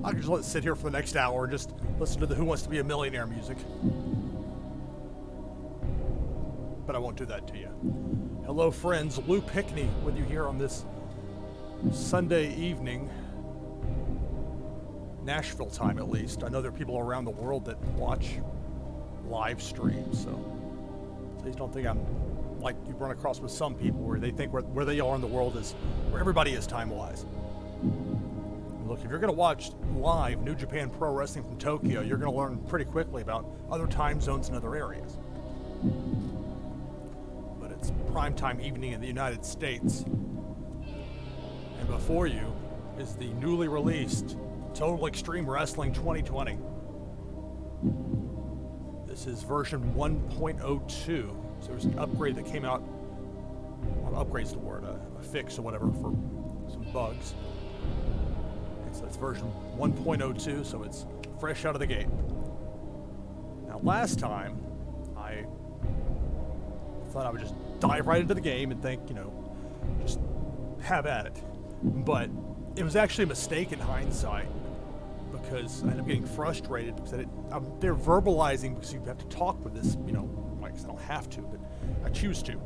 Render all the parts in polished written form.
I can just let it sit here for the next hour and just listen to the Who Wants to Be a Millionaire music. But I won't do that to you. Hello, friends. Lou Pickney with you here on this Sunday evening. Nashville time, at least. I know there are people around the world that watch live streams, so please don't think I'm like you've run across with some people where they think where they are in the world is where everybody is time-wise. Look, if you're going to watch live New Japan Pro Wrestling from Tokyo, you're going to learn pretty quickly about other time zones in other areas. But it's primetime evening in the United States. And before you is the newly released Total Extreme Wrestling 2020. This is version 1.02. So there's an upgrade that came out. Well, upgrade's the word, a fix or whatever for some bugs. And so it's version 1.02, so it's fresh out of the gate. Now, last time, I thought I would just dive right into the game and think, just have at it. But it was actually a mistake in hindsight because I ended up getting frustrated because they're verbalizing because you have to talk with this, I guess I don't have to, but I choose to.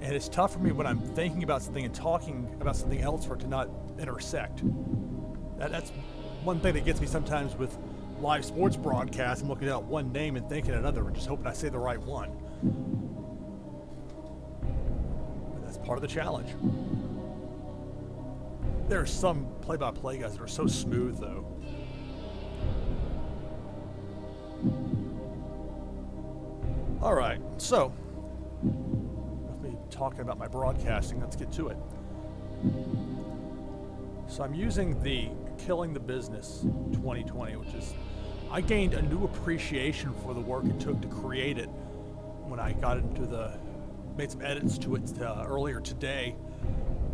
And it's tough for me when I'm thinking about something and talking about something else for it to not intersect. That's one thing that gets me sometimes with live sports broadcasts. I'm looking at one name and thinking another and just hoping I say the right one. But that's part of the challenge. There are some play-by-play guys that are so smooth, though. All right, so with me talking about my broadcasting, let's get to it. So I'm using the Killing the Business 2020, which is, I gained a new appreciation for the work it took to create it when I got made some edits to it earlier today.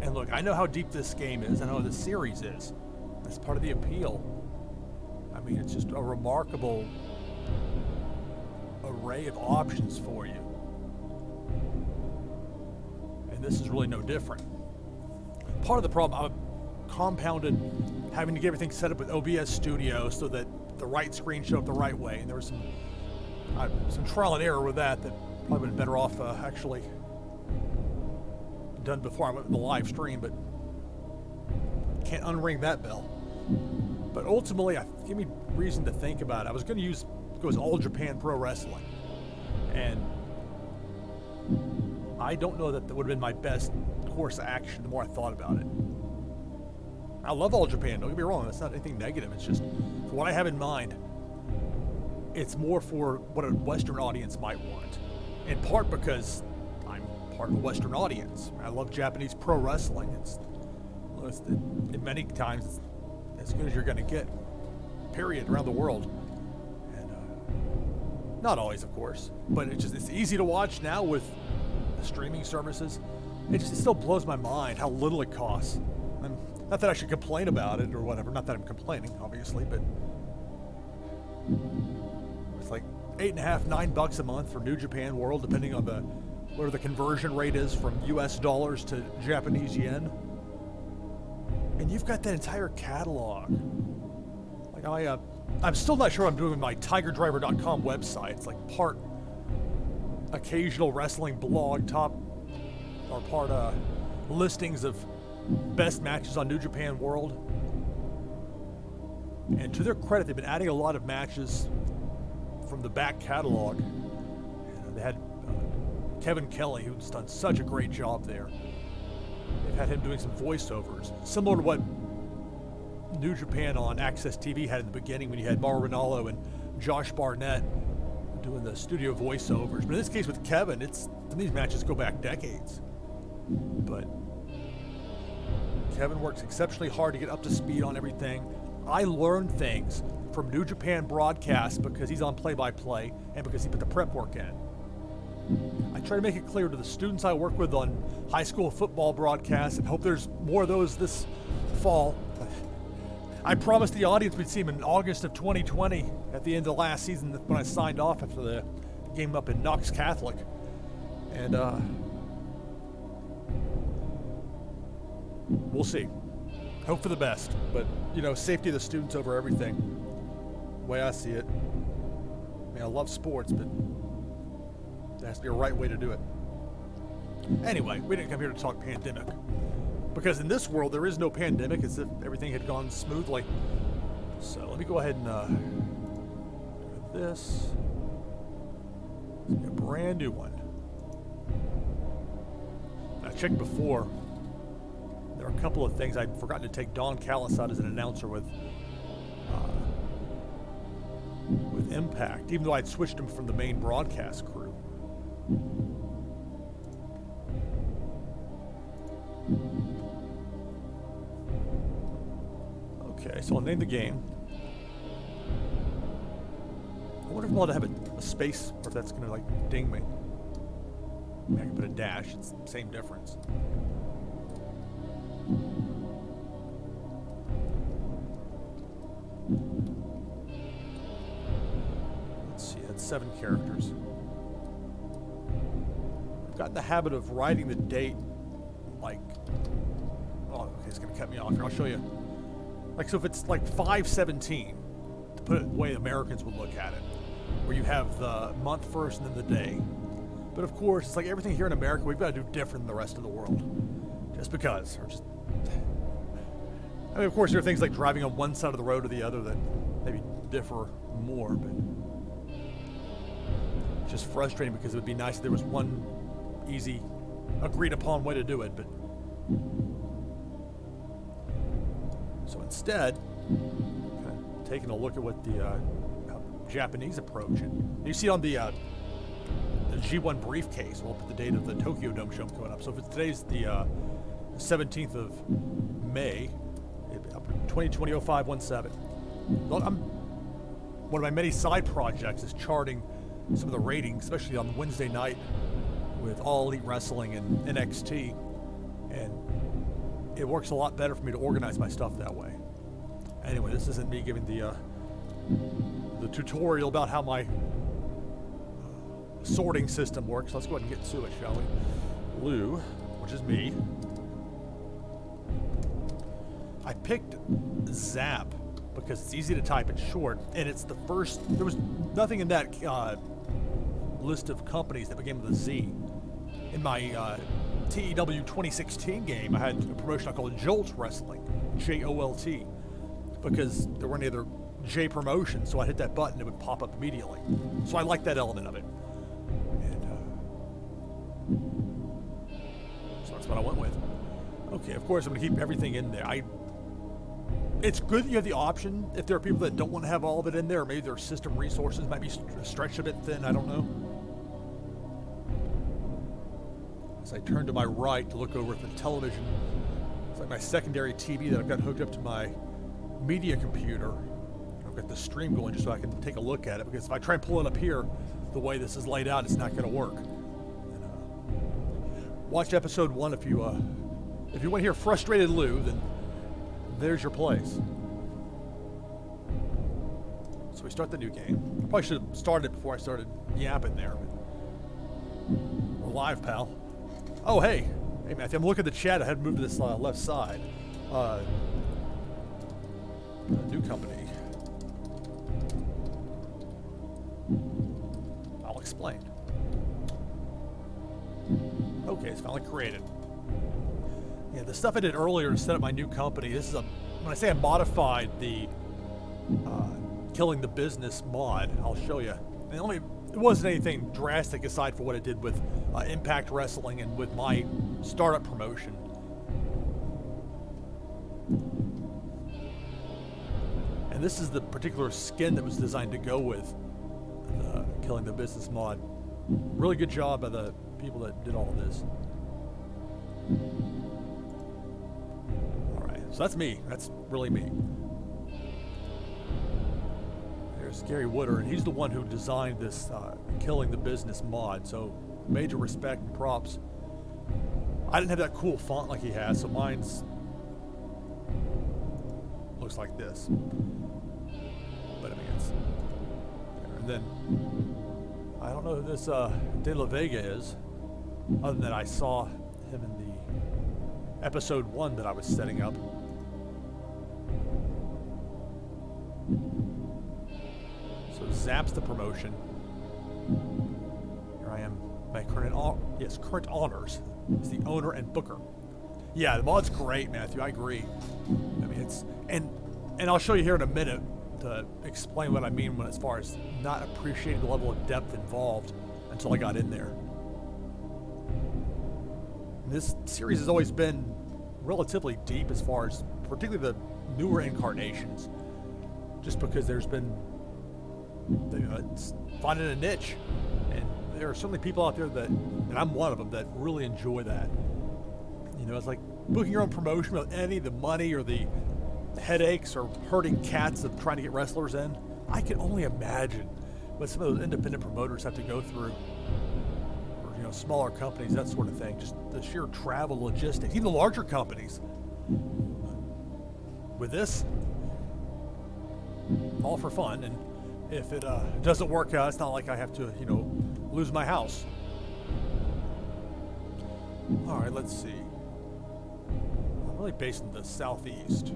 And look, I know how deep this game is. I know how this series is. That's part of the appeal. I mean, it's just a remarkable array of options for you. And this is really no different. Part of the problem, I compounded having to get everything set up with OBS Studio so that the right screen showed up the right way. And there was some trial and error with that probably would have been better off actually done before I went with the live stream, but can't unring that bell. But ultimately, it gave me reason to think about it. I was going to go as All Japan Pro Wrestling, and I don't know that would have been my best course of action the more I thought about it. I love All Japan, don't get me wrong, that's not anything negative, it's just for what I have in mind, it's more for what a Western audience might want, in part because I'm part of a Western audience. I love Japanese pro wrestling. It's many times it's as good as you're going to get, period, around the world. And not always, of course, but it's easy to watch now with the streaming services. It still blows my mind how little it costs. And not that I should complain about it or whatever. Not that I'm complaining, obviously, but it's like $8.50, $9 a month for New Japan World, depending on where the conversion rate is from US dollars to Japanese yen. And you've got that entire catalog. Like I'm still not sure what I'm doing with my TigerDriver.com website. It's like part occasional wrestling blog, part listings of best matches on New Japan World. And to their credit, they've been adding a lot of matches from the back catalog. They had Kevin Kelly, who's done such a great job there. They've had him doing some voiceovers, similar to what New Japan on Access TV had in the beginning when you had Mauro Ranallo and Josh Barnett doing the studio voiceovers. But in this case with Kevin, these matches go back decades. But Kevin works exceptionally hard to get up to speed on everything. I learned things from New Japan broadcasts because he's on play-by-play and because he put the prep work in. I try to make it clear to the students I work with on high school football broadcasts and hope there's more of those this fall. I promised the audience we'd see him in August of 2020 at the end of last season when I signed off after the game up in Knox Catholic. And we'll see. Hope for the best, but safety of the students over everything. The way I see it. I mean, I love sports, but there has to be a right way to do it. Anyway, we didn't come here to talk pandemic, because in this world there is no pandemic, as if everything had gone smoothly. So let me go ahead and do this. It's a brand new one. I checked before. There are a couple of things I'd forgotten to take Don Callis out as an announcer with Impact, even though I'd switched him from the main broadcast crew. Okay, so I'll name the game. I wonder if I'm allowed to have a space, or if that's going to like ding me. I can put a dash, it's the same difference. Let's see, that's 7 characters. I've gotten the habit of writing the date like, oh, okay, it's going to cut me off here. I'll show you. Like, so if it's like 5/17, to put it the way Americans would look at it, where you have the month first and then the day. But of course, it's like everything here in America, we've got to do different than the rest of the world. Just because. Or just, I mean, of course, there are things like driving on one side of the road or the other that maybe differ more, but it's just frustrating because it would be nice if there was one easy, agreed upon way to do it, but so instead, taking a look at what the Japanese approach, and you see on the G1 briefcase, we'll put the date of the Tokyo Dome show coming up. So if today's the 17th of May, 2020-05-17. One of my many side projects is charting some of the ratings, especially on Wednesday night with All Elite Wrestling and NXT, and it works a lot better for me to organize my stuff that way. Anyway, this isn't me giving the tutorial about how my sorting system works. Let's go ahead and get to it, shall we? Lou, which is me. I picked ZAP because it's easy to type and short, and it's the first. There was nothing in that list of companies that began with a Z. In my TEW 2016 game, I had a promotion I called Jolt Wrestling, JOLT, because there weren't any other J promotions, so I hit that button, it would pop up immediately. So I like that element of it. And so that's what I went with. Okay, of course I'm going to keep everything in there. It's good that you have the option if there are people that don't want to have all of it in there, or maybe their system resources might be stretched a bit thin, I don't know. As I turn to my right to look over at the television, it's like my secondary TV that I've got hooked up to my media computer. I've got the stream going just so I can take a look at it, because if I try and pull it up here, the way this is laid out, it's not going to work. And, watch episode 1 if you want to hear frustrated Lou, then there's your place. So we start the new game. I probably should have started it before I started yapping there. But we're live, pal. Oh, hey, Matthew, I'm looking at the chat. I had to move to this left side. New company. I'll explain. Okay, it's finally created. Yeah, the stuff I did earlier to set up my new company, this is when I say I modified the Killing the Business mod, I'll show you. And it wasn't anything drastic aside from what I did with Impact Wrestling and with my startup promotion. And this is the particular skin that was designed to go with the Killing the Business mod. Really good job by the people that did all of this. Alright, so that's me. That's really me. There's Gary Wooder, and he's the one who designed this Killing the Business mod, so major respect and props. I didn't have that cool font like he has, so mine's looks like this. But I mean, it's there. And then I don't know who this De La Vega is, other than I saw him in the episode 1 that I was setting up. ZAP's the promotion. Here I am, my current honors. It's the owner and booker. Yeah, the mod's great, Matthew. I agree. I mean, it's and I'll show you here in a minute to explain what I mean when as far as not appreciating the level of depth involved until I got in there. This series has always been relatively deep as far as particularly the newer incarnations, just because there's been it's finding a niche, and there are certainly people out there that, and I'm one of them, that really enjoy that. You know, it's like booking your own promotion without any of the money or the headaches or herding cats of trying to get wrestlers in. I can only imagine what some of those independent promoters have to go through, or, you know, smaller companies, that sort of thing. Just the sheer travel logistics, even the larger companies. With this, all for fun, and if it doesn't work out, it's not like I have to, you know, lose my house. All right, let's see. I'm really based in the southeast.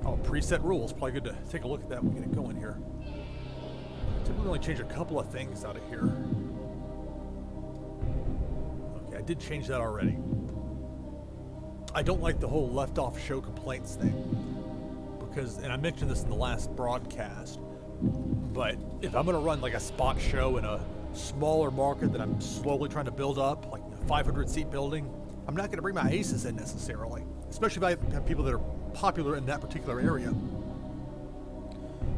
Oh, preset rules. Probably good to take a look at that when we get it going here. Typically only change a couple of things out of here. Okay, I did change that already. I don't like the whole left off show complaints thing, because, and I mentioned this in the last broadcast, but if I'm going to run like a spot show in a smaller market that I'm slowly trying to build up, like a 500 seat building, I'm not going to bring my aces in necessarily, especially if I have people that are popular in that particular area.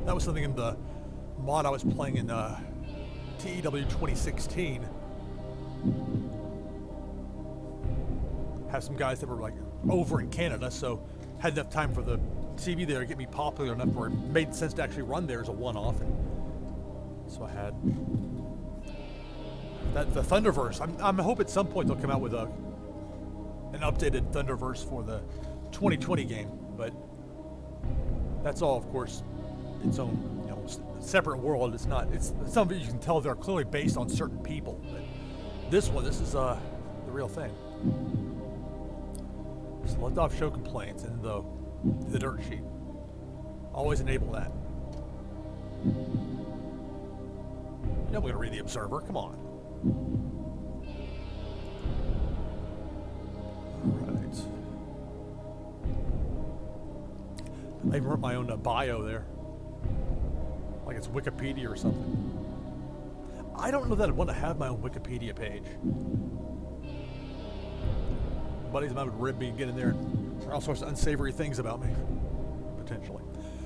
That was something in the mod I was playing in TEW 2016. Have some guys that were like over in Canada, so had enough time for the TV there to get me popular enough where it made sense to actually run there as a one-off, and so I had the Thunderverse. I'm hope at some point they'll come out with an updated Thunderverse for the 2020 game, but that's all, of course, its own, you know, separate world. It's not. It's some of it you can tell they're clearly based on certain people, but this is the real thing. So let off show complaints and the dirt sheet. Always enable that. You know we're gonna read the Observer. Come on. All right. I even wrote my own bio there, like it's Wikipedia or something. I don't know that I'd want to have my own Wikipedia page. Buddies of mine would rib me and get in there and all sorts of unsavory things about me, potentially.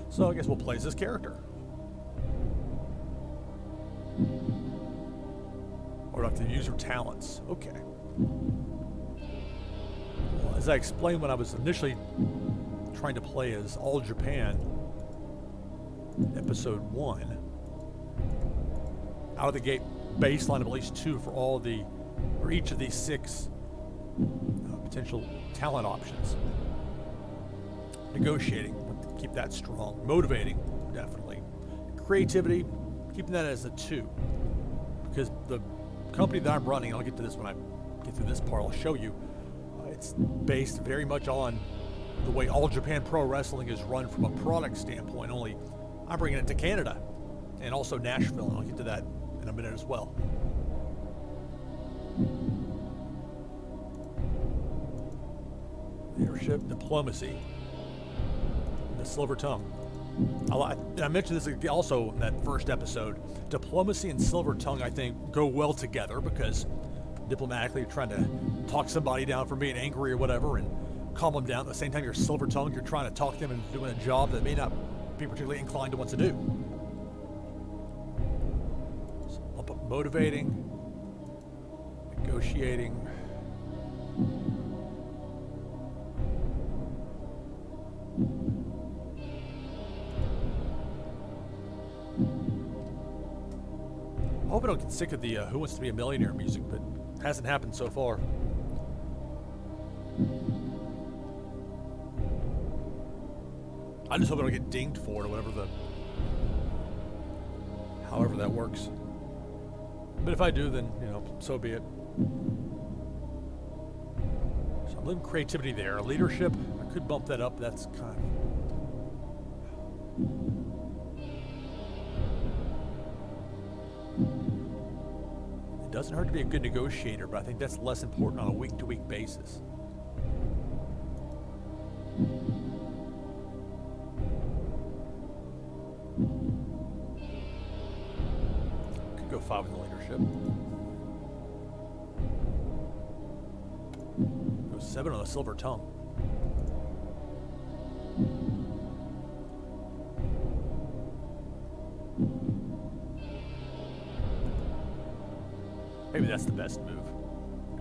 So I guess we'll play as this character. Or do I have to use your talents? Okay. Well, as I explained when I was initially trying to play as All Japan, episode 1, out of the gate, baseline of at least 2 for all or each of these 6 potential talent options. Negotiating, keep that strong. Motivating, definitely. Creativity, keeping that as a 2. Because the company that I'm running, I'll get to this when I get through this part, I'll show you, it's based very much on the way All Japan Pro Wrestling is run from a product standpoint, only I'm bringing it to Canada and also Nashville, and I'll get to that in a minute as well. Leadership, diplomacy, the silver tongue. I mentioned this also in that first episode. Diplomacy and silver tongue, I think, go well together, because diplomatically you're trying to talk somebody down from being angry or whatever and calm them down. At the same time, you're silver tongue, you're trying to talk them into doing a job that may not be particularly inclined to want to do. So I'll put motivating, negotiating, I hope I don't get sick of the Who Wants to Be a Millionaire music, but it hasn't happened so far. I just hope I don't get dinged for it or whatever however that works. But if I do, then, you know, so be it. So I'm leaving creativity there. Leadership, I Could bump that up. That's kind of... It doesn't hurt to be a good negotiator, but I think that's less important on a week-to-week basis. Could go 5 with the leadership. Go 7 on the silver tongue. Maybe that's the best move.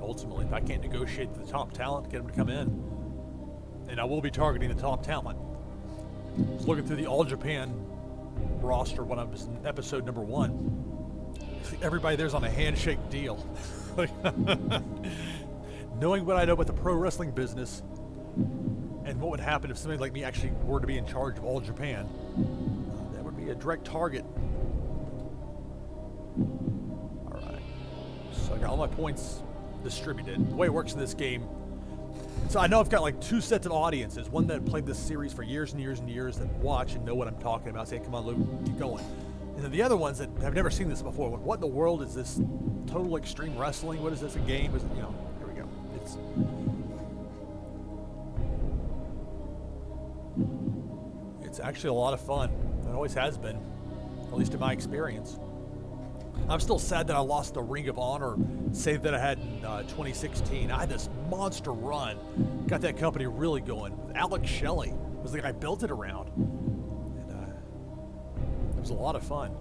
Ultimately, if I can't negotiate the top talent, get them to come in. And I will be targeting the top talent. I was looking through the All Japan roster when I was in episode number 1. Everybody there's on a handshake deal. Knowing what I know about the pro wrestling business and what would happen if somebody like me actually were to be in charge of All Japan, that would be a direct target. So I got all my points distributed. The way it works in this game, so I know I've got like 2 sets of audiences. One that played this series for years and years and years that watch and know what I'm talking about. Say, come on, Luke, keep going. And then the other ones that have never seen this before. What in the world is this? Total extreme wrestling? What is this? A game? Is it, here we go. It's actually a lot of fun. It always has been, at least in my experience. I'm still sad that I lost the Ring of Honor save that I had in 2016. I had this monster run. Got that company really going. Alex Shelley was the guy I built it around. And it was a lot of fun.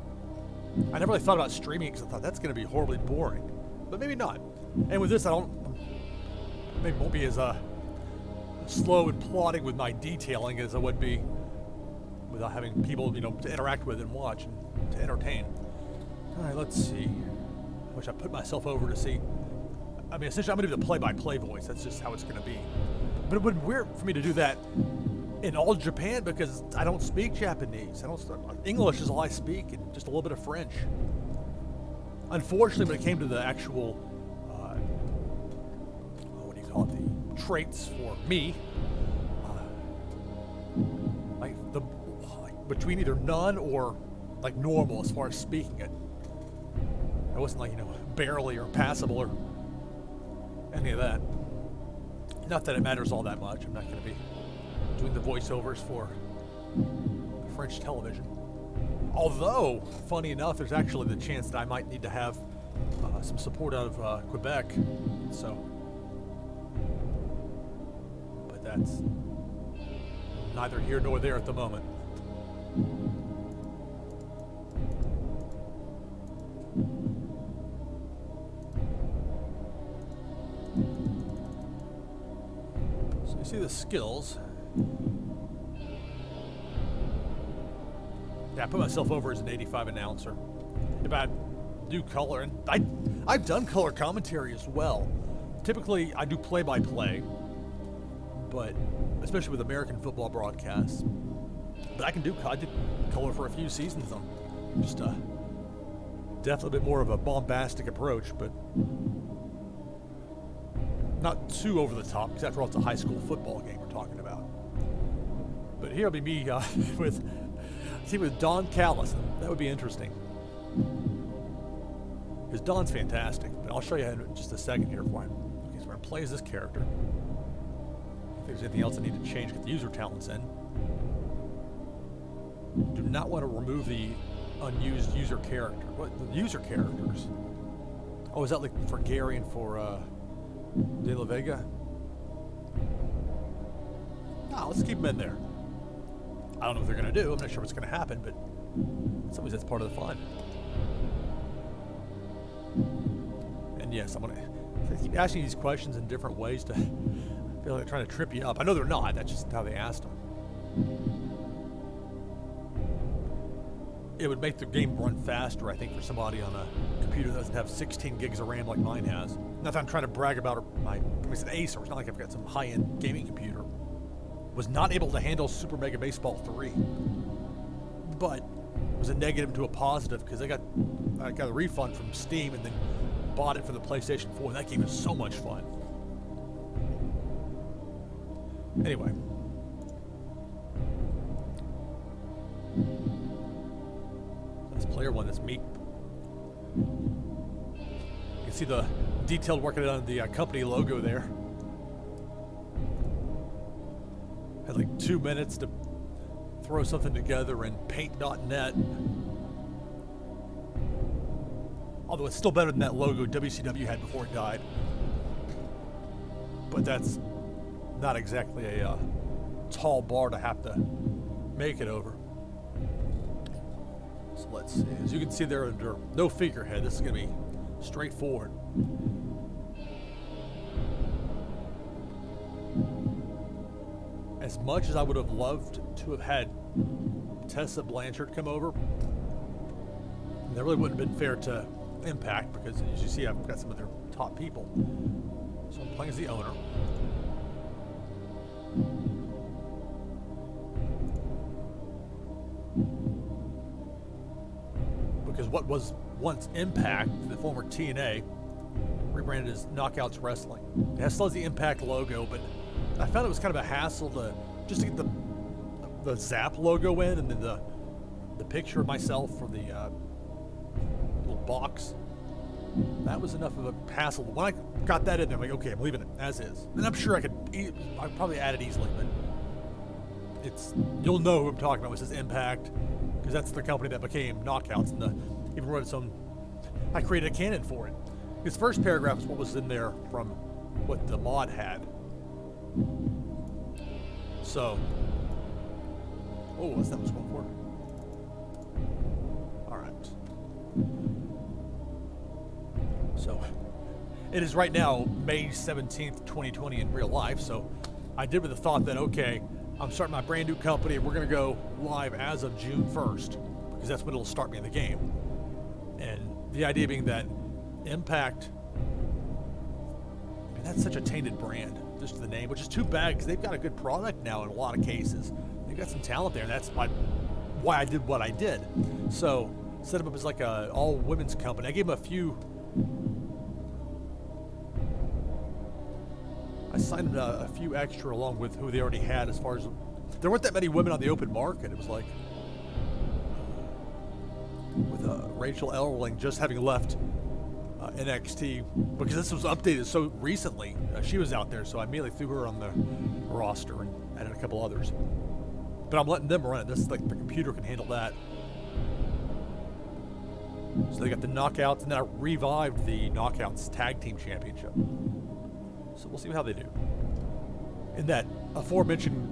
I never really thought about streaming because I thought that's going to be horribly boring. But maybe not. And with this, maybe won't be as slow and plodding with my detailing as I would be without having people, to interact with and watch and to entertain. All right, let's see. I wish I put myself over to see. I mean, essentially, I'm going to do the play-by-play voice. That's just how it's going to be. But it would be weird for me to do that in All Japan because I don't speak Japanese. English is all I speak and just a little bit of French. Unfortunately, when it came to the actual, the traits for me, between either none or like normal as far as speaking it. I wasn't like, barely or passable or any of that. Not that it matters all that much. I'm not going to be doing the voiceovers for French television. Although, funny enough, there's actually the chance that I might need to have some support out of Quebec. So, but that's neither here nor there at the moment. So you see the skills. Yeah, I put myself over as an 85 announcer. If I do color, and I've done color commentary as well. Typically, I do play-by-play, but especially with American football broadcasts. But I did color for a few seasons on just definitely a bit more of a bombastic approach, but not too over the top, because after all, it's a high school football game we're talking about. But here will be me with Don Callis. That would be interesting. Because Don's fantastic, but I'll show you in just a second here for him. Okay, so we're going to play as this character. If there's anything else I need to change, get the user talents in. Do not want to remove the unused user character. What? The user characters? Oh, is that like for Gary and for De La Vega? No, let's keep them in there. I don't know what they're going to do. I'm not sure what's going to happen, but in some ways that's part of the fun. And yes, I'm going to keep asking these questions in different ways to feel like they're trying to trip you up. I know they're not. That's just how they asked them. It would make the game run faster, I think, for somebody on a computer that doesn't have 16 gigs of RAM like mine has. Not that I'm trying to brag about it's an Acer. It's not like I've got some high-end gaming computer. Was not able to handle Super Mega Baseball 3, but it was a negative to a positive because I got a refund from Steam and then bought it for the PlayStation 4. That game is so much fun. Anyway, clear one. That's meat. You can see the detailed work on the company logo there. Had like 2 minutes to throw something together in paint.net. Although it's still better than that logo WCW had before it died. But that's not exactly a tall bar to have to make it over. So let's see. As you can see there, under no figurehead, this is going to be straightforward. As much as I would have loved to have had Tessa Blanchard come over, that really wouldn't have been fair to Impact, because as you see, I've got some of their top people. So I'm playing as the owner. Because what was once Impact, the former TNA, rebranded as Knockouts Wrestling. It still has the Impact logo, but I found it was kind of a hassle to get the ZAP logo in, and then the picture of myself for the little box. That was enough of a hassle. When I got that in there, I'm like, okay, I'm leaving it as is. And I'm sure I'd probably add it easily, but you'll know who I'm talking about. It says Impact, because that's the company that became Knockouts, and even wrote its own. I created a canon for it. His first paragraph is what was in there from what the mod had. So, what's that was going for? All right. So, it is right now May 17th, 2020 in real life. So, I did with the thought that, okay, I'm starting my brand new company and we're going to go live as of June 1st, because that's when it'll start me in the game. And the idea being that Impact, I mean, that's such a tainted brand, just the name, which is too bad, because they've got a good product now in a lot of cases. They've got some talent there, and that's why I did what I did. So, set them up as like a all-women's company. I gave them I signed a few extra along with who they already had, as far as there weren't that many women on the open market. It was like with Rachel Ellerling just having left NXT, because this was updated so recently. She was out there, so I immediately threw her on the roster and added a couple others. But I'm letting them run it. This is like the computer can handle that. So they got the Knockouts, and then I revived the Knockouts Tag Team Championship. So we'll see how they do. In that aforementioned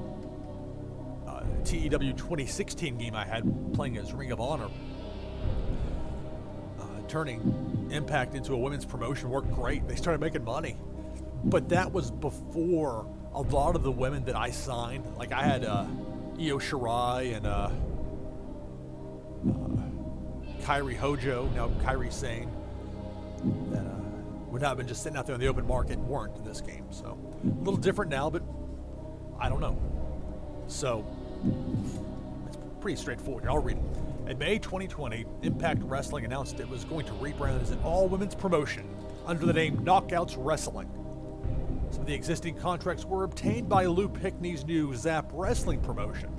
TEW 2016 game I had playing as Ring of Honor, turning Impact into a women's promotion worked great. They started making money. But that was before a lot of the women that I signed. Like I had Io Shirai and Kairi Hojo, now Kairi Sane, that would not have been just sitting out there in the open market and weren't in this game. So a little different now, but I don't know. So it's pretty straightforward. I'll read it. In May 2020, Impact Wrestling announced it was going to rebrand as an all-women's promotion under the name Knockouts Wrestling. Some of the existing contracts were obtained by Lou Pickney's new ZAP wrestling promotion.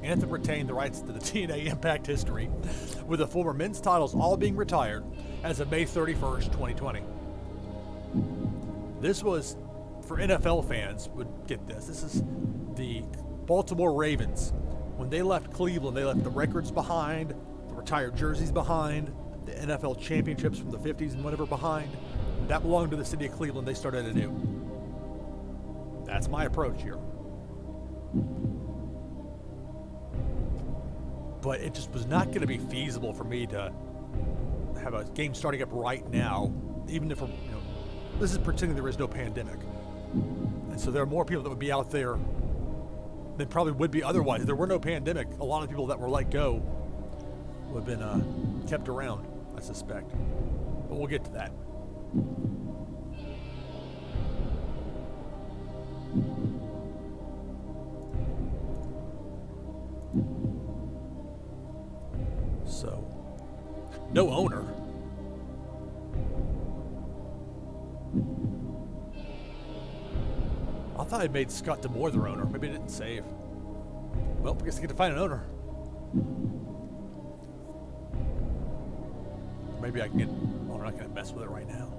Anthem retained the rights to the TNA Impact history, with the former men's titles all being retired as of May 31st, 2020. This was, for NFL fans, would get this. This is the Baltimore Ravens. When they left Cleveland, they left the records behind, the retired jerseys behind, the NFL championships from the 50s and whatever behind. That belonged to the city of Cleveland. They started anew. That's my approach here. But it just was not going to be feasible for me to have a game starting up right now, even if this is pretending there is no pandemic. And so there are more people that would be out there than probably would be otherwise. If there were no pandemic, a lot of people that were let go would have been kept around, I suspect. But we'll get to that. So, no owner. I thought I'd made Scott D'Amore their owner. Maybe it didn't save. Well, I guess I get to find an owner. maybe I can get... Well, we're not going to mess with it right now.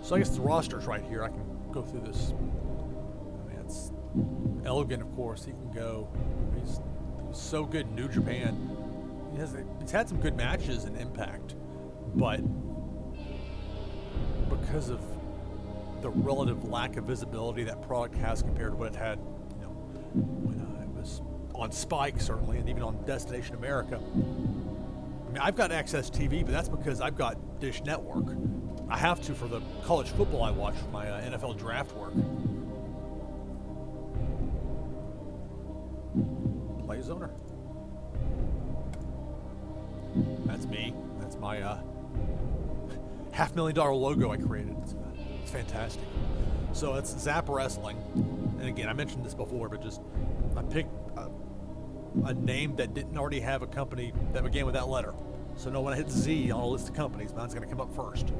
So I guess the roster's right here. I can go through this. I mean, it's Elegant, of course. He can go. He's so good in New Japan. He's had some good matches in Impact, but because of the relative lack of visibility that product has compared to what it had, you know, when it was on Spike, certainly, and even on Destination America. I mean, I've got Access TV, but that's because I've got Dish Network. I have to for the college football I watch for my NFL draft work. Play Zoner. That's me. That's my $500,000 logo I created. It's fantastic. So it's ZAP Wrestling. And again, I mentioned this before, but just I picked a name that didn't already have a company that began with that letter. So no, when I hit Z on a list of companies, mine's going to come up first.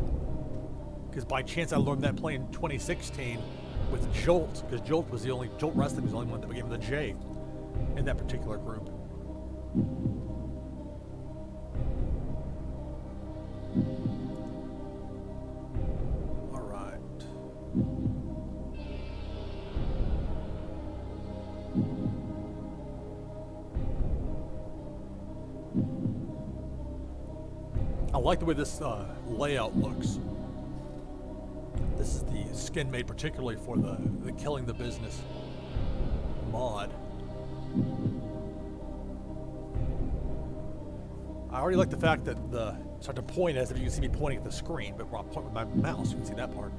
Because by chance I learned that play in 2016 with Jolt, because Jolt Wrestling was the only one that began with a J in that particular group. All right. I like the way this layout looks. This is the skin made particularly for the Killing the Business mod. I already like the fact that start to point as if you can see me pointing at the screen, but when I point with my mouse, you can see that part.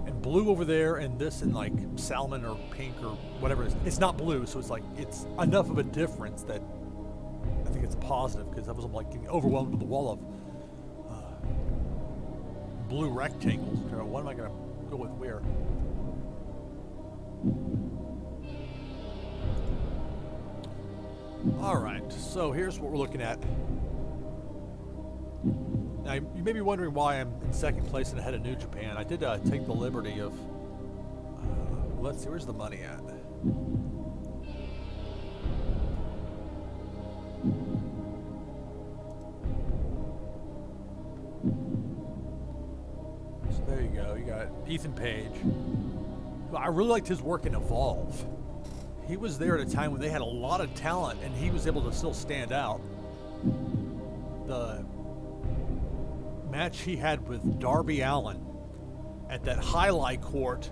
And blue over there, and this in like salmon or pink or whatever it is. It's not blue, so it's like it's enough of a difference that I think it's a positive, because I was like getting overwhelmed with the wall of blue rectangles. What am I going to go with where? All right, so here's what we're looking at. Now, you may be wondering why I'm in second place and ahead of New Japan. I did take the liberty of, let's see, where's the money at? So there you go. You got Ethan Page. I really liked his work in Evolve. He was there at a time when they had a lot of talent, and he was able to still stand out. The match he had with Darby Allin at that Highlight court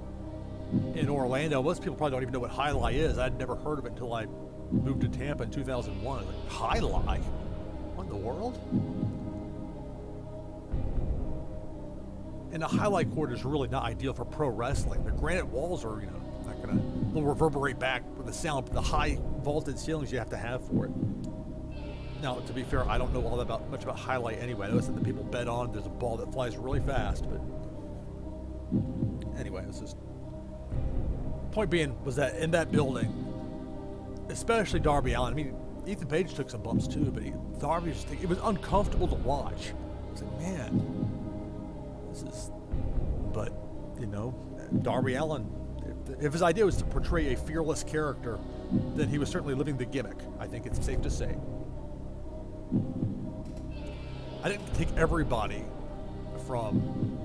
in Orlando. Most people probably don't even know what Highlight is. I'd never heard of it until I moved to Tampa in 2001. Like, Highlight? What in the world? And the Highlight court is really not ideal for pro wrestling. The granite walls are, not going to reverberate back with the sound, but the high vaulted ceilings you have to have for it. Now, to be fair, I don't know all that much about Highlight anyway. I know something that people bet on. There's a ball that flies really fast, but anyway, this is... Point being was that in that building, especially Darby Allin, I mean, Ethan Page took some bumps too, but Darby just, it was uncomfortable to watch. I was like, man, this is... But, Darby Allin, if his idea was to portray a fearless character, then he was certainly living the gimmick, I think it's safe to say. I didn't take everybody from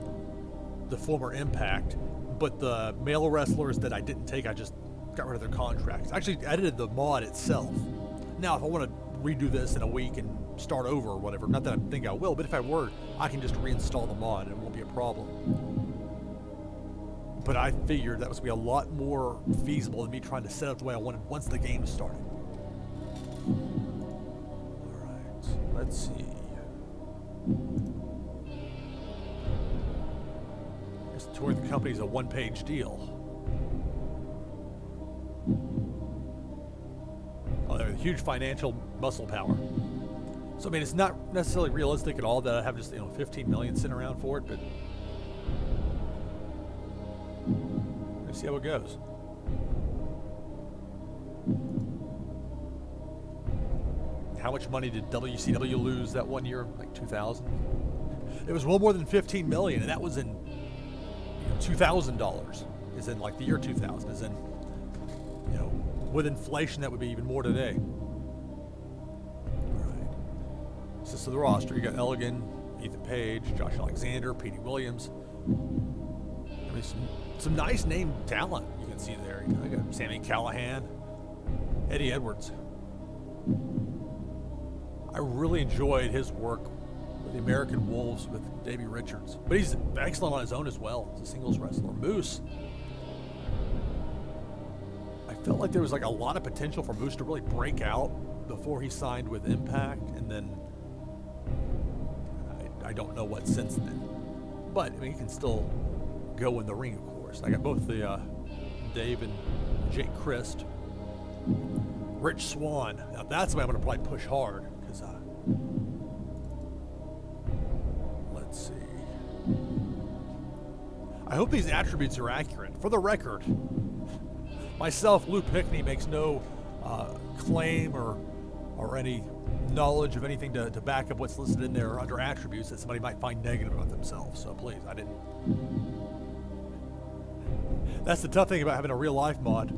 the former Impact, but the male wrestlers that I didn't take, I just got rid of their contracts. I actually edited the mod itself. Now, if I want to redo this in a week and start over or whatever, not that I think I will, but if I were, I can just reinstall the mod and it won't be a problem. But I figured that was going to be a lot more feasible than me trying to set up the way I wanted once the game started. Let's see. This tour of the company is a one-page deal. Oh, they're huge financial muscle power. So I mean, it's not necessarily realistic at all that I have just 15 million sitting around for it, but let's see how it goes. How much money did WCW lose that one year? Like 2000? It was well more than 15 million, and that was in $2,000. Is in like the year 2000. Is in with inflation, that would be even more today. All right. So the roster, you got Elgin, Ethan Page, Josh Alexander, Petey Williams. I mean, some nice name talent you can see there. You know, you got Sami Callihan, Eddie Edwards. I really enjoyed his work with the American Wolves with Davey Richards. But he's excellent on his own as well as a singles wrestler. Moose. I felt like there was like a lot of potential for Moose to really break out before he signed with Impact, and then I don't know what since then. But I mean, he can still go in the ring, of course. I got both the Dave and Jake Christ. Rich Swann. Now that's the way I'm going to probably push hard, because let's see. I hope these attributes are accurate. For the record, myself, Lou Pickney, makes no claim or any knowledge of anything to back up what's listed in there under attributes that somebody might find negative about themselves. So please, I didn't. That's the tough thing about having a real life mod.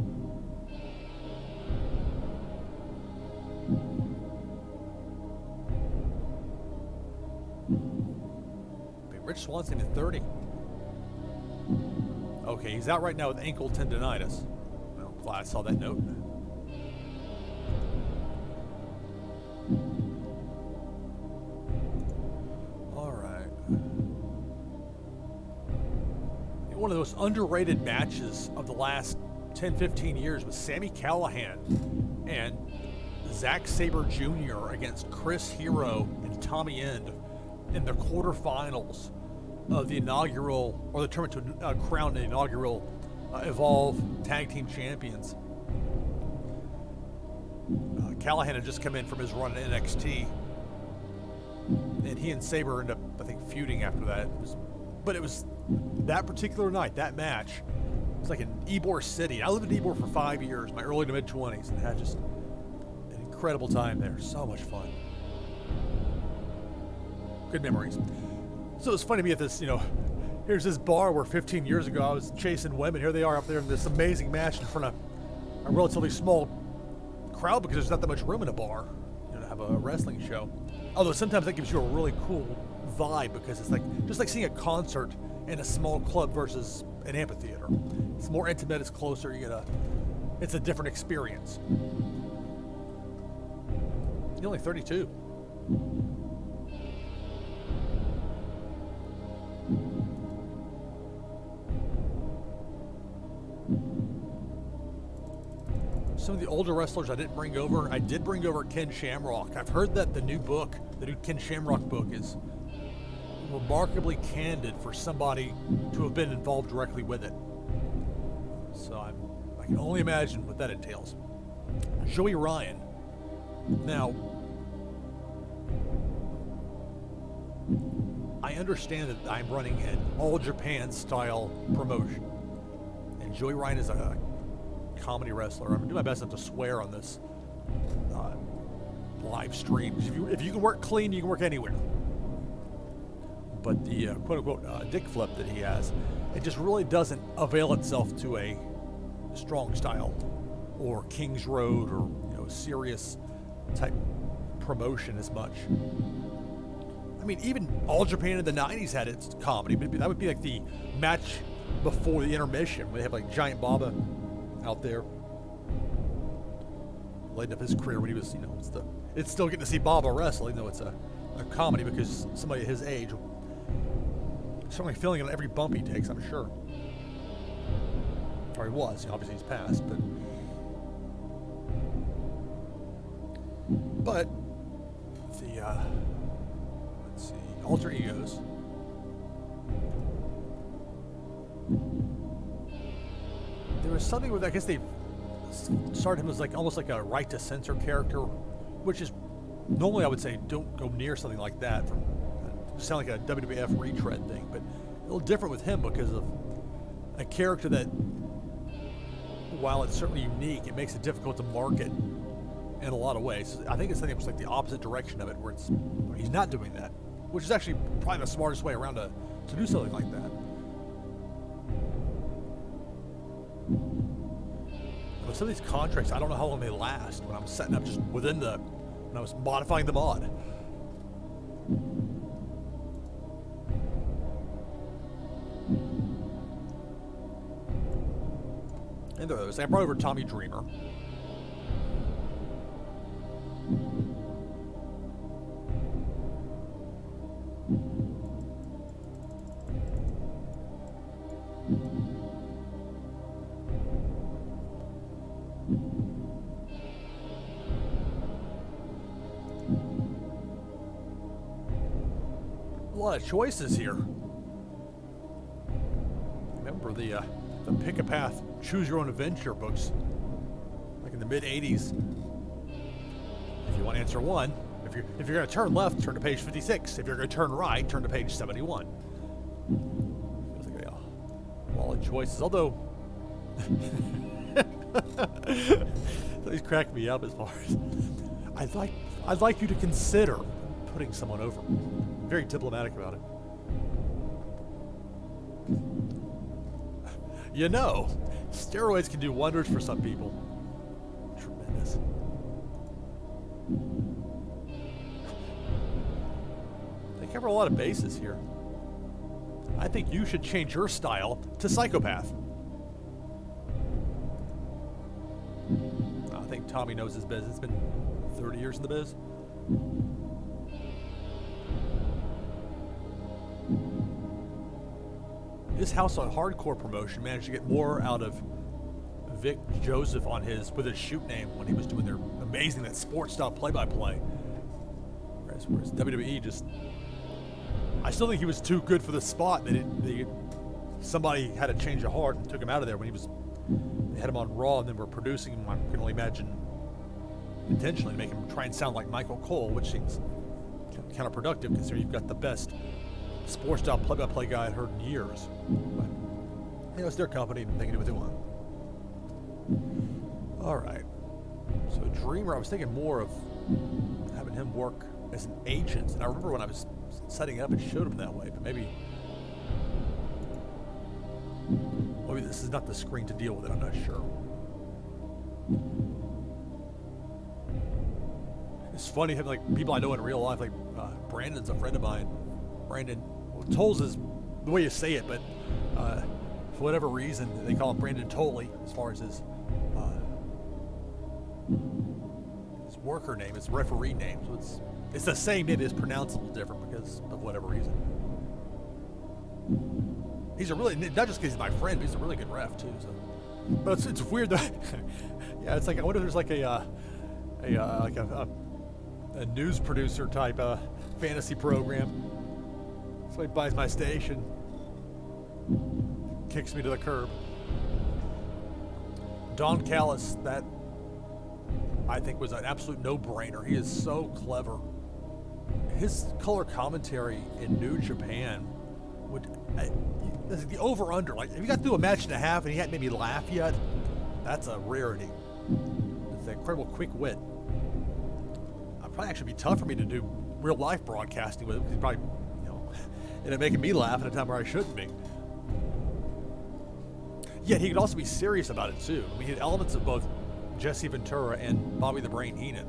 Rich Swann's in at 30. Okay, he's out right now with ankle tendonitis. Well, glad I saw that note. All right. One of the most underrated matches of the last 10-15 years was Sami Callihan and Zack Sabre Jr. against Chris Hero and Tommy End in the quarterfinals of the inaugural, or the tournament to crown the inaugural Evolve Tag Team Champions. Callihan had just come in from his run in NXT, and he and Sabre ended up, I think, feuding after that. But it was that particular night, that match, it was like in Ybor City. I lived in Ybor for 5 years, my early to mid 20s, and had just an incredible time there. So much fun. Good memories. So it's funny to me at this, here's this bar where 15 years ago I was chasing women. Here they are up there in this amazing match in front of a relatively small crowd, because there's not that much room in a bar, to have a wrestling show. Although sometimes that gives you a really cool vibe, because it's like just like seeing a concert in a small club versus an amphitheater. It's more intimate, it's closer, it's a different experience. You're only 32. Some of the older wrestlers I didn't bring over. I did bring over Ken Shamrock. I've heard that the new Ken Shamrock book is remarkably candid for somebody to have been involved directly with it. So I can only imagine what that entails. Joey Ryan. Now, I understand that I'm running an All Japan style promotion, and Joey Ryan is a comedy wrestler. I'm gonna do my best not to swear on this live stream. If you can work clean, you can work anywhere. But the quote-unquote dick flip that he has, it just really doesn't avail itself to a strong style or King's Road or serious type promotion as much. I mean, even All Japan in the 90s had its comedy, but that would be like the match before the intermission, where they have like Giant Baba out there late up his career when he was, it's still getting to see Baba wrestle, even though it's a comedy, because somebody at his age certainly feeling it on every bump he takes, I'm sure. Or he was, obviously he's passed, but the let's see, Alter Egos. There was something with, I guess they started him as like almost like a right to censor character, which is normally I would say don't go near something like that. From sound like a WWF retread thing, but a little different with him because of a character that, while it's certainly unique, it makes it difficult to market in a lot of ways. I think it's something that's like the opposite direction of it, where he's not doing that, which is actually probably the smartest way around to do something like that. with some of these contracts, I don't know how long they last when I'm setting up just within when I was modifying the mod. And there was, I brought over Tommy Dreamer. A lot of choices here. Remember the Pick a Path, Choose Your Own Adventure books, like in the mid '80s. If you want answer one, if you're going to turn left, turn to page 56. If you're going to turn right, turn to page 71. Feels like a lot of choices. Although these crack me up as far as I'd like you to consider putting someone over. Very diplomatic about it. You know, steroids can do wonders for some people. Tremendous. They cover a lot of bases here. I think you should change your style to psychopath. I think Tommy knows his business. It's been 30 years in the biz. His House on Hardcore promotion managed to get more out of Vic Joseph with his shoot name when he was doing their amazing that sports style play-by-play. Whereas WWE just, I still think he was too good for the spot. Somebody had a change of heart and took him out of there when they had him on Raw and then were producing him. I can only imagine intentionally to make him try and sound like Michael Cole, which seems counterproductive considering you've got the best sports style play-by-play guy I'd heard in years. But, it's their company and they can do what they want. All right. So Dreamer, I was thinking more of having him work as an agent. And I remember when I was setting up, it showed him that way. But maybe this is not the screen to deal with it. I'm not sure. It's funny having like people I know in real life, like Brandon's a friend of mine. Brandon, Tolls is the way you say it, but for whatever reason they call him Brandon Tolley as far as his worker name, his referee name. So it's the same name, it's pronounced a little different because of whatever reason. He's a really, not just because he's my friend, but he's a really good ref too. So, but it's weird that yeah, it's like I wonder if there's like a news producer type fantasy program. Somebody buys my station, kicks me to the curb. Don Callis, that I think was an absolute no-brainer. He is so clever. His color commentary in New Japan would, the over-under, like if you got through a match and a half and he hadn't made me laugh yet, that's a rarity. It's an incredible quick wit. It'd probably actually be tough for me to do real-life broadcasting with him because he probably, and making me laugh at a time where I shouldn't be. Yet he could also be serious about it too. I mean, he had elements of both Jesse Ventura and Bobby the Brain Heenan.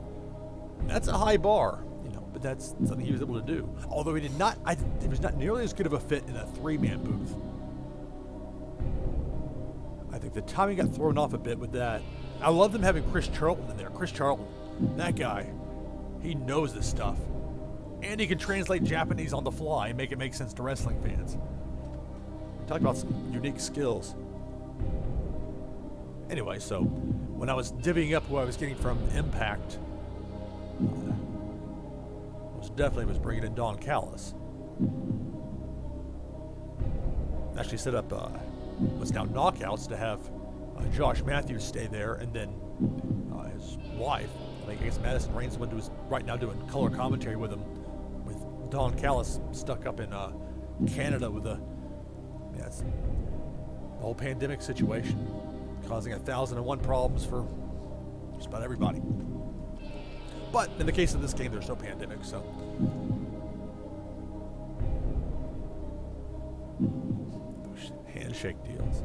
That's a high bar, but that's something he was able to do. Although he did not, he was not nearly as good of a fit in a three-man booth. I think the timing got thrown off a bit with that. I love them having Chris Charlton in there. Chris Charlton, that guy, he knows this stuff. And he can translate Japanese on the fly and make it make sense to wrestling fans. Talk about some unique skills. Anyway, so when I was divvying up what I was getting from Impact, was bringing in Don Callis. Actually set up what's now Knockouts to have Josh Matthews stay there, and then his wife, I guess Madison Rain's one who's right now doing color commentary with him, with Don Callis stuck up in Canada with the whole pandemic situation, causing 1,001 problems for just about everybody. But in the case of this game, there's no pandemic, so. Those handshake deals.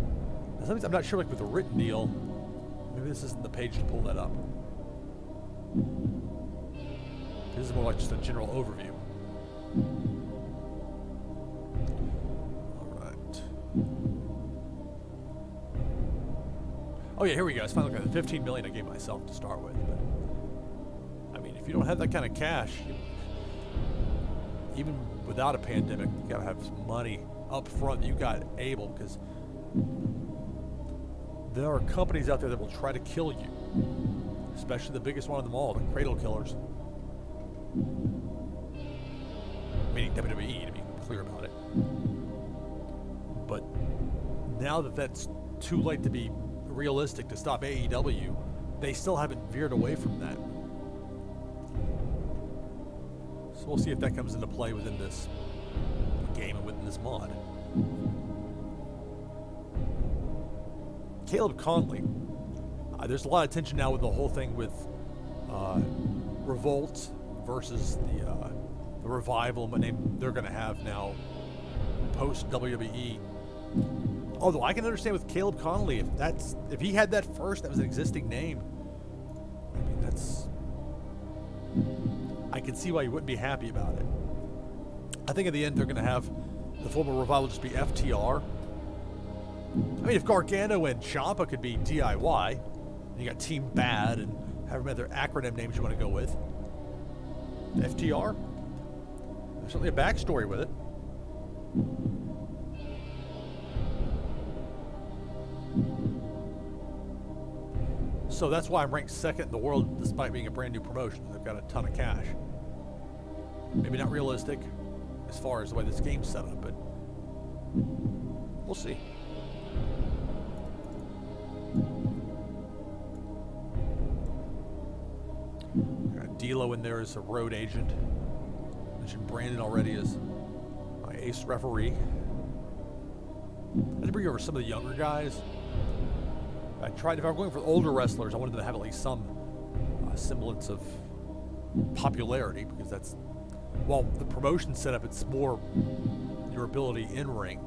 Now, sometimes I'm not sure, like with a written deal, Maybe this isn't the page to pull that up. This is more like just a general overview. Alright. Oh yeah, here we go. It's finally got the 15 million I gave myself to start with. But, I mean, if you don't have that kind of cash, even without a pandemic, you gotta have some money up front that you got able, because there are companies out there that will try to kill you, especially the biggest one of them all, the cradle killers. Meaning WWE, to be clear about it. But now that that's too late to be realistic to stop AEW, they still haven't veered away from that. So we'll see if that comes into play within this game and within this mod. Caleb Conley. There's a lot of tension now with the whole thing with Revolt versus the Revival, and what name they're going to have now post WWE. Although I can understand with Caleb Conley, if he had that first, that was an existing name. I mean, I can see why you wouldn't be happy about it. I think at the end they're going to have the former Revival just be FTR. I mean, if Gargano and Ciampa could be DIY, and you got Team Bad and however many other acronym names you want to go with, FTR, there's certainly a backstory with it. So that's why I'm ranked second in the world despite being a brand new promotion. They've got a ton of cash. Maybe not realistic as far as the way this game's set up, but we'll see. Got D'Lo in there as a road agent. Mentioned Brandon already as my ace referee. I had to bring over some of the younger guys. If I were going for older wrestlers, I wanted them to have at least some semblance of popularity, because that's, while the promotion setup, it's more your ability in ring,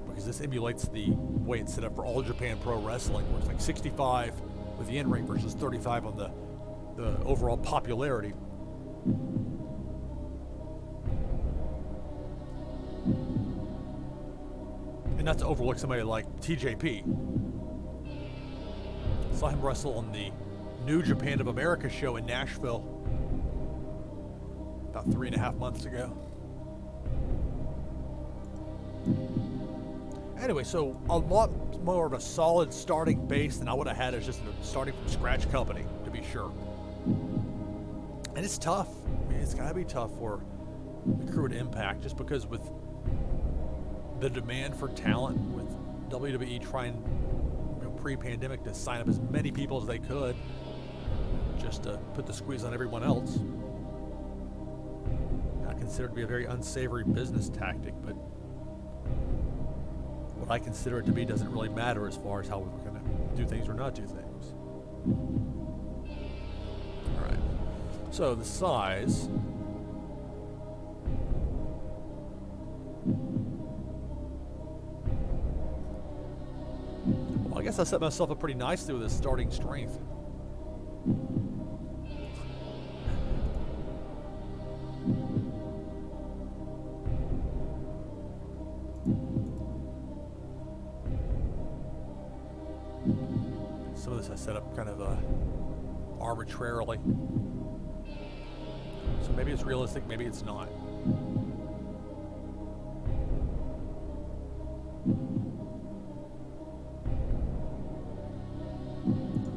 because this emulates the way it's set up for All Japan Pro Wrestling, where it's like 65 with the in ring versus 35 on the overall popularity. And not to overlook somebody like TJP. Saw him wrestle on the New Japan of America show in Nashville about 3.5 months ago. Anyway, so a lot more of a solid starting base than I would have had as just a starting from scratch company, to be sure. And it's tough. I mean, it's got to be tough for the crew at Impact, just because with the demand for talent, with WWE trying pre-pandemic to sign up as many people as they could just to put the squeeze on everyone else. Not considered to be a very unsavory business tactic, but what I consider it to be doesn't really matter as far as how we're going to do things or not do things. All right. So the size. Well, I guess I set myself up pretty nicely with this starting strength. Some of this I set up kind of arbitrarily. So maybe it's realistic, maybe it's not.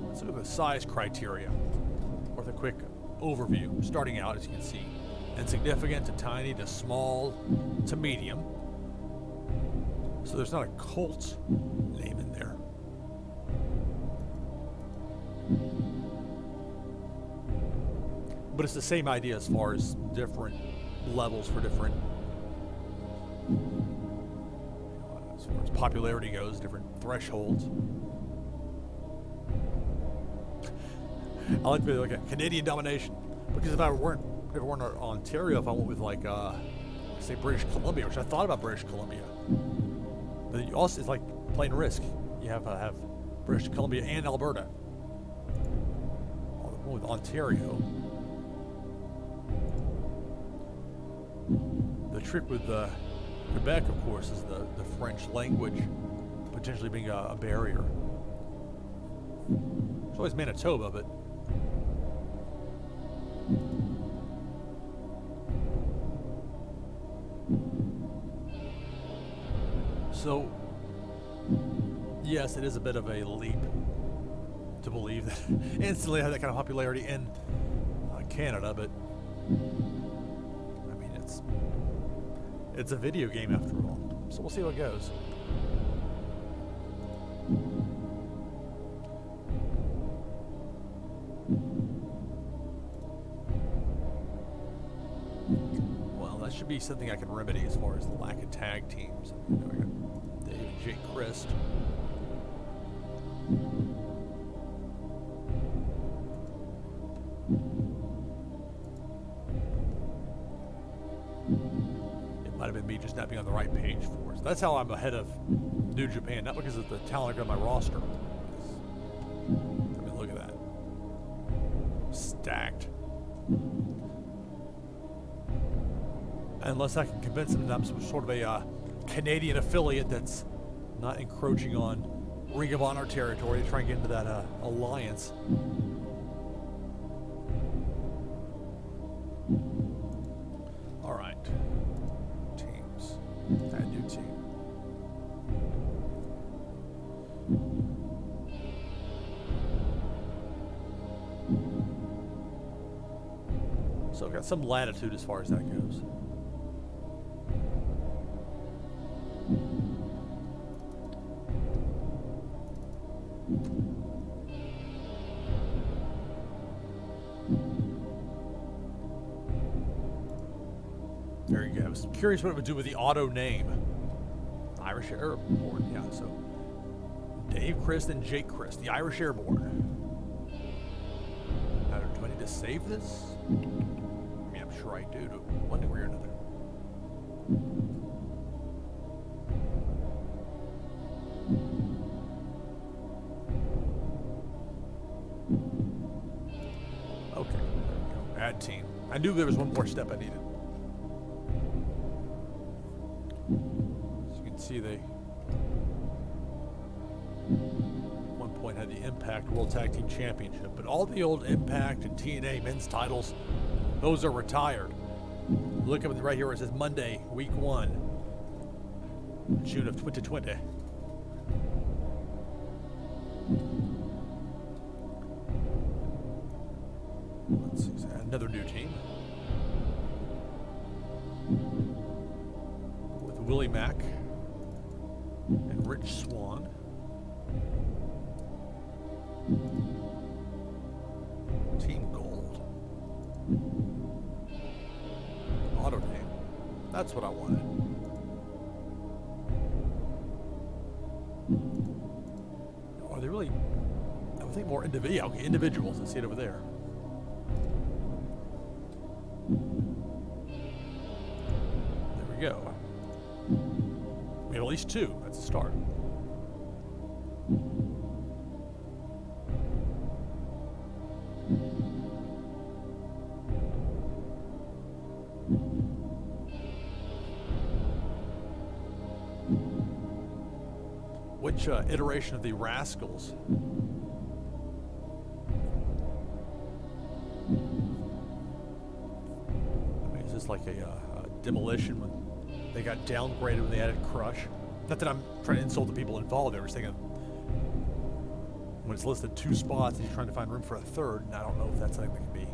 Let's look at the size criteria, or the quick overview. Starting out, as you can see, insignificant to tiny to small to medium. So there's not a Colt name in there. But it's the same idea as far as different levels for different, as far as popularity goes, different thresholds. I like to look at Canadian domination, because if I weren't Ontario, if I went with like say British Columbia, which I thought about British Columbia, but you also, it's like playing Risk. You have British Columbia and Alberta. All the with Ontario. The trick with Quebec, of course, is the French language potentially being a barrier. It's always Manitoba, but so yes, it is a bit of a leap to believe that instantly have that kind of popularity in Canada, but I mean it's a video game after all, so we'll see how it goes. Well, that should be something I can remedy as far as the lack of tag teams. We got Dave and Jake Christ. It might have been me just not being on the right page for it. So that's how I'm ahead of New Japan, not because of the talent on my roster. I mean, look at that. Stacked. Unless I can convince them that I'm some sort of a Canadian affiliate that's not encroaching on Ring of Honor territory to try and get into that alliance. All right. Teams. Add new team. So I've got some latitude as far as that goes. There you go. I was curious what it would do with the auto name. Irish Airborne, yeah. So Dave Christ and Jake Christ, the Irish Airborne. Now, do I need to save this? I mean, I'm sure I do, to one degree or another. Okay, there we go. Add team. I knew there was one more step I needed. As you can see, they at one point had the Impact World Tag Team Championship, but all the old Impact and TNA men's titles, those are retired. Look up right here where it says Monday, Week 1, June of 2020. Let's see, another new team with Willie Mack and Rich Swann. Team Gold. Auto name. That's what I wanted. Are they really? I would think more individual. Okay, individuals. I see it over there. There we go. We have at least two. That's a start. Which iteration of the Rascals? I mean, is this like a demolition when they got downgraded when they added Crush? Not that I'm trying to insult the people involved. I was thinking when it's listed 2 spots and you're trying to find room for a third, and I don't know if that's something that can be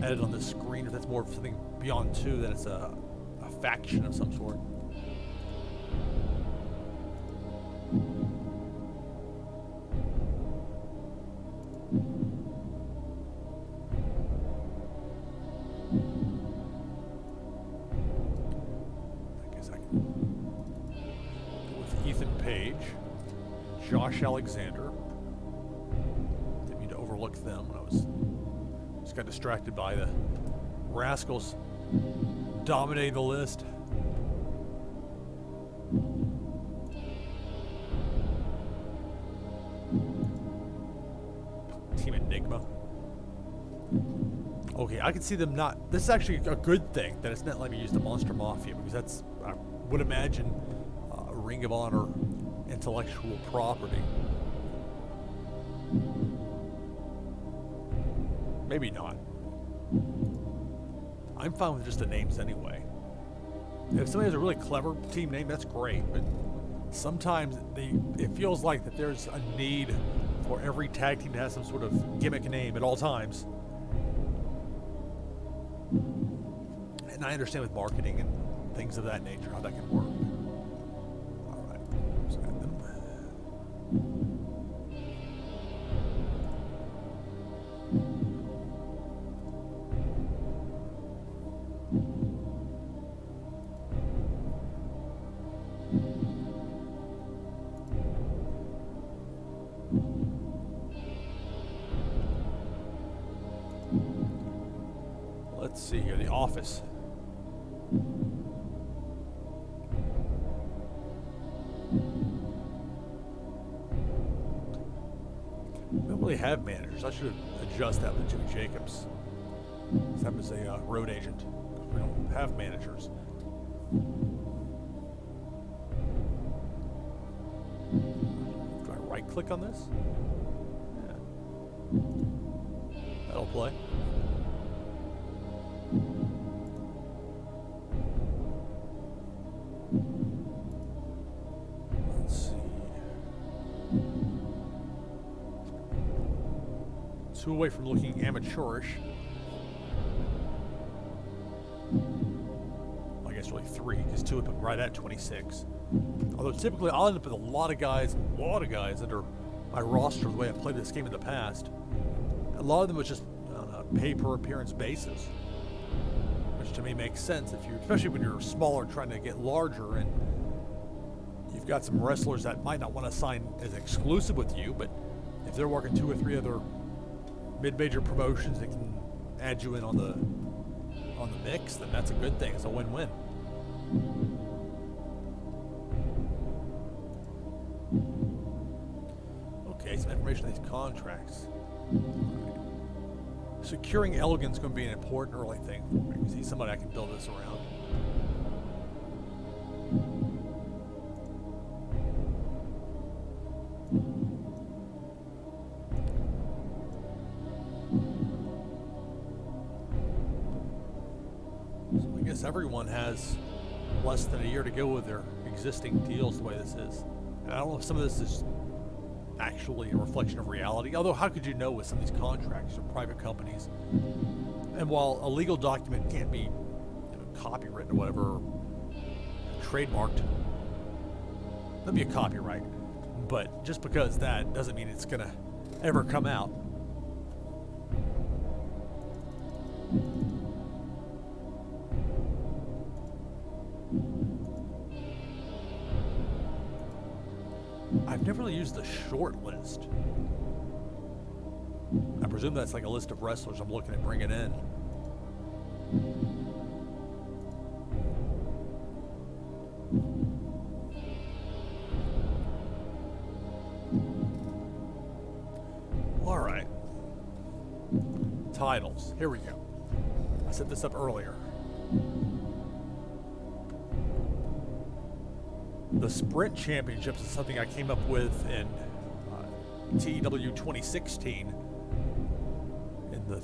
added on the screen, if that's more of something beyond 2, that it's a faction of some sort. Josh Alexander. Didn't mean to overlook them when I was just got distracted by the Rascals dominating the list. Okay, I can see them not. This is actually a good thing that it's not letting me use the Monster Mafia, because that's, I would imagine, a Ring of Honor intellectual property. Maybe not. I'm fine with just the names anyway. If somebody has a really clever team name, that's great, but sometimes it feels like that there's a need for every tag team to have some sort of gimmick name at all times. And I understand with marketing and things of that nature how that can work. All right, let's add them. Let's see here, the office. We don't really have managers. I should adjust that with Jimmy Jacobs. That was a road agent. We don't have managers. Do I right click on this? Yeah. That'll play. Let's see. 2 away from looking amateurish. I guess really 3, because 2 would put right at 26. Although typically I'll end up with a lot of guys under my roster the way I've played this game in the past. A lot of them was just on a pay per appearance basis, which to me makes sense if you, especially when you're smaller trying to get larger, and you've got some wrestlers that might not want to sign as exclusive with you, but if they're working 2 or 3 other mid-major promotions that can add you in on the mix, then that's a good thing. It's a win-win. Okay, some information on these contracts. Securing Elgin's going to be an important early thing for me, because he's somebody I can build this around. So I guess everyone has less than a year to go with their existing deals the way this is. And I don't know if some of this is actually a reflection of reality. Although, how could you know with some of these contracts or private companies? And while a legal document can't be copywritten or whatever, or trademarked, that'd be a copyright. But just because that doesn't mean it's gonna ever come out. I've never really used the short list. I presume that's like a list of wrestlers I'm looking at bringing in. All right. Titles. Here we go. I set this up earlier. The Sprint Championships is something I came up with in TEW 2016 in the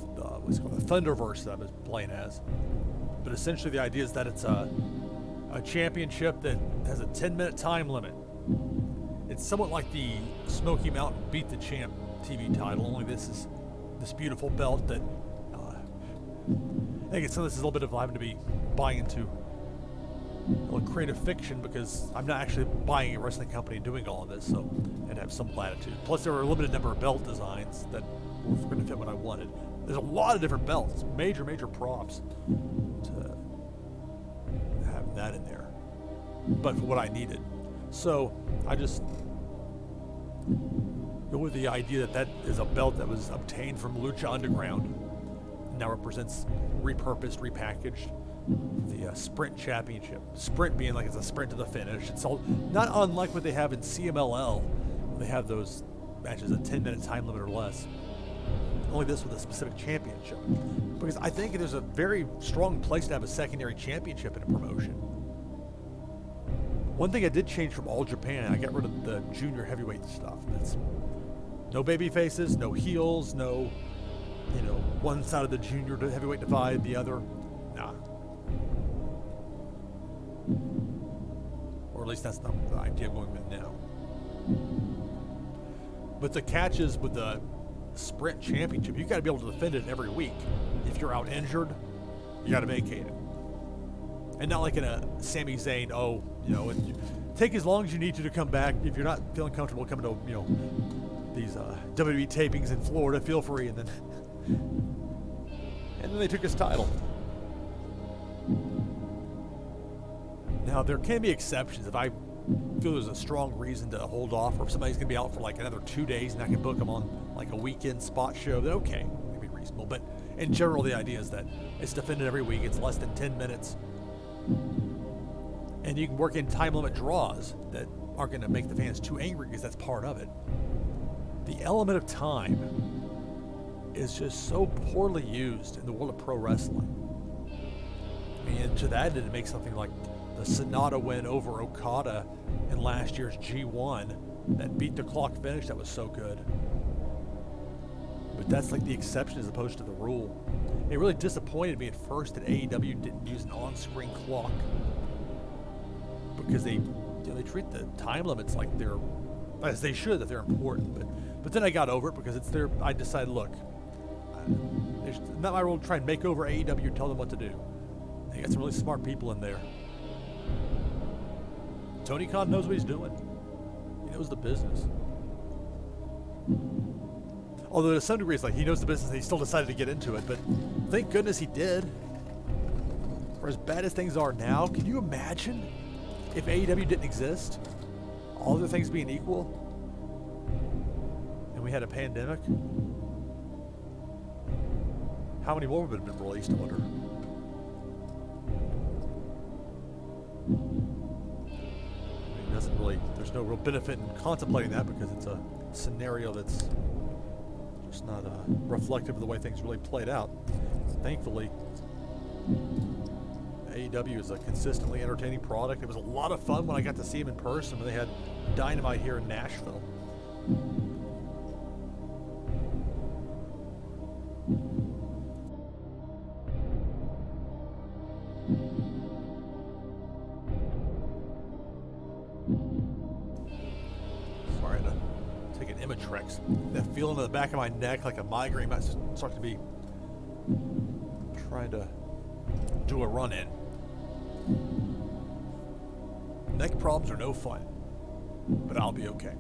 what's called the Thunderverse that I was playing as. But essentially the idea is that it's a championship that has a 10-minute time limit. It's somewhat like the Smoky Mountain Beat the Champ TV title, only this is this beautiful belt that I think it's some of this is a little bit of having to be buying into creative fiction, because I'm not actually buying a wrestling company and doing all of this, so I'd have some latitude. Plus, there were a limited number of belt designs that were going to fit what I wanted. There's a lot of different belts, major props to have that in there, but for what I needed. So I just go with the idea that that is a belt that was obtained from Lucha Underground, and now represents repurposed, repackaged, the Sprint Championship. Sprint being like it's a sprint to the finish. It's all not unlike what they have in CMLL. They have those matches at 10-minute time limit or less. only this with a specific championship. Because I think there's a very strong place to have a secondary championship in a promotion. One thing I did change from All Japan, I got rid of the junior heavyweight stuff. That's no baby faces, no heels, no, one side of the junior heavyweight divide, the other. Nah. Or at least that's not the idea I'm going with now. But the catch is with the sprint championship, you got to be able to defend it every week. If you're out injured, you got to vacate it. And not like in a Sami Zayn, take as long as you need to come back. If you're not feeling comfortable coming to, these WWE tapings in Florida, feel free. And then they took his title. Now, there can be exceptions. If I feel there's a strong reason to hold off, or if somebody's going to be out for like another 2 days and I can book them on like a weekend spot show, then okay, maybe reasonable. But in general, the idea is that it's defended every week. It's less than 10 minutes. And you can work in time limit draws that aren't going to make the fans too angry because that's part of it. The element of time is just so poorly used in the world of pro wrestling. I mean, to that end, it makes something like the Sonata win over Okada in last year's G1, that beat the clock finish that was so good. But that's like the exception as opposed to the rule. It really disappointed me at first that AEW didn't use an on-screen clock, because they treat the time limits like they're, as they should, that they're important. But then I got over it because it's their. I decided, look, it's not my role to try and make over AEW and tell them what to do. They got some really smart people in there. Tony Khan knows what he's doing. He knows the business. Although to some degree, it's like he knows the business and he still decided to get into it. But thank goodness he did. For as bad as things are now, can you imagine if AEW didn't exist? All other things being equal? And we had a pandemic? How many more would have been released, I wonder? Doesn't really, there's no real benefit in contemplating that because it's a scenario that's just not reflective of the way things really played out. Thankfully, AEW is a consistently entertaining product. It was a lot of fun when I got to see them in person when they had Dynamite here in Nashville. Sorry, I had to take an Imitrex. That feeling in the back of my neck like a migraine might start to be trying to do a run-in. Neck problems are no fun, but I'll be okay.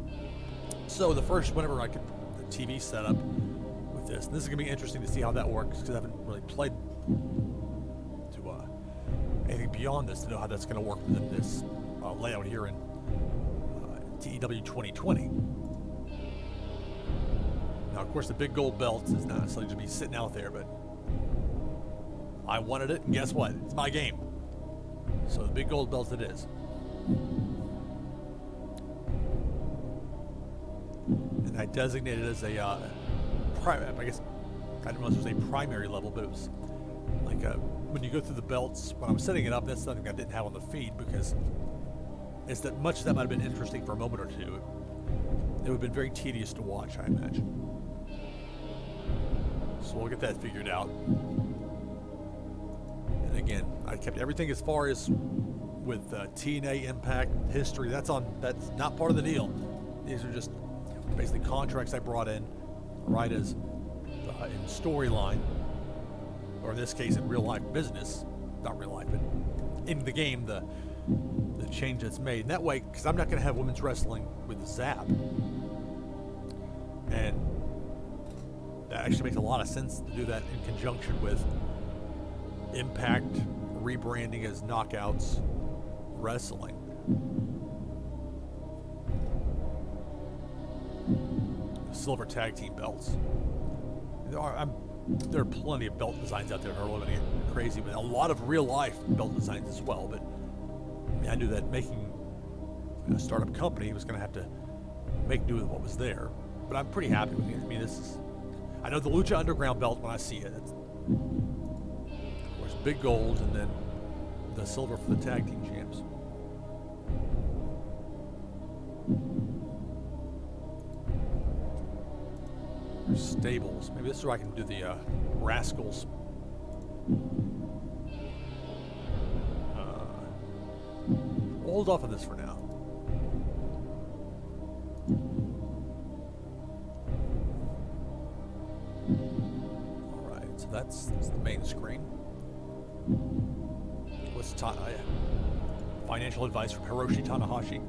So the first, whenever I could, the TV setup with this, and this is going to be interesting to see how that works because I haven't really played to anything beyond this to know how that's going to work within this layout here in TEW 2020. Now, of course, the big gold belt is not necessarily to be sitting out there, but I wanted it, and guess what? It's my game. So the big gold belt it is. And I designated it as a, I guess, I don't know if it was a primary level, but it was like when you go through the belts, when I'm setting it up, that's something I didn't have on the feed because it's that much of that might have been interesting for a moment or two. It would have been very tedious to watch, I imagine. So we'll get that figured out. And again, I kept everything as far as with TNA Impact history. That's not part of the deal. These are just basically contracts I brought in, right as in storyline, or in this case in real life business, not real life, but in the game, the change that's made. And that way, because I'm not going to have women's wrestling with ZAP, and that actually makes a lot of sense to do that in conjunction with Impact rebranding as Knockouts Wrestling. Silver tag team belts. There are plenty of belt designs out there that are really getting crazy, but a lot of real life belt designs as well. But I knew that making a startup company was going to have to make do with what was there. But I'm pretty happy with it. I mean, I know the Lucha Underground belt when I see it. It's, of course, big gold and then the silver for the tag team champs. There's stables. Maybe this is where I can do the Rascals. Hold off of this for now. Alright, so that's the main screen. What's financial advice from Hiroshi Tanahashi.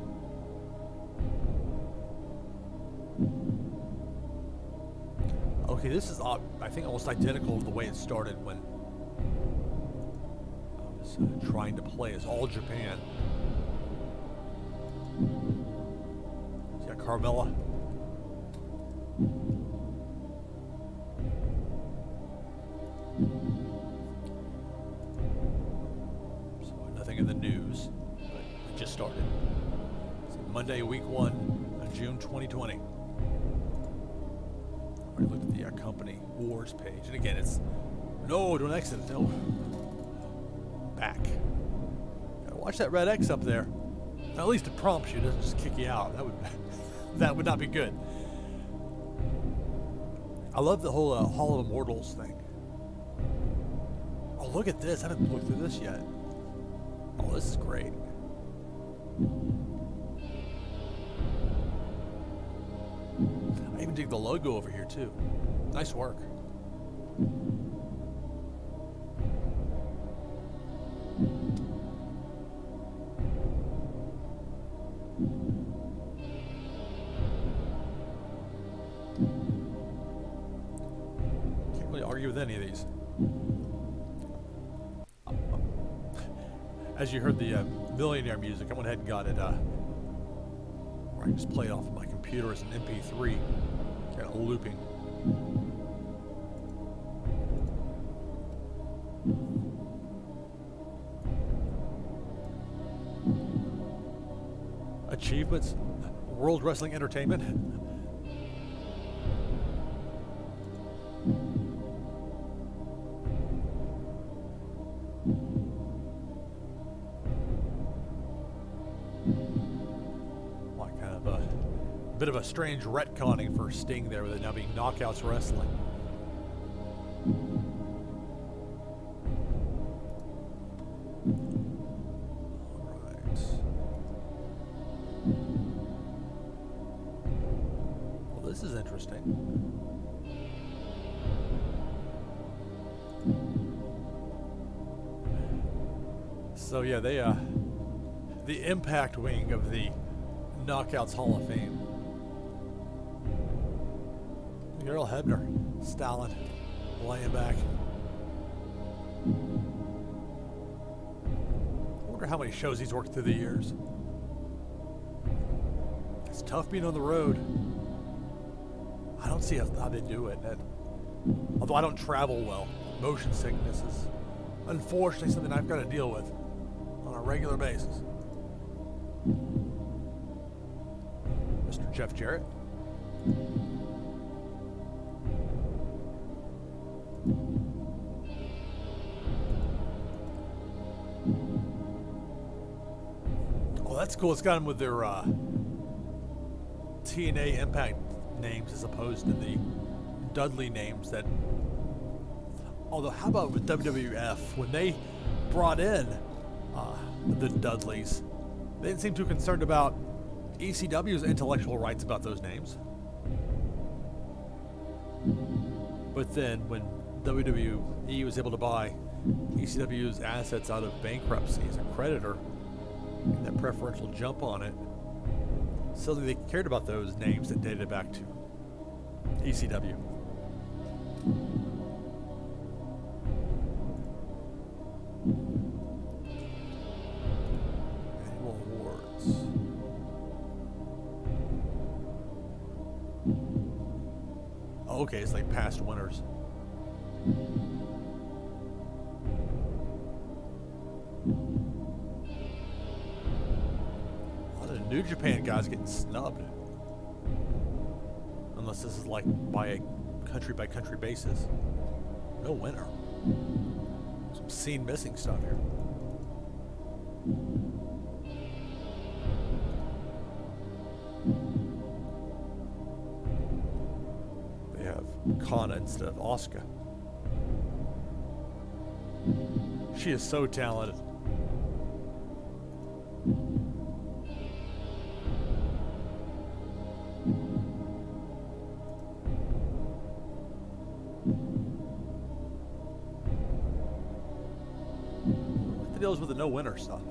Okay, this is, I think, almost identical to the way it started when I was trying to play as All Japan. You got Carmella. So nothing in the news, but it just started. So Monday, week 1 of June 2020. I looked at the company wars page, and again, it's no, don't exit it. No, back. Gotta watch that red X up there. At least it prompts you, it doesn't just kick you out. That would not be good. I love the whole Hall of Immortals thing. Oh, look at this! I haven't looked through this yet. Oh, this is great. I even dig the logo over here too. Nice work. Can't really argue with any of these. As you heard the Millionaire music, I went ahead and got it. Or I can just play it off of my computer as an MP3. Got it looping. Achievements, World Wrestling Entertainment. Like kind of a bit of a strange retconning for Sting there with it now being Knockouts Wrestling. This is interesting. So yeah, they the Impact wing of the Knockouts Hall of Fame. Earl Hebner, Stalin, laying back. I wonder how many shows he's worked through the years. It's tough being on the road. I don't see how they do it. Although I don't travel well, motion sickness is unfortunately something I've got to deal with on a regular basis. Mr. Jeff Jarrett. Oh, that's cool. It's got them with their TNA Impact names as opposed to the Dudley names that. Although, how about with WWF when they brought in the Dudleys, they didn't seem too concerned about ECW's intellectual rights about those names. But then when WWE was able to buy ECW's assets out of bankruptcy as a creditor, and that preferential jump on it, suddenly they cared about those names that dated back to ECW. Annual awards. Oh, okay, it's like past winners. New Japan guys getting snubbed. Unless this is like by a country by country basis. No winner. Some scene missing stuff here. They have Kana instead of Asuka. She is so talented. What the deal is with the no winner stuff?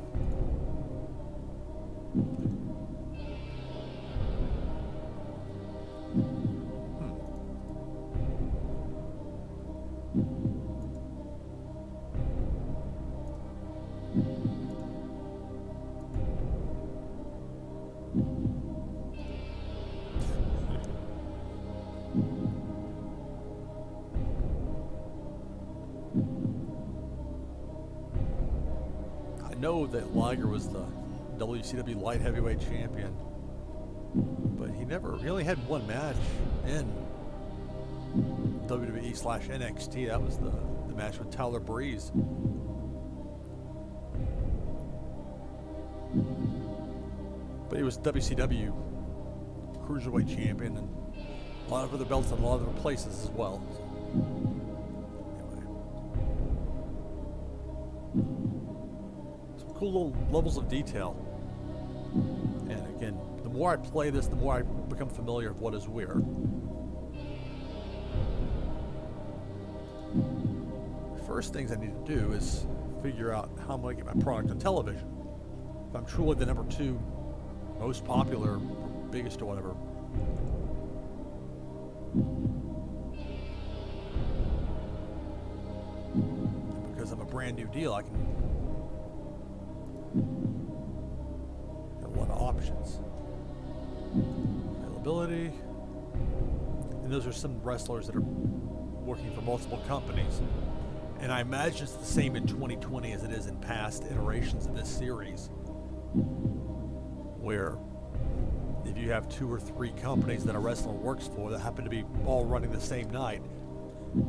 I know that Liger was the WCW light heavyweight champion, but he only had one match in WWE/NXT. That was the match with Tyler Breeze. But he was WCW Cruiserweight champion and a lot of other belts in a lot of other places as well. Some cool little levels of detail. And again, the more I play this, the more I become familiar with what is where. The first things I need to do is figure out how I'm going to get my product on television. If I'm truly the number 2 most popular, biggest or whatever, because I'm a brand new deal, I can have a lot of options. Availability, and those are some wrestlers that are working for multiple companies. And I imagine it's the same in 2020 as it is in past iterations of this series, where if you have 2 or 3 companies that a wrestler works for that happen to be all running the same night,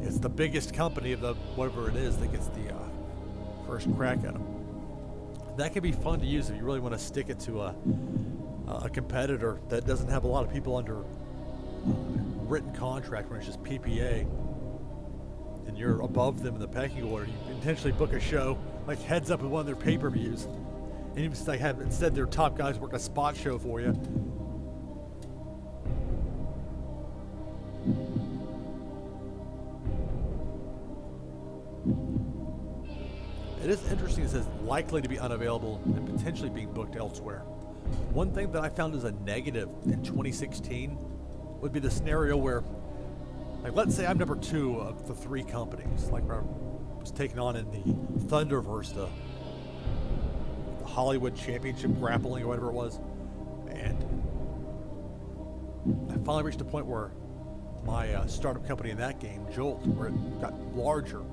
it's the biggest company of the whatever it is that gets the first crack at them. That can be fun to use if you really want to stick it to a competitor that doesn't have a lot of people under written contract, when it's just PPA, and you're above them in the pecking order. You intentionally book a show like heads up with one of their pay-per-views, and you just like have instead their top guys work a spot show for you. It is interesting. It says likely to be unavailable and potentially being booked elsewhere. One thing that I found as a negative in 2016 would be the scenario where, like, let's say I'm number 2 of the 3 companies, like where I was taken on in the Thunderverse, the Hollywood Championship Grappling or whatever it was, and I finally reached a point where my startup company in that game, Jolt, where it got larger,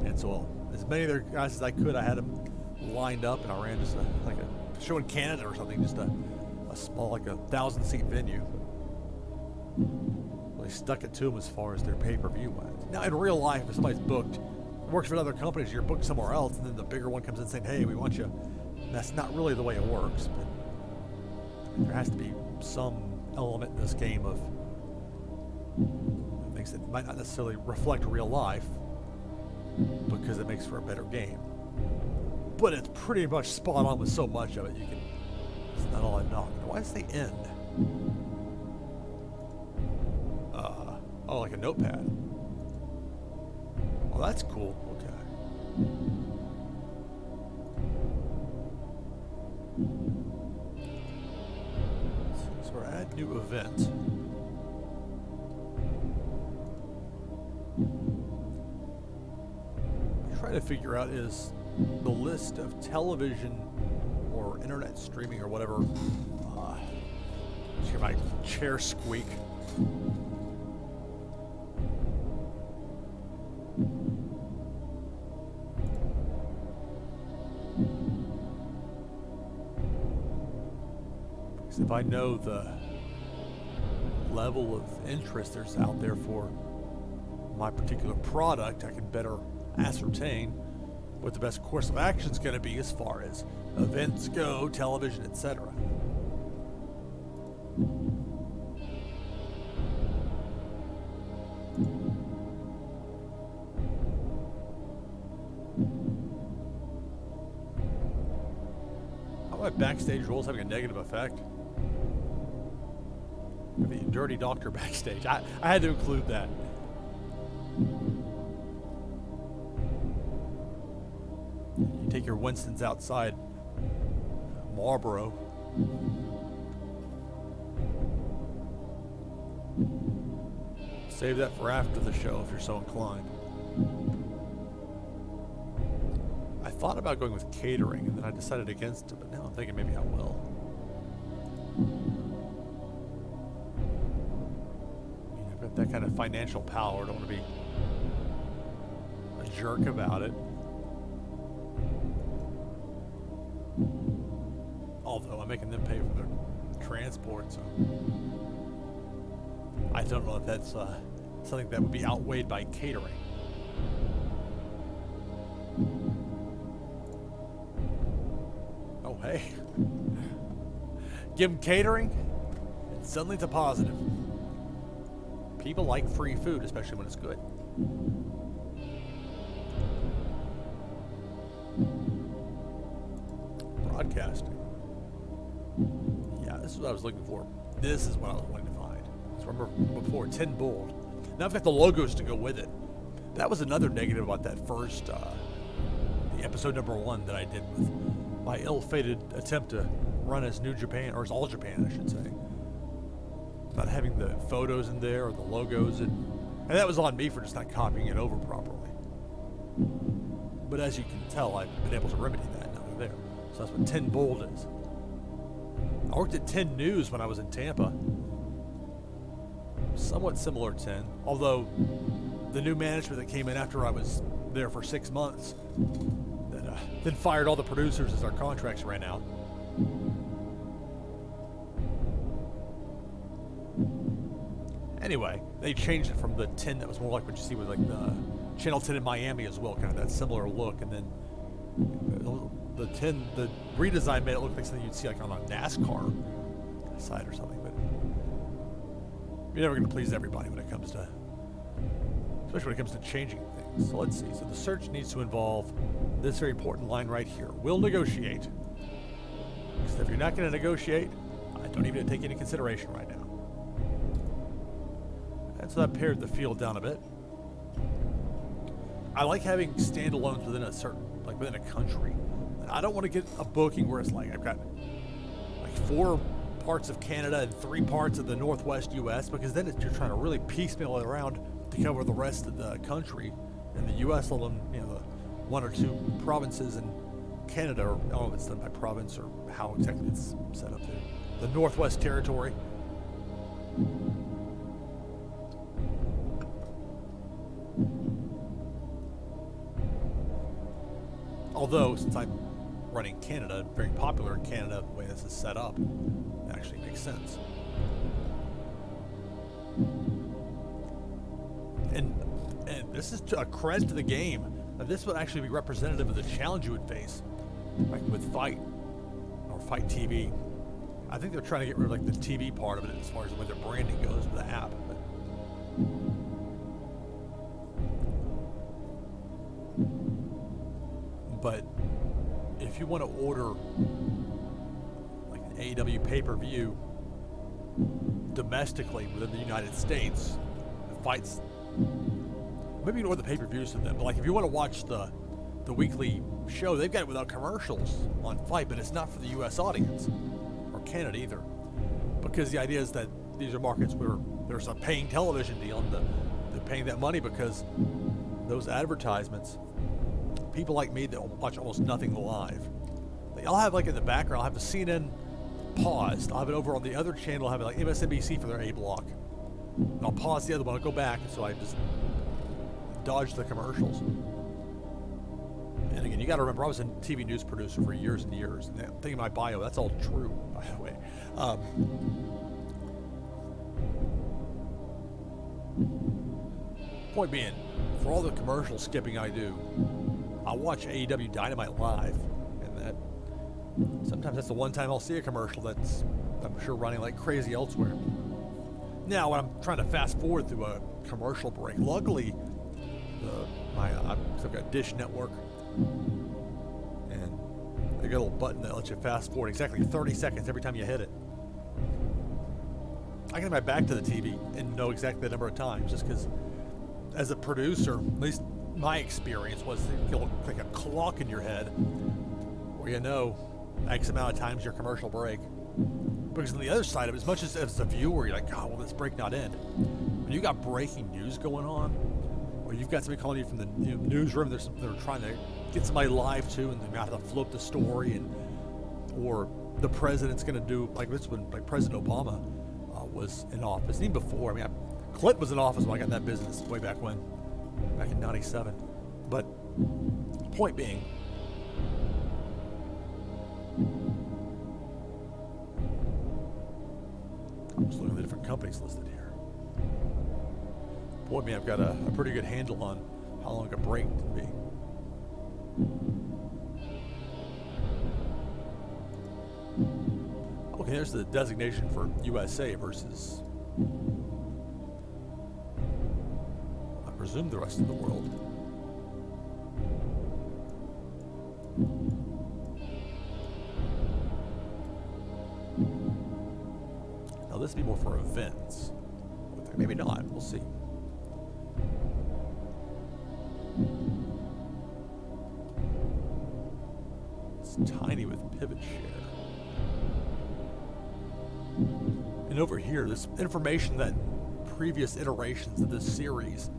and so as many of their guys as I could, I had them lined up, and I ran just like a show in Canada or something, just a small, like 1,000-seat venue. They stuck it to them as far as their pay-per-view went. Now, in real life, if somebody's booked, works for other companies, you're booked somewhere else, and then the bigger one comes in saying, hey, we want you. And that's not really the way it works, but there has to be some element in this game of things that might not necessarily reflect real life, because it makes for a better game. But it's pretty much spot on with so much of it. It's not all I'm knocking. Why does it say end? Oh, like a notepad. Oh, that's cool. Okay. So we're add new event. What I'm trying to figure out is the list of television or internet streaming or whatever. Just hear my chair squeak. If I know the level of interest there's out there for my particular product, I can better ascertain what the best course of action is going to be as far as events go, television, etc. How about backstage roles having a negative effect? The dirty doctor backstage. I had to include that. You take your Winston's outside Marlboro. Save that for after the show if you're so inclined. I thought about going with catering and then I decided against it, but now I'm thinking maybe I will. I mean, I've got that kind of financial power. I don't want to be a jerk about it. Although I'm making them pay for their transport, so I don't know if that's something that would be outweighed by catering. Oh, hey. Give them catering, and suddenly it's a positive. People like free food, especially when it's good. Broadcasting. Yeah, this is what I was looking for. This is what I was wanting to find. So remember before, 10 bold. Now I've got the logos to go with it. That was another negative about that first, the episode number 1 that I did with my ill-fated attempt to run as New Japan, or as All Japan, I should say. Not having the photos in there or the logos, and that was on me for just not copying it over properly. But as you can tell, I've been able to remedy that now they're there. So that's what 10 bold is. I worked at 10 News when I was in Tampa. Somewhat similar 10, although the new management that came in after I was there for 6 months then fired all the producers as our contracts ran out. Anyway, they changed it from the 10 that was more like what you see with like the Channel 10 in Miami as well, kind of that similar look, and then the 10, the redesign made it look like something you'd see like on a NASCAR side or something, but you're never going to please everybody when it comes to, especially when it comes to changing things. So let's see. So the search needs to involve this very important line right here. We'll negotiate. Because if you're not going to negotiate, I don't even take into consideration right now. And so that pared the field down a bit. I like having standalones within a certain, like within a country. I don't want to get a booking where it's like I've got like 4 parts of Canada and 3 parts of the Northwest U.S. because then you're trying to really piecemeal it around to cover the rest of the country. And the U.S. alone, you know, the 1 or 2 provinces in Canada, or I don't know if it's done by province or how exactly it's set up there. The Northwest Territory. Although, since I'm running Canada, very popular in Canada, the way this is set up, it actually makes sense. And this is a credit to the game. Now, this would actually be representative of the challenge you would face, like with Fight or Fight TV. I think they're trying to get rid of like the TV part of it as far as the way their branding goes with the app. But if you want to order like an AEW pay-per-view domestically within the United States, Fights, maybe you can order the pay-per-views to them, but like if you want to watch the weekly show, they've got it without commercials on Fight, but it's not for the U.S. audience or Canada either, because the idea is that these are markets where there's a paying television deal, and they're paying that money because those advertisements, people like me that watch almost nothing live, I'll have like in the background, I'll have the CNN paused, I'll have it over on the other channel, I'll have it like MSNBC for their A block, and I'll pause the other one, I'll go back, so I just dodge the commercials. And again, you got to remember, I was a TV news producer for years and years. And I'm thinking my bio, that's all true, by the way. Point being, for all the commercial skipping I do, I watch AEW Dynamite live, and that sometimes that's the one time I'll see a commercial that's, I'm sure, running like crazy elsewhere. Now, when I'm trying to fast forward through a commercial break, luckily, I've got Dish Network, and they got a little button that lets you fast forward exactly 30 seconds every time you hit it. I can get my back to the TV and know exactly the number of times, just because, as a producer, at least my experience was, it look like a clock in your head, where you know X amount of times your commercial break. Because on the other side of it, as much as a viewer, you're like, oh, will this break not end? When you got breaking news going on, or you've got somebody calling you from the newsroom, they're trying to get somebody live too, and they have to float the story, or the president's going to do, like this when like President Obama was in office, and even before. I mean, Clinton was in office when I got in that business way back when, back in '97. But point being, I'm just looking at the different companies listed here. Point being, I've got a pretty good handle on how long a break can be. Okay, there's the designation for USA versus, I presume, the rest of the world. Now this would be more for events. Maybe not, we'll see. It's tiny with pivot share. And over here, this information that previous iterations of this series,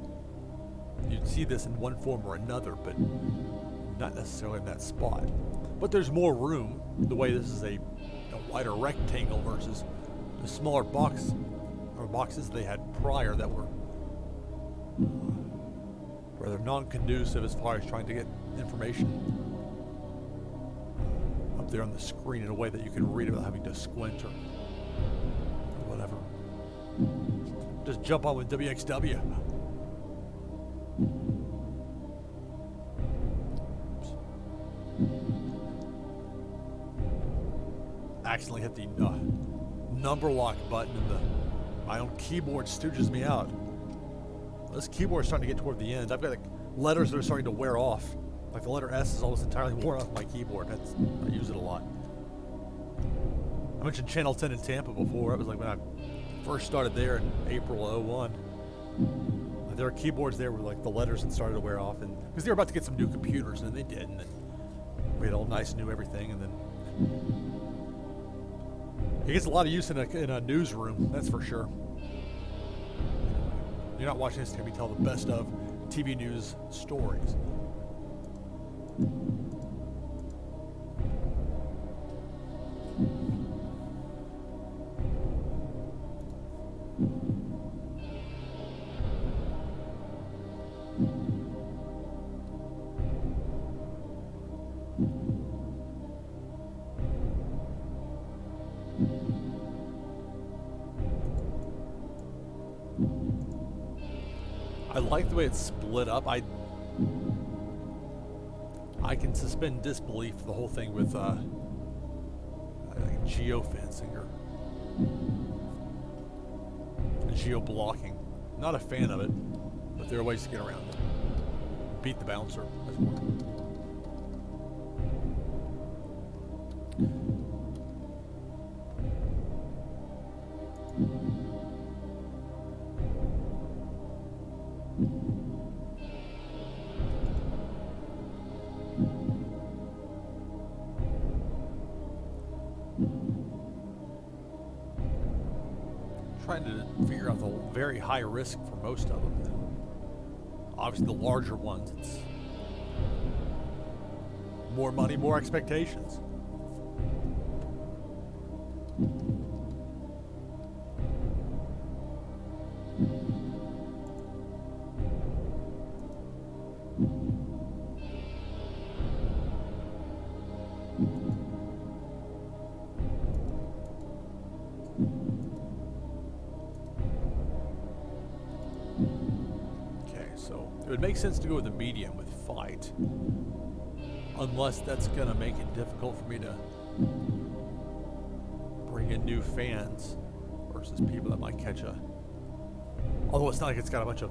you'd see this in one form or another, but not necessarily in that spot. But there's more room, the way this is a wider rectangle versus the smaller boxes they had prior that were rather non-conducive as far as trying to get information up there on the screen in a way that you can read it without having to squint or whatever. Just jump on with WXW. Oops. Accidentally hit the number lock button, and my own keyboard stooges me out. This keyboard's starting to get toward the end. I've got letters that are starting to wear off. Like the letter S is almost entirely worn off my keyboard. I use it a lot. I mentioned Channel 10 in Tampa before. It was like when I first started there in April of '01. There were keyboards there where like the letters had started to wear off, and because they were about to get some new computers, and they did, and then we had all nice new everything, and then it gets a lot of use in a newsroom, that's for sure. You're not watching this to be tell the best of TV news stories. I like the way it's split up. I can suspend disbelief for the whole thing with geofencing or geo-blocking. Not a fan of it, but there are ways to get around it. Beat the bouncer. That's one. Trying to figure out the very high risk for most of them. Obviously, the larger ones, it's more money, more expectations. It would make sense to go with a medium with fight, unless that's gonna make it difficult for me to bring in new fans versus people that might catch a. Although it's not like it's got a bunch of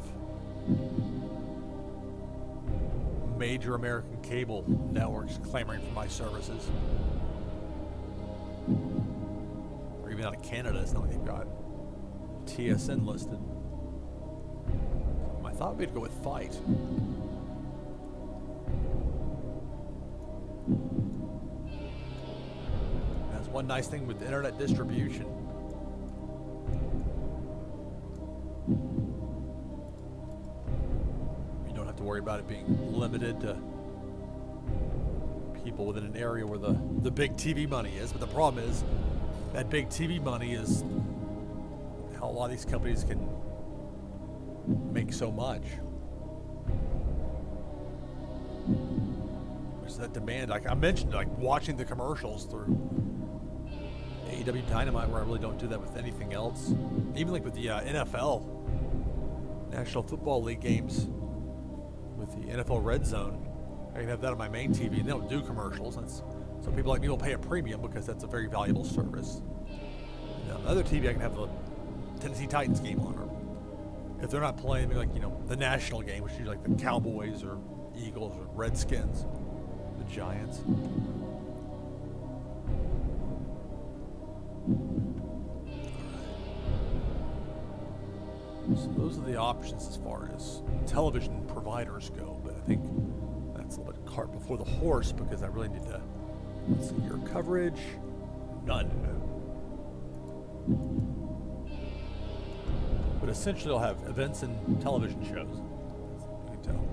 major American cable networks clamoring for my services, or even out of Canada. It's not like they've got TSN listed. I thought we'd go with fight. That's one nice thing with internet distribution. You don't have to worry about it being limited to people within an area where the big TV money is. But the problem is that big TV money is how a lot of these companies can make so much. There's that demand. Like I mentioned, like watching the commercials through AEW Dynamite, where I really don't do that with anything else. Even like with the NFL, National Football League games, with the NFL Red Zone, I can have that on my main TV, and they don't do commercials. So people like me will pay a premium because that's a very valuable service. And on the other TV, I can have the Tennessee Titans game on, or if they're not playing, like, you know, the national game, which is usually like the Cowboys or Eagles or Redskins, the Giants. So those are the options as far as television providers go, but I think that's a little bit cart before the horse, because I really need to, let's see, your coverage, none. But essentially I'll have events and television shows, you can tell.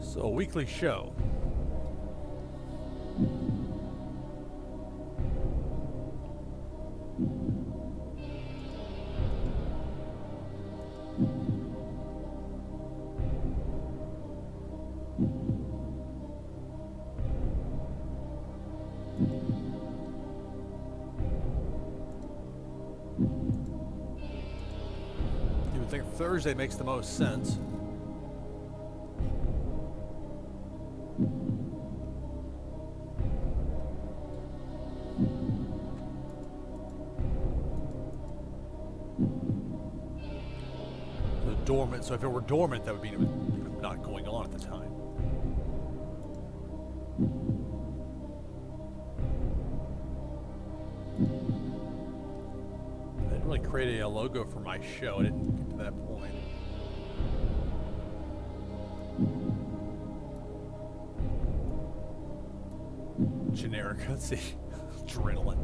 So a weekly show. I think Thursday makes the most sense. So dormant. So if it were dormant, that would mean it was not going on at the time. I didn't really create a logo for my show. I didn't get to that point. Generic. Let's see. Adrenaline.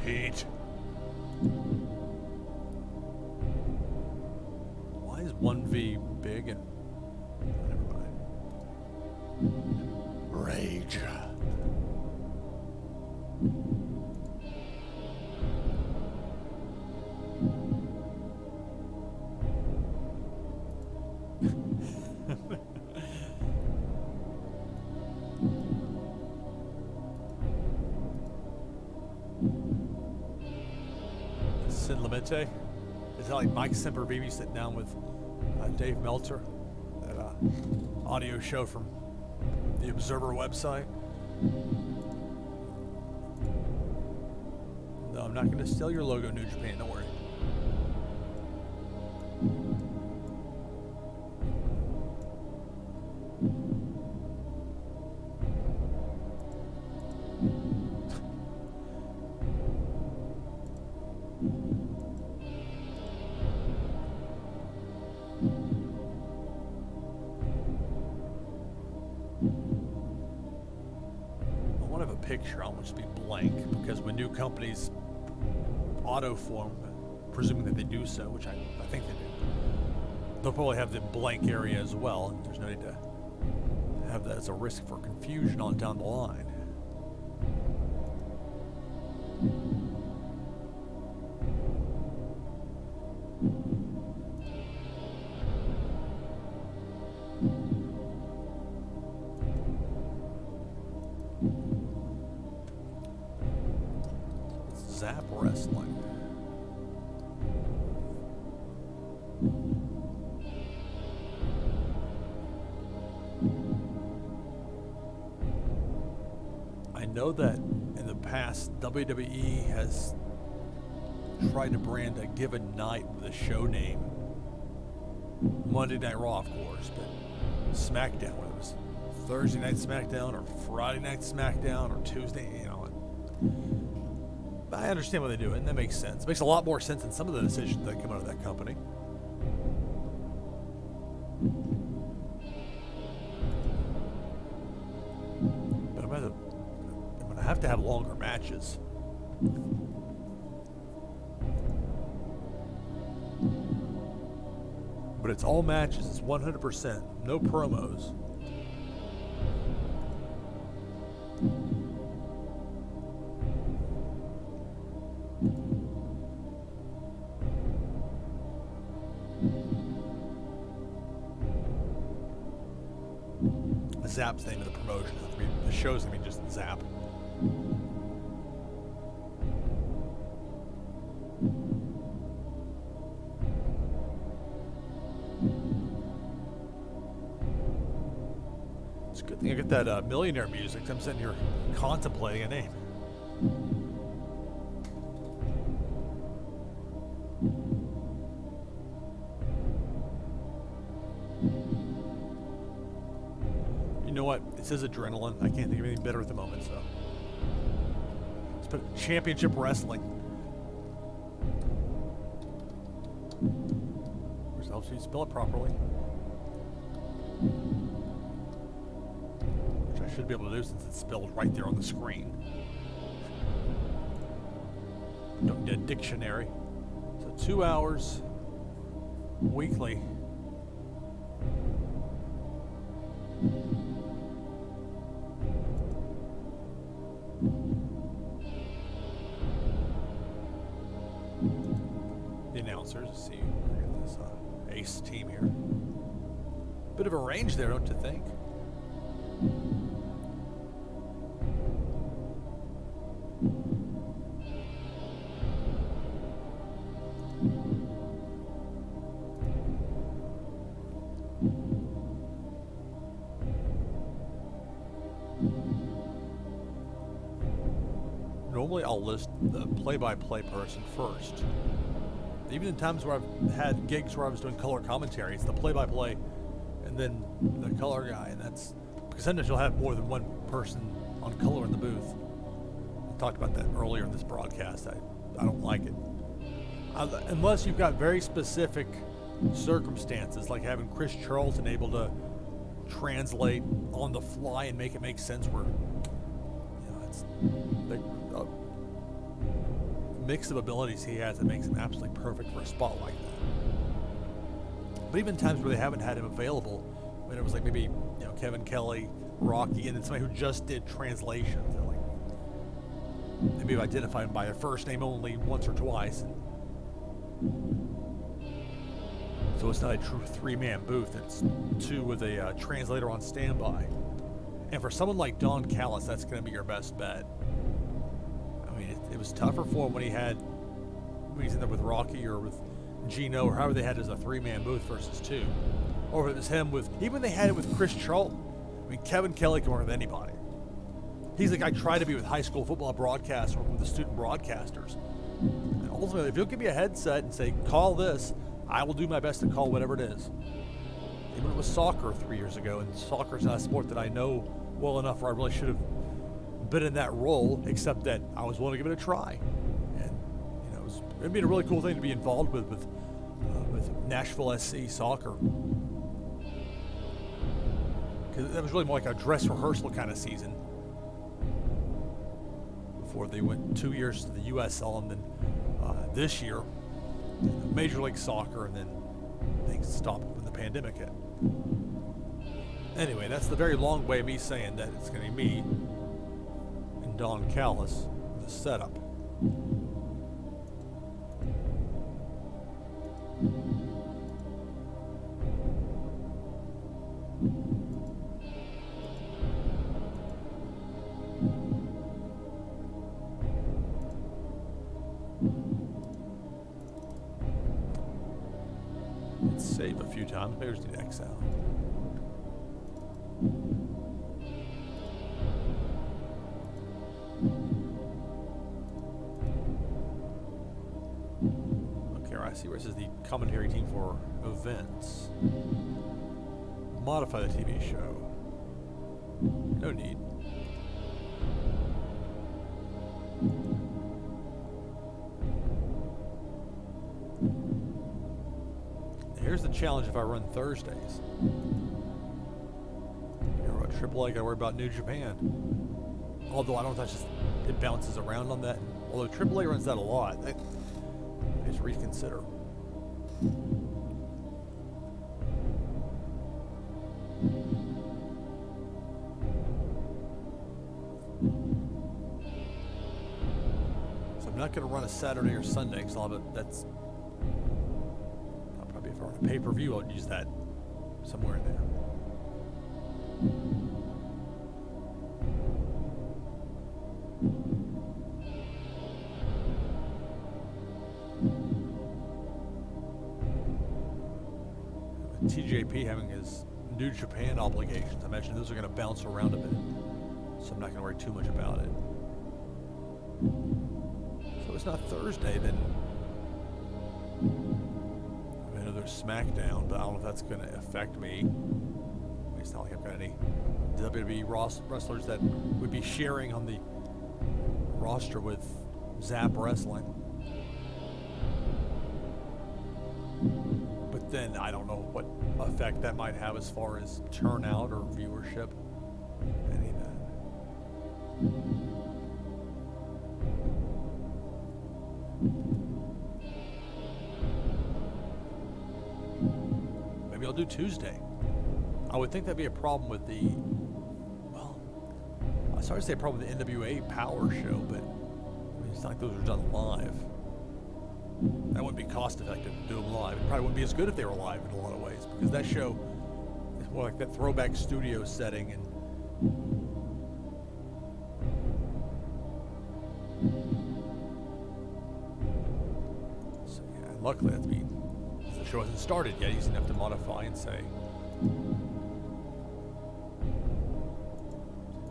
Heat. Why is 1V big and... Never mind. Rage. Sin Limite? Is that like Mike Sempervive sitting down with Dave Meltzer? That audio show from the Observer website? No, I'm not going to steal your logo, New Japan, don't worry. Picture, I want it to be blank, because when new companies auto form, presuming that they do so, which I think they do, they'll probably have the blank area as well, and there's no need to have that as a risk for confusion on down the line. ZAP Wrestling. I know that in the past, WWE has tried to brand a given night with a show name. Monday Night Raw, of course, but SmackDown, whether it was Thursday Night SmackDown or Friday Night SmackDown or Tuesday, you know. I understand why they do it, and that makes sense. It makes a lot more sense than some of the decisions that come out of that company. But I'm going to have to have longer matches. But it's all matches. It's 100%. No promos. ZAP's the name of the promotion. The show's going to be just ZAP. It's a good thing I get that millionaire music. I'm sitting here contemplating a name. You know what? This is adrenaline. I can't think of anything better at the moment, so. Let's put Championship Wrestling. Where's the help you spell it properly? Which I should be able to do since it's spelled right there on the screen. Don't need a dictionary. So 2 hours weekly. The announcers, see, this ace team here. Bit of a range there, don't you think? Normally I'll list the play-by-play person first. Even in times where I've had gigs where I was doing color commentary, it's the play-by-play and then the color guy, and that's because sometimes you'll have more than one person on color in the booth. I talked about that earlier in this broadcast. I don't like it. Unless you've got very specific circumstances, like having Chris Charlton able to translate on the fly and make it make sense where, you know, it's the mix of abilities he has that makes him absolutely perfect for a spot like that. But even times where they haven't had him available, when it was like maybe, you know, Kevin Kelly, Rocky, and then somebody who just did translations, they're like, maybe identified him by their first name only once or twice. So it's not a true three-man booth. It's two with a translator on standby. And for someone like Don Callis, that's going to be your best bet. I mean, it was tougher for him when he's in there with Rocky or with Gino or however they had it as a three-man booth versus two. Or if it was him with, even when they had it with Chris Charlton. I mean, Kevin Kelly can work with anybody. He's the guy I try to be with high school football broadcasters or with the student broadcasters. And ultimately, if you'll give me a headset and say, call this, I will do my best to call whatever it is. Even when it was soccer 3 years ago, and soccer's not a sport that I know well enough where I really should have been in that role, except that I was willing to give it a try. And, you know, it'd be a really cool thing to be involved with Nashville SC soccer. Because that was really more like a dress rehearsal kind of season. Before they went 2 years to the USL, and then this year, Major League Soccer, and then things stopped when the pandemic hit. Anyway, that's the very long way of me saying that it's going to be me and Don Callis in the setup. save a few times. Maybe we just need to X out. Okay, I see where it says the commentary team for events. Modify the TV show. No need. Here's the challenge if I run Thursdays. I gotta run AAA, I gotta worry about New Japan. Although I don't know if that's just, it bounces around on that. Although AAA runs that a lot. I just reconsider. So I'm not gonna run a Saturday or Sunday because I'll have a, that's, probably if I run a pay-per-view, I'll use that somewhere in there. TJP having his New Japan obligations, I imagine those are going to bounce around a bit, so I'm not going to worry too much about it. So it's not Thursday, then I know there's SmackDown, but I don't know if that's going to affect me. I mean, it's not like I've got any WWE wrestlers that would be sharing on the roster with ZAP Wrestling. But then I don't know what effect that might have as far as turnout or viewership, any of that. Maybe I'll do Tuesday. I would think that'd be a problem with the, well, I started to say a problem with the NWA Power Show, but I mean, it's not like those are done live. That wouldn't be cost effective to do them live. It probably wouldn't be as good if they were live in a lot of ways, because that show is more like that throwback studio setting, and so yeah, luckily that's me. The show hasn't started yet. He's gonna have to modify and say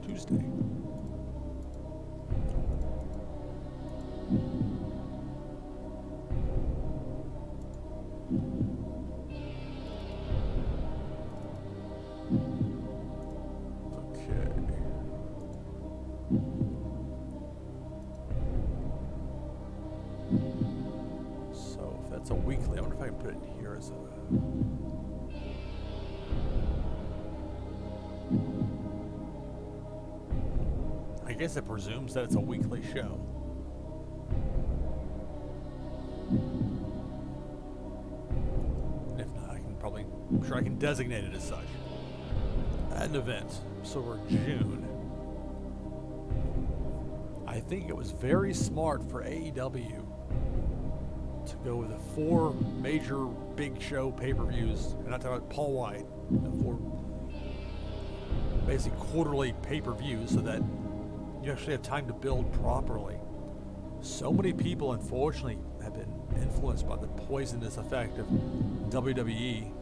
Tuesday. It's a weekly. I wonder if I can put it in here as a. I guess it presumes that it's a weekly show. If not, I can probably, I'm sure I can designate it as such. An event. So we're June. I think it was very smart for AEW to go with the 4 major big show pay-per-views, and not talking about Paul White, 4 basically quarterly pay-per-views, so that you actually have time to build properly. So many people, unfortunately, have been influenced by the poisonous effect of WWE,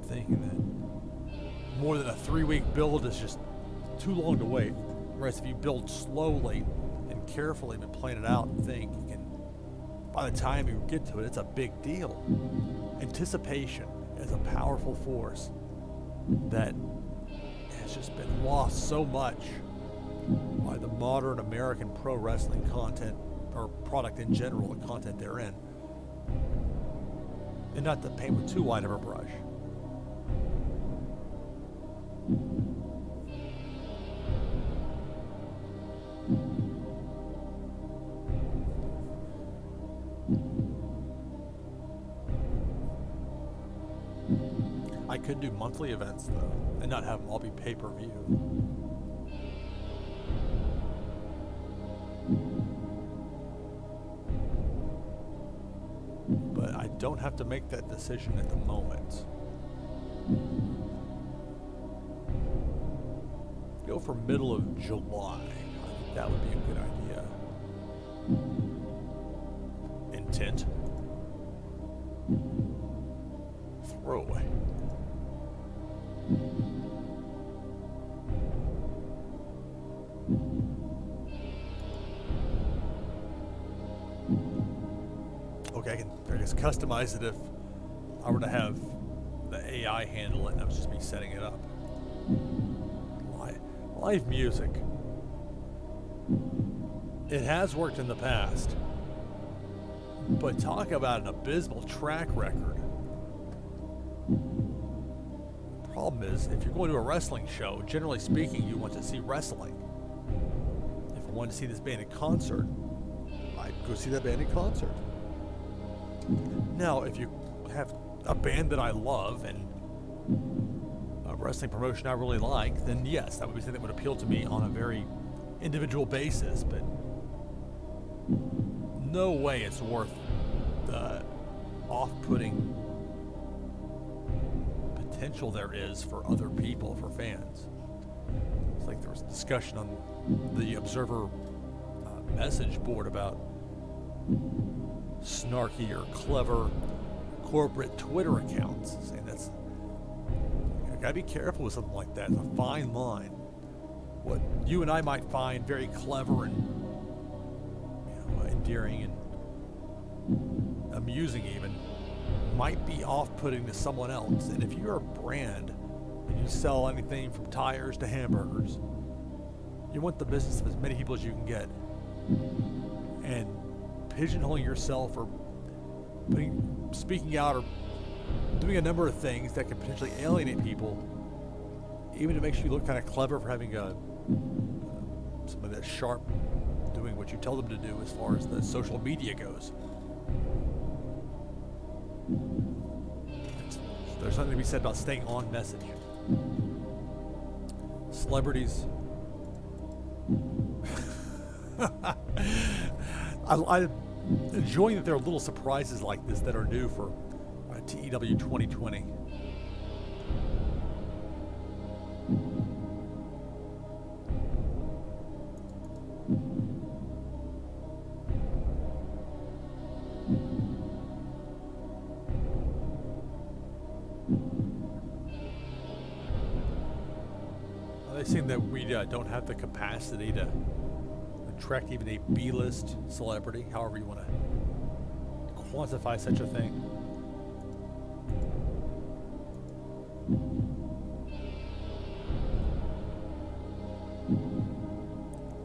thinking that more than a 3-week build is just too long to wait. Whereas if you build slowly and carefully and plan it out and think, you can, by the time you get to it, it's a big deal. Anticipation is a powerful force that has just been lost so much by the modern American pro wrestling content, or product in general, the content they're in. And not to paint with too wide of a brush. I could do monthly events though, and not have them all be pay-per-view. But I don't have to make that decision at the moment. Go for middle of July. I think that would be a good idea. Intent. Throwaway. Okay, I guess customize it if I were to have the AI handle it and that was just me setting it up. Live music. It has worked in the past, but talk about an abysmal track record. The problem is, if you're going to a wrestling show, generally speaking, you want to see wrestling. If I wanted to see this band in concert, I'd go see that band in concert. Now, if you have a band that I love and a wrestling promotion I really like, then yes, that would be something that would appeal to me on a very individual basis, but no way it's worth the off-putting potential there is for other people, for fans. It's like there was a discussion on the Observer message board about snarky or clever corporate Twitter accounts, saying that's, you gotta be careful with something like that. It's a fine line. What you and I might find very clever and endearing and amusing even might be off-putting to someone else. And if you're a brand and you sell anything from tires to hamburgers, you want the business of as many people as you can get. And pigeonholing yourself or speaking out or doing a number of things that can potentially alienate people, even if it makes you look kind of clever for having somebody that's sharp doing what you tell them to do as far as the social media goes. There's something to be said about staying on message. Celebrities. I'm enjoying that there are little surprises like this that are new for TEW 2020. They seem that we don't have the capacity to attract even a B-list celebrity, however you want to quantify such a thing.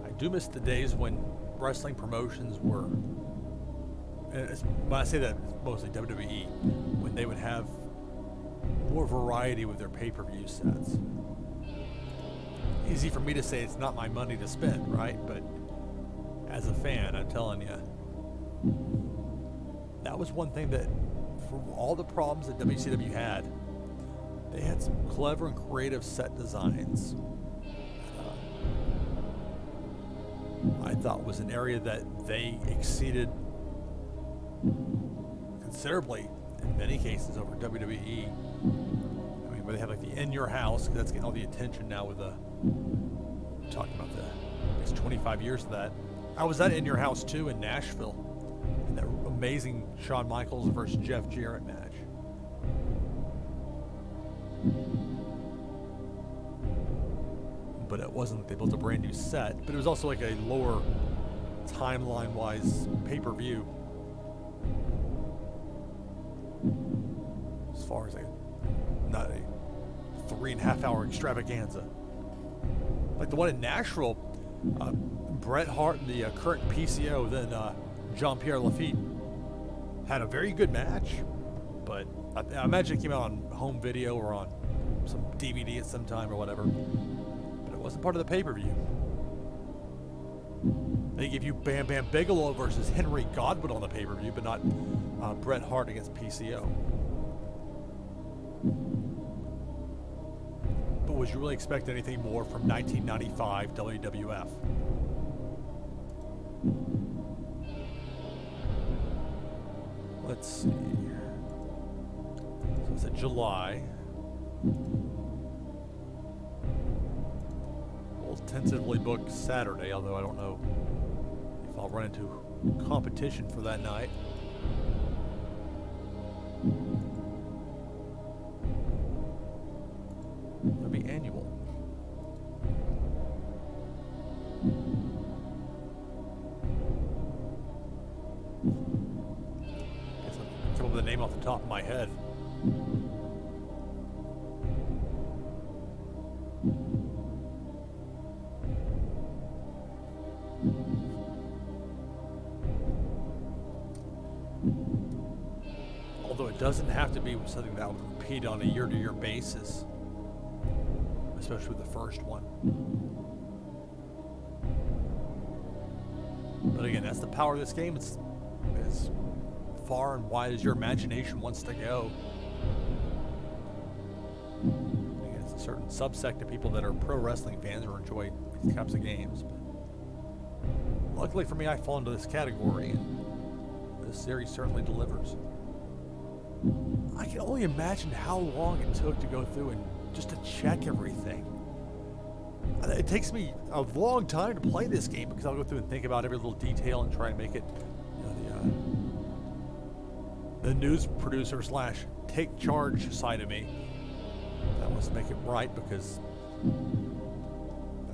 I do miss the days when wrestling promotions were, and when I say that, it's mostly WWE, when they would have more variety with their pay-per-view sets. Easy for me to say it's not my money to spend, right? But as a fan, I'm telling you, that was one thing that, for all the problems that WCW had, they had some clever and creative set designs. I thought was an area that they exceeded considerably, in many cases, over WWE. I mean, where they have like the In Your House, that's getting all the attention now with the, talking about it's 25 years of that. I was at In Your House too in Nashville, in that amazing Shawn Michaels versus Jeff Jarrett match. But it wasn't that they built a brand new set, but it was also like a lower timeline-wise pay-per-view. As far as not a 3.5 hour extravaganza. Like the one in Nashville, Bret Hart and the current PCO, then Jean-Pierre Lafitte, had a very good match, but I imagine it came out on home video or on some DVD at some time or whatever, but it wasn't part of the pay-per-view. They give you Bam Bam Bigelow versus Henry Godwin on the pay-per-view, but not Bret Hart against PCO. But would you really expect anything more from 1995 WWF? Let's see. So it's in July. We'll tentatively book Saturday, although I don't know if I'll run into competition for that night. be annual. Guess I'll come up with a name off the top of my head. Although it doesn't have to be something that will repeat on a year-to-year basis, especially with the first one. But again, that's the power of this game. It's as far and wide as your imagination wants to go. Again, it's a certain subsect of people that are pro wrestling fans or enjoy these types of games. But luckily for me, I fall into this category, and this series certainly delivers. I can only imagine how long it took to go through and just to check everything. It takes me a long time to play this game because I'll go through and think about every little detail and try and make it, the news producer / take charge side of me that wants to make it right because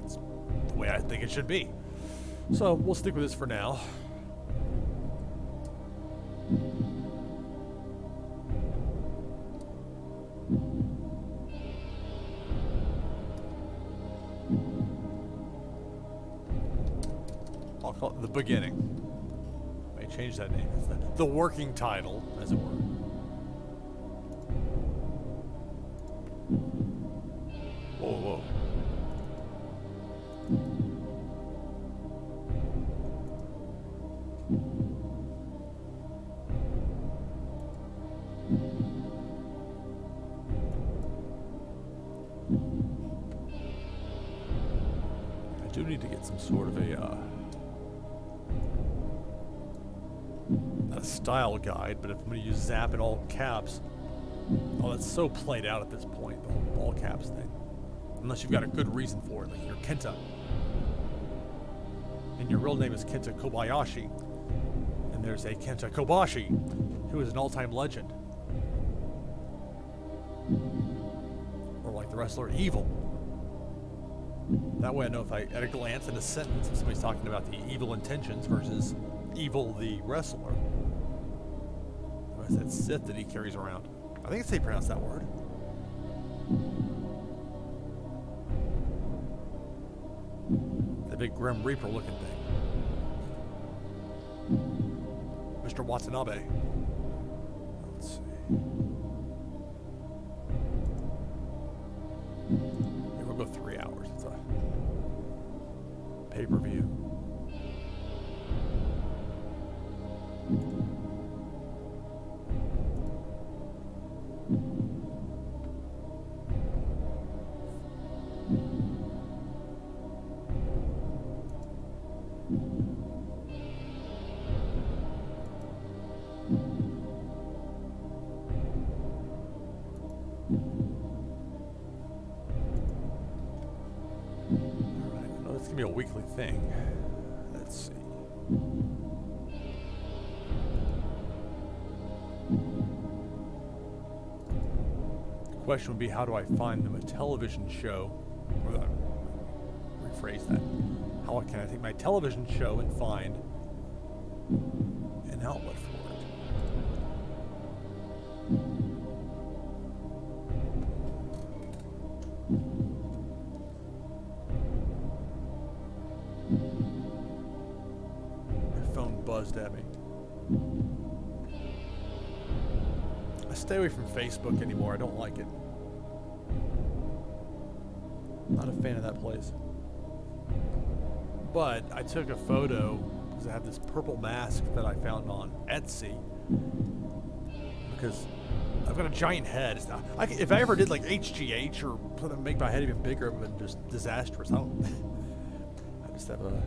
that's the way I think it should be. So we'll stick with this for now. I'll call it The Beginning. May change that name. It's the working title, as it were. Whoa. I do need to get some sort of a style guide, but if I'm going to use ZAP in all caps, oh, that's so played out at this point, the whole all caps thing. Unless you've got a good reason for it, like you're Kenta, and your real name is Kenta Kobayashi, and there's a Kenta Kobashi, who is an all-time legend. Or like the wrestler Evil. That way I know if I, at a glance, in a sentence, if somebody's talking about the evil intentions versus Evil the wrestler. What's that Sith that he carries around? I think it's how you pronounce that word. The big Grim Reaper looking thing. Mr. Watanabe. Let's see. Here, we'll go 3 hours. It's a pay-per-view. Be a weekly thing. Let's see. The question would be, how do I find them a television show? Or rephrase that. How can I take my television show and find an outlet for it? Buzzed at me. I stay away from Facebook anymore. I don't like it. Not a fan of that place. But I took a photo because I have this purple mask that I found on Etsy. Because I've got a giant head. It's not, if I ever did like HGH or make my head even bigger, it would have been just disastrous. I just have a...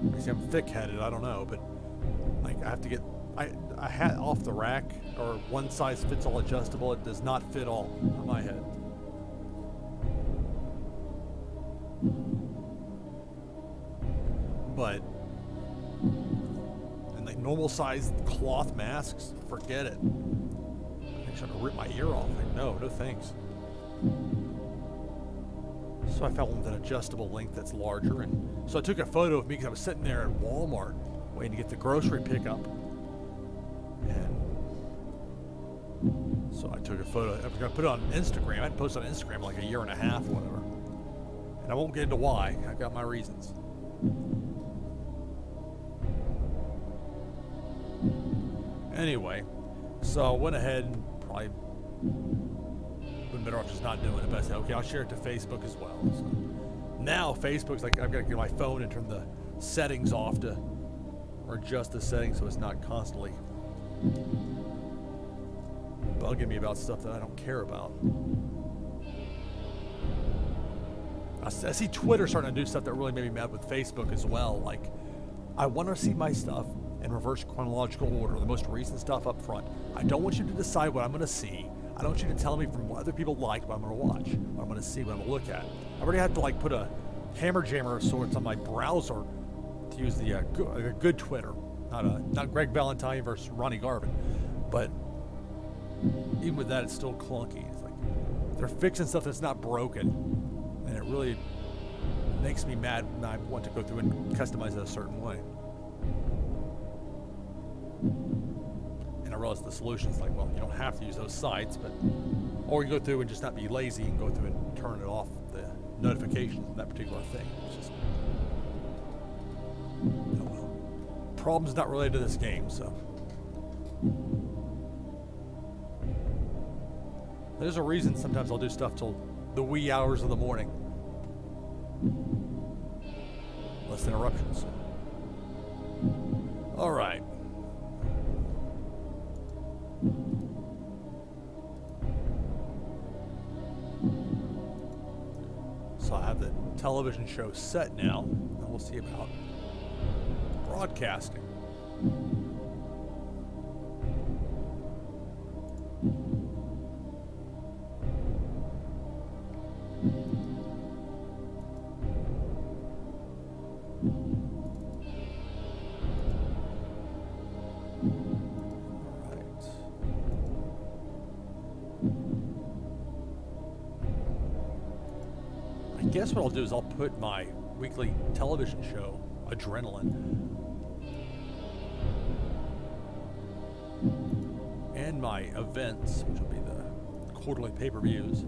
I'm thick-headed, I don't know, but like I have to get a hat off the rack or one size fits all adjustable. It does not fit all on my head. But and like normal sized cloth masks, forget it. I'm trying to rip my ear off. Like, no thanks. So I found with an adjustable link that's larger, and so I took a photo of me because I was sitting there at Walmart waiting to get the grocery pickup, and so I took a photo. I was going to put it on Instagram. I hadn't posted on Instagram in like a year and a half or whatever, and I won't get into why. I've got my reasons. Anyway, so I went ahead and probably been better off just not doing it, but I said, okay, I'll share it to Facebook as well. So now Facebook's like, I've got to get my phone and turn the settings off to, or adjust the settings so it's not constantly bugging me about stuff that I don't care about. I see Twitter starting to do stuff that really made me mad with Facebook as well. Like, I want to see my stuff in reverse chronological order, the most recent stuff up front. I don't want you to decide what I'm going to see. I don't want you to tell me from what other people like what I'm going to watch, what I'm going to see, what I'm going to look at. I already had to like put a hammer jammer of sorts on my browser to use the good Twitter, not Greg Valentine versus Ronnie Garvin. But even with that, it's still clunky. It's like they're fixing stuff that's not broken, and it really makes me mad when I want to go through and customize it a certain way. And I realize the solution is like, well, you don't have to use those sites, but or you go through and just not be lazy and go through and turn it off, the notifications on that particular thing. It's just, oh well. Problem's not related to this game, so. There's a reason sometimes I'll do stuff till the wee hours of the morning. Less interruptions. All right. So I have the television show set now, and we'll see about broadcasting. I guess what I'll do is I'll put my weekly television show, Adrenaline, and my events, which will be the quarterly pay-per-views,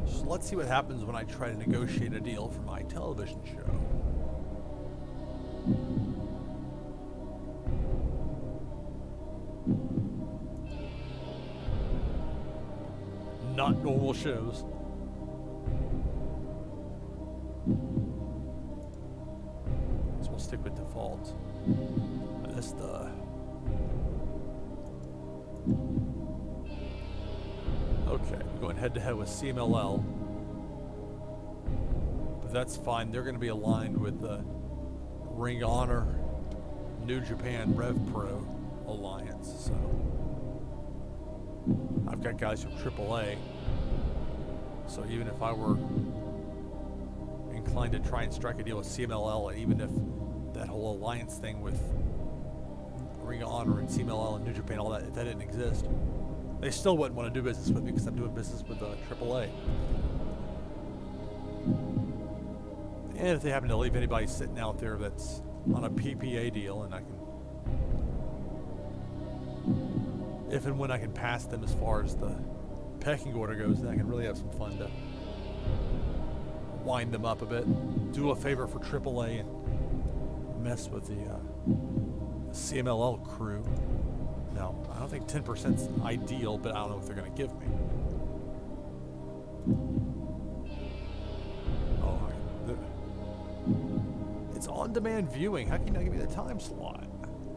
so let's see what happens when I try to negotiate a deal for my television show. Not normal shows. So we'll stick with default. That's the... Okay, we're going head-to-head with CMLL. But that's fine. They're going to be aligned with the Ring of Honor, New Japan, Rev Pro Alliance. So I've got guys from AAA. So even if I were inclined to try and strike a deal with CMLL, and even if that whole alliance thing with Ring of Honor and CMLL and New Japan, all that, if that didn't exist, they still wouldn't want to do business with me because I'm doing business with AAA. And if they happen to leave anybody sitting out there that's on a PPA deal, and I can, if and when I can pass them as far as the pecking order goes, then I can really have some fun to wind them up a bit, do a favor for AAA, and mess with the CMLL crew. Now, I don't think 10%'s ideal, but I don't know what they're going to give me. Oh, it's on-demand viewing. How can you not give me the time slot?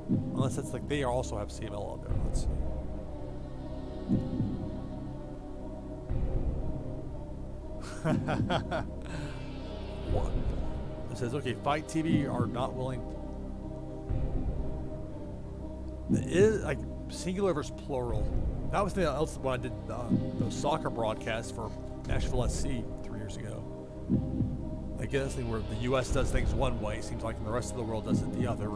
Unless it's like they also have CMLL out there. Let's see. What? It says, okay, Fight TV are not willing. It is like singular versus plural. That was the else when I did those soccer broadcasts for Nashville SC 3 years ago. I guess where the U.S. does things one way, seems like, and the rest of the world does it the other.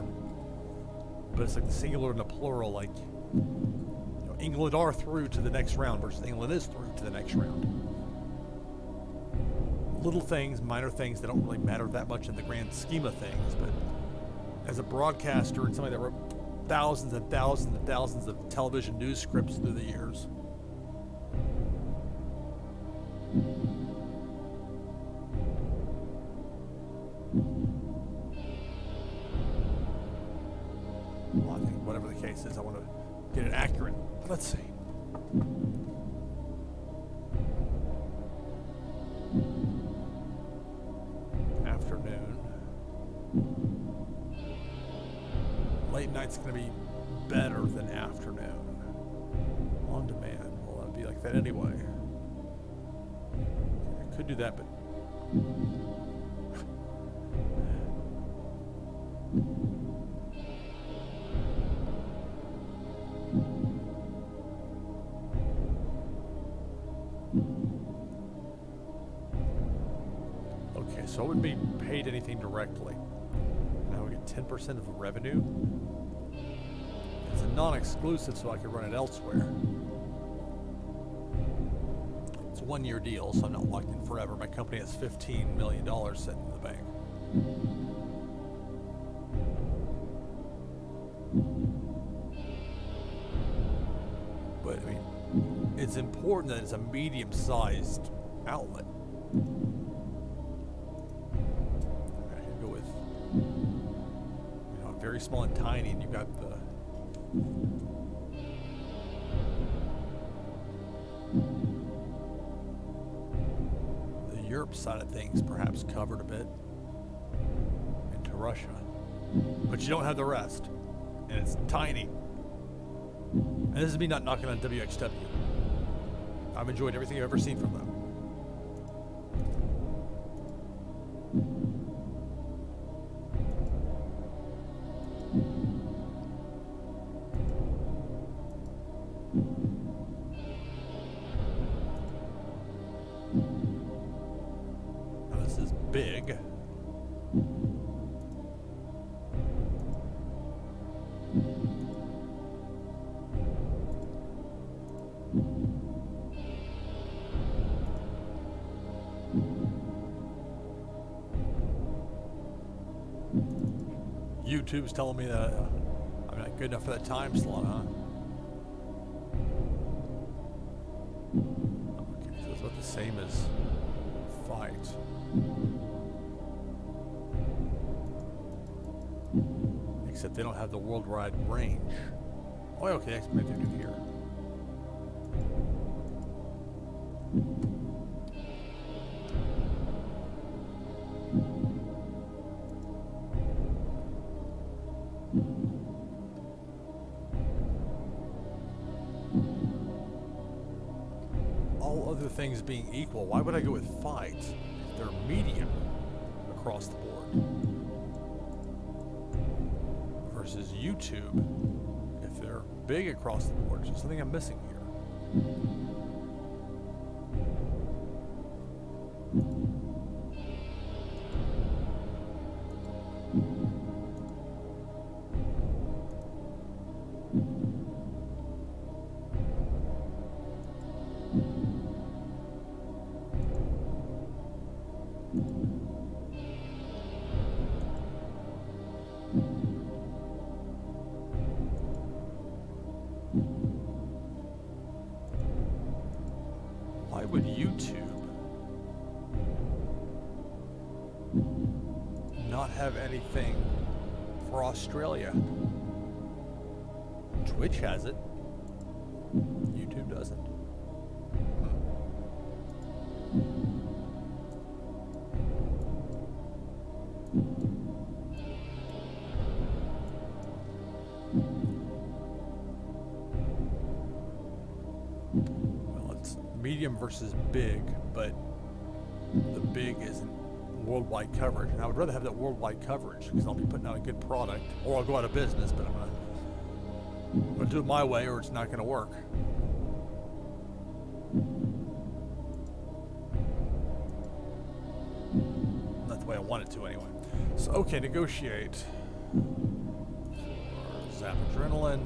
But it's like the singular and the plural, like, you know, England are through to the next round versus England is through to the next round. Little things, minor things that don't really matter that much in the grand scheme of things, but as a broadcaster and somebody that wrote thousands and thousands and thousands of television news scripts through the years, well, I think whatever the case is, I want to get it accurate. Let's see. Afternoon. Late night's going to be better than afternoon. On demand. Well, that'd be like that anyway. I could do that, but okay, so I wouldn't be paid anything directly. Now we get 10% of the revenue. It's a non-exclusive, so I could run it elsewhere. It's a one-year deal, so I'm not locked in forever. My company has $15 million sitting in the bank. But, I mean, it's important that it's a medium-sized outlet. I can go with, you know, very small and tiny, and you've got the Europe side of things perhaps covered a bit into Russia, but you don't have the rest, and it's tiny. And this is me not knocking on WXW. I've enjoyed everything I've ever seen from them. Big. YouTube's telling me that I'm not good enough for that time slot, huh? Okay, so it's about the same as Fight. Except they don't have the worldwide range. Oh, okay, that's maybe they do here. All other things being equal, why would I go with Fight if they're medium across the board? Versus YouTube, if they're big across the board. There's something I'm missing here. Why would YouTube not have anything for Australia? Twitch has it. YouTube doesn't. Medium versus big, but the big isn't worldwide coverage. And I would rather have that worldwide coverage because I'll be putting out a good product, or I'll go out of business, but I'm gonna do it my way or it's not gonna work. Not the way I want it to anyway. So, okay, negotiate. For ZAP Adrenaline.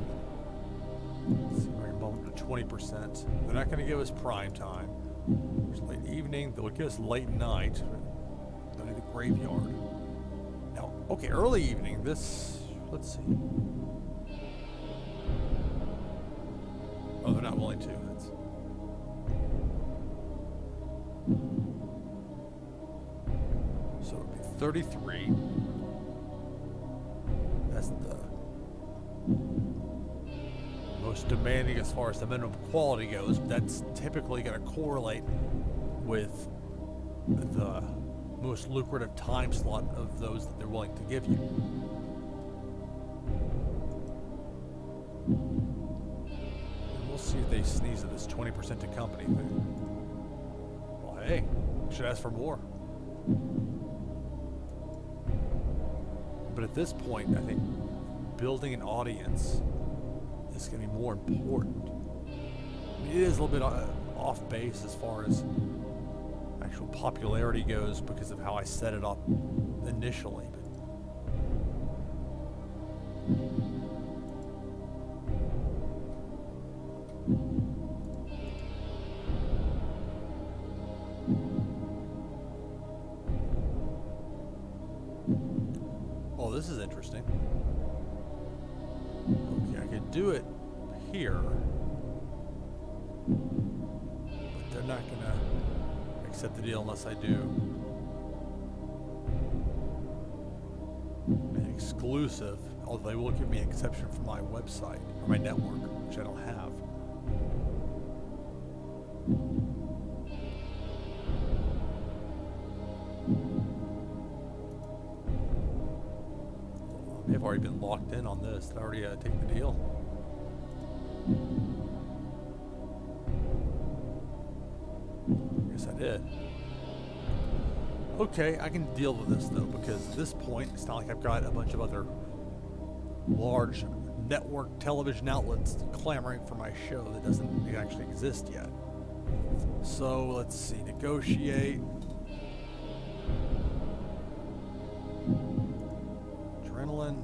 Let's see if I can bump it to 20%. They're not going to give us prime time. There's late evening. They'll give us late night. They'll need the graveyard. Now, okay, early evening. This, let's see. Oh, they're not willing to. That's... So it would be 33. That's the most demanding as far as the minimum quality goes. That's typically going to correlate with the most lucrative time slot of those that they're willing to give you. And we'll see if they sneeze at this 20% to company thing. Well, hey, should ask for more. But at this point, I think building an audience is going to be more important. I mean, it is a little bit off base as far as actual popularity goes because of how I set it up initially. Oh, this is interesting. Okay, I could do it here, but they're not gonna accept the deal unless I do an exclusive, although they will give me an exception for my website or my network, which I don't have. They've already been locked in on this. Did I already take the deal? Yes, I did. Okay, I can deal with this though, because at this point, it's not like I've got a bunch of other large network television outlets clamoring for my show that doesn't actually exist yet. So let's see, negotiate. Adrenaline.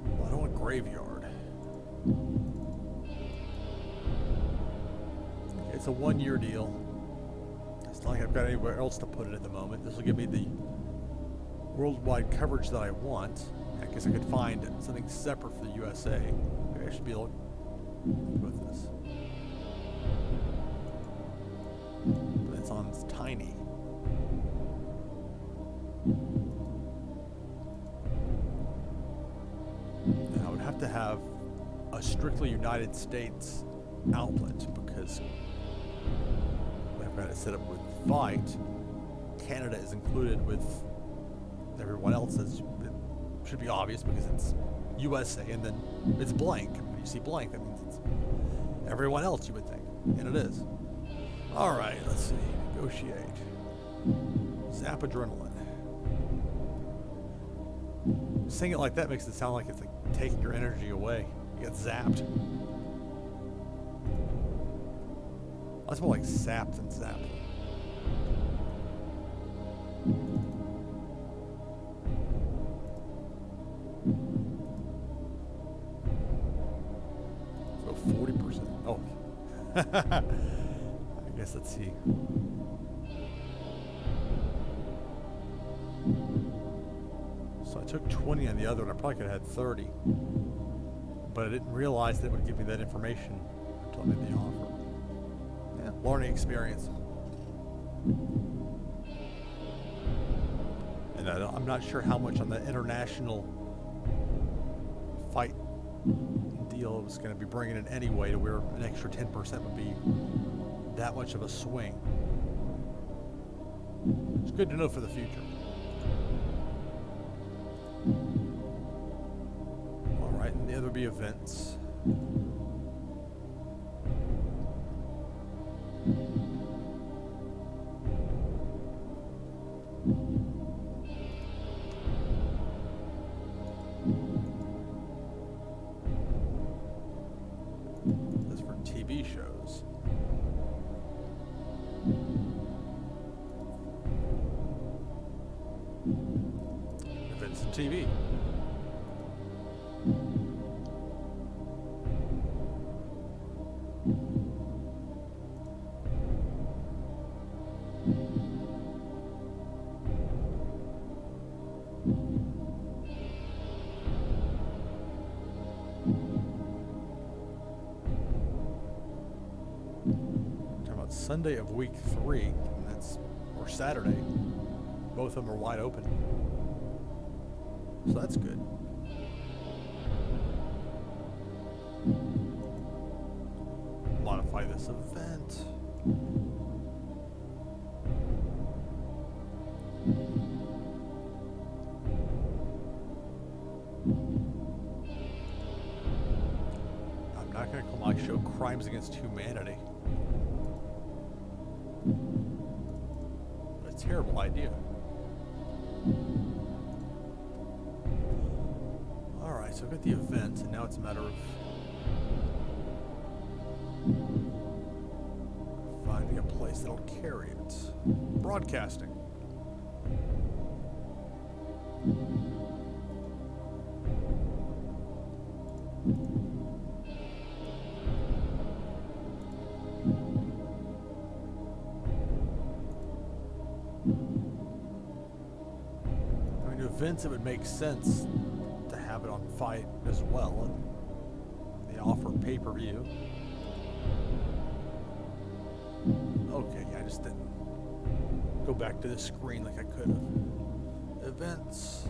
Well, I don't want graveyard. It's a 1-year deal. It's not like I've got anywhere else to put it at the moment. This will give me the worldwide coverage that I want. I guess I could find something separate for the USA. Maybe I should be able to with this. But it's on tiny. And I would have to have a strictly United States outlet because I've got it set up with Fight. Canada is included with everyone else. It should be obvious because it's USA and then it's blank. When you see blank, that means it's everyone else, you would think. And it is. All right, let's see. Negotiate. ZAP Adrenaline. Saying it like that makes it sound like it's like taking your energy away. You get zapped. That's more like sapped than zapped. So 40%. Oh. I guess let's see. So I took 20 on the other one. I probably could have had 30. But I didn't realize that it would give me that information until I made the offer. Yeah, learning experience. And I'm not sure how much on the international fight deal it was going to be bringing in anyway, to where an extra 10% would be that much of a swing. It's good to know for the future. All right, and the other would be events. some TV. Sunday of week 3, and or Saturday, both of them are wide open. So that's good. Modify this event. I'm not going to call my show Crimes Against Humanity. But a terrible idea. Alright, so I've got the event, and now it's a matter of finding a place that'll carry it. Broadcasting. Events, it would make sense to have it on Fight as well, and they offer pay-per-view. Okay, I just didn't go back to the screen like I could have. Events.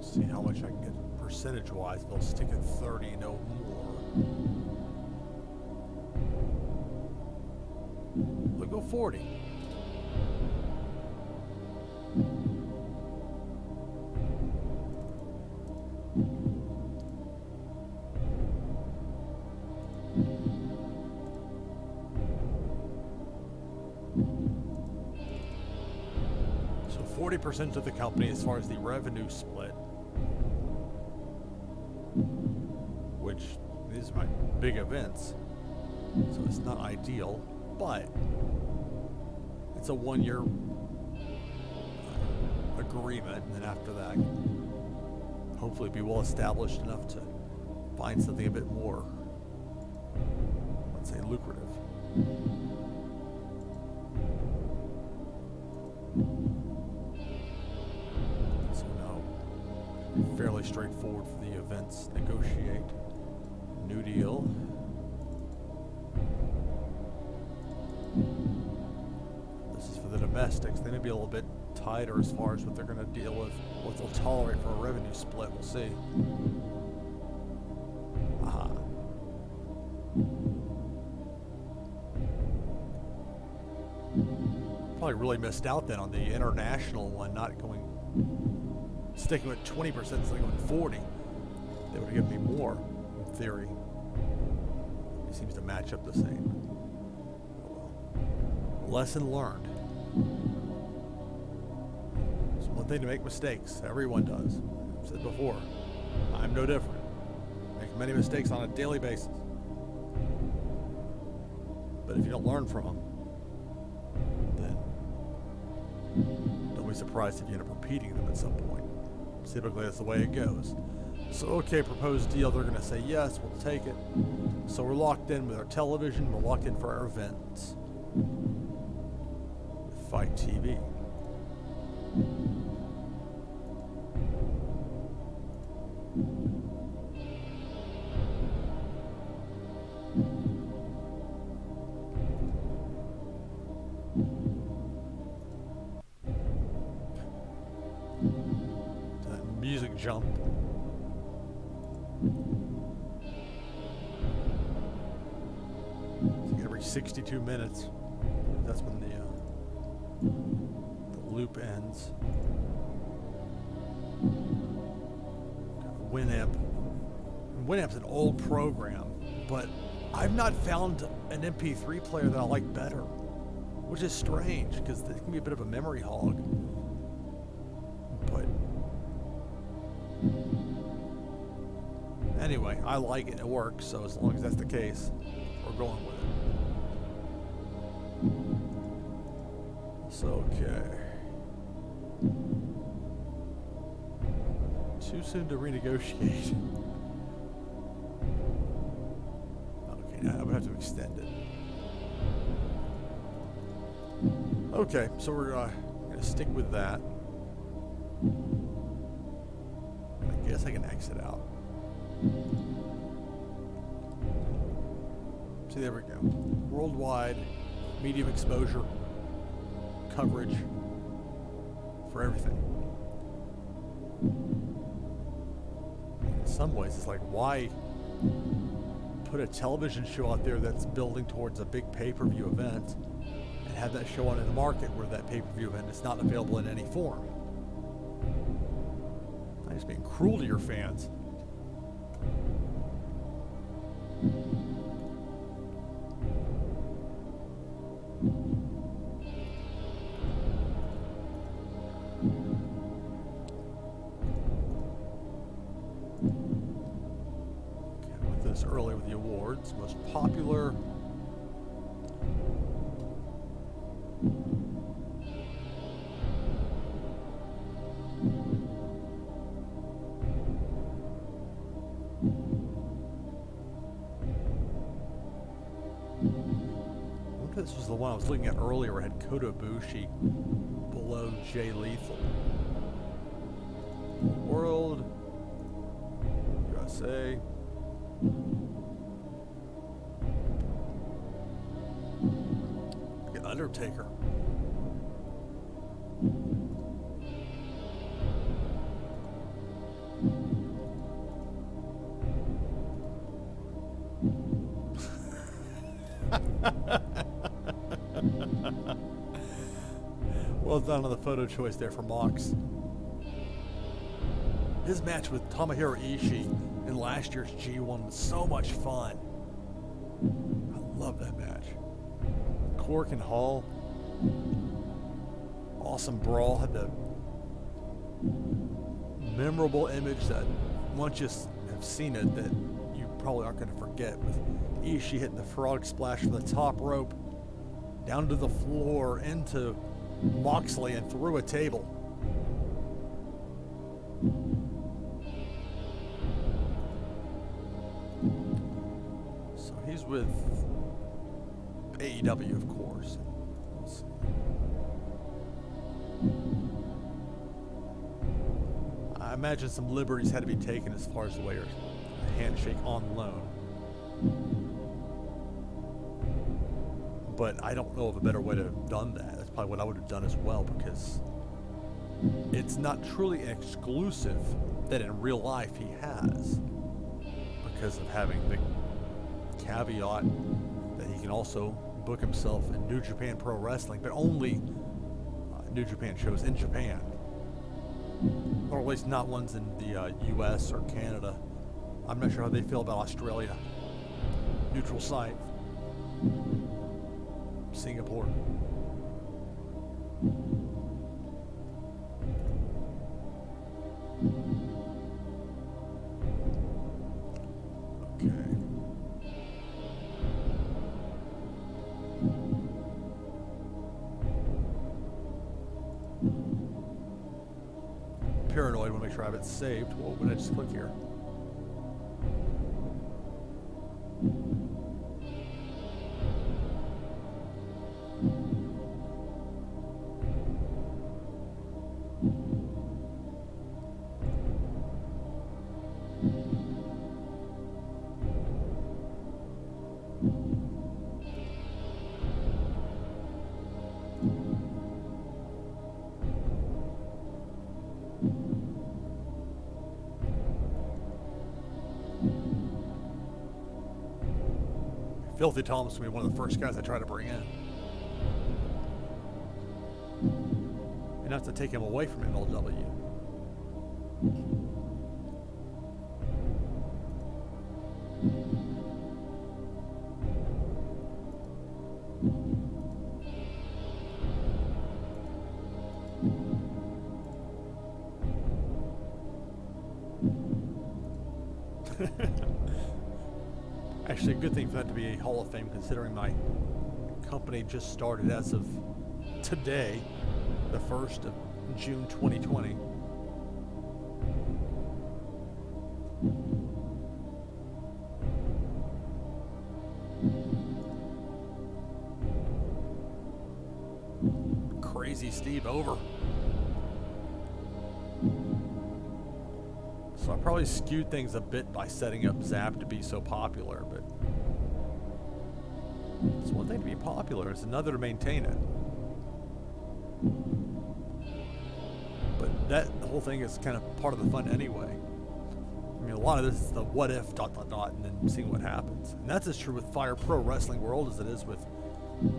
See how much I can get percentage-wise. They'll stick at 30, no more. We'll go 40. So 40% of the company as far as the revenue split. Which these are my big events, so it's not ideal, but it's a 1-year agreement, and then after that, hopefully be well established enough to find something a bit more, let's say, lucrative. So no, fairly straightforward for the events. Negotiate. New deal. This is for the domestics. They may be a little bit tighter as far as what they're going to deal with, what they'll tolerate for a revenue split. We'll see. Aha. Probably really missed out then on the international one, not going, sticking with 20% instead of going 40. They would have given me more. Theory. It seems to match up the same. Oh well. Lesson learned. It's one thing to make mistakes. Everyone does. I've said before. I'm no different. Make many mistakes on a daily basis. But if you don't learn from them, then don't be surprised if you end up repeating them at some point. Typically, that's the way it goes. So, okay, proposed deal, they're going to say yes, we'll take it. So we're locked in with our television, we're locked in for our events. With Fight TV. That music jump. Every 62 minutes, that's when the loop ends. Winamp. Winamp's an old program, but I've not found an MP3 player that I like better, which is strange because it can be a bit of a memory hog. But Anyway, I like it. It works. So as long as that's the case, we're going with it. So, okay. Too soon to renegotiate. Okay, now I'm gonna have to extend it. Okay, so we're gonna stick with that. I guess I can exit out. See, there we go. Worldwide, medium exposure, coverage for everything. In some ways, it's like, why put a television show out there that's building towards a big pay-per-view event and have that show on in the market where that pay-per-view event is not available in any form? Not just being cruel to your fans. Earlier with the awards. Most popular. I think this was the one I was looking at earlier. It had Kota Ibushi below Jay Lethal. World. USA. Undertaker. Well done on the photo choice there for Mox. His match with Tomohiro Ishii in last year's G1 was so much fun. I love that match. Cork and Hall. Awesome brawl. Had the memorable image that once you have seen it that you probably aren't going to forget, with Ishii hitting the frog splash from the top rope down to the floor into Moxley and through a table. So he's with AEW, of course. Let's see. I imagine some liberties had to be taken as far as the way a handshake on loan. But I don't know of a better way to have done that. That's probably what I would have done as well, because it's not truly an exclusive that in real life he has, because of having the caveat that he can also book himself in New Japan Pro Wrestling, but only New Japan shows in Japan, or at least not ones in the US or Canada. I'm not sure how they feel about Australia. Neutral site. Singapore. Okay. Paranoid, want to make sure I have it saved. Well, when I just click here. Filthy Thomas will be one of the first guys I try to bring in. And not to take him away from MLW. Actually, a good thing for that to be a Hall of Fame, considering my company just started as of today, the 1st of June 2020. Crazy Steve over. So I probably skewed things a bit by setting up ZAP to be so popular, but it's one thing to be popular, it's another to maintain it. But that whole thing is kind of part of the fun anyway. I mean, a lot of this is the what if ... and then seeing what happens. And that's as true with Fire Pro Wrestling World as it is with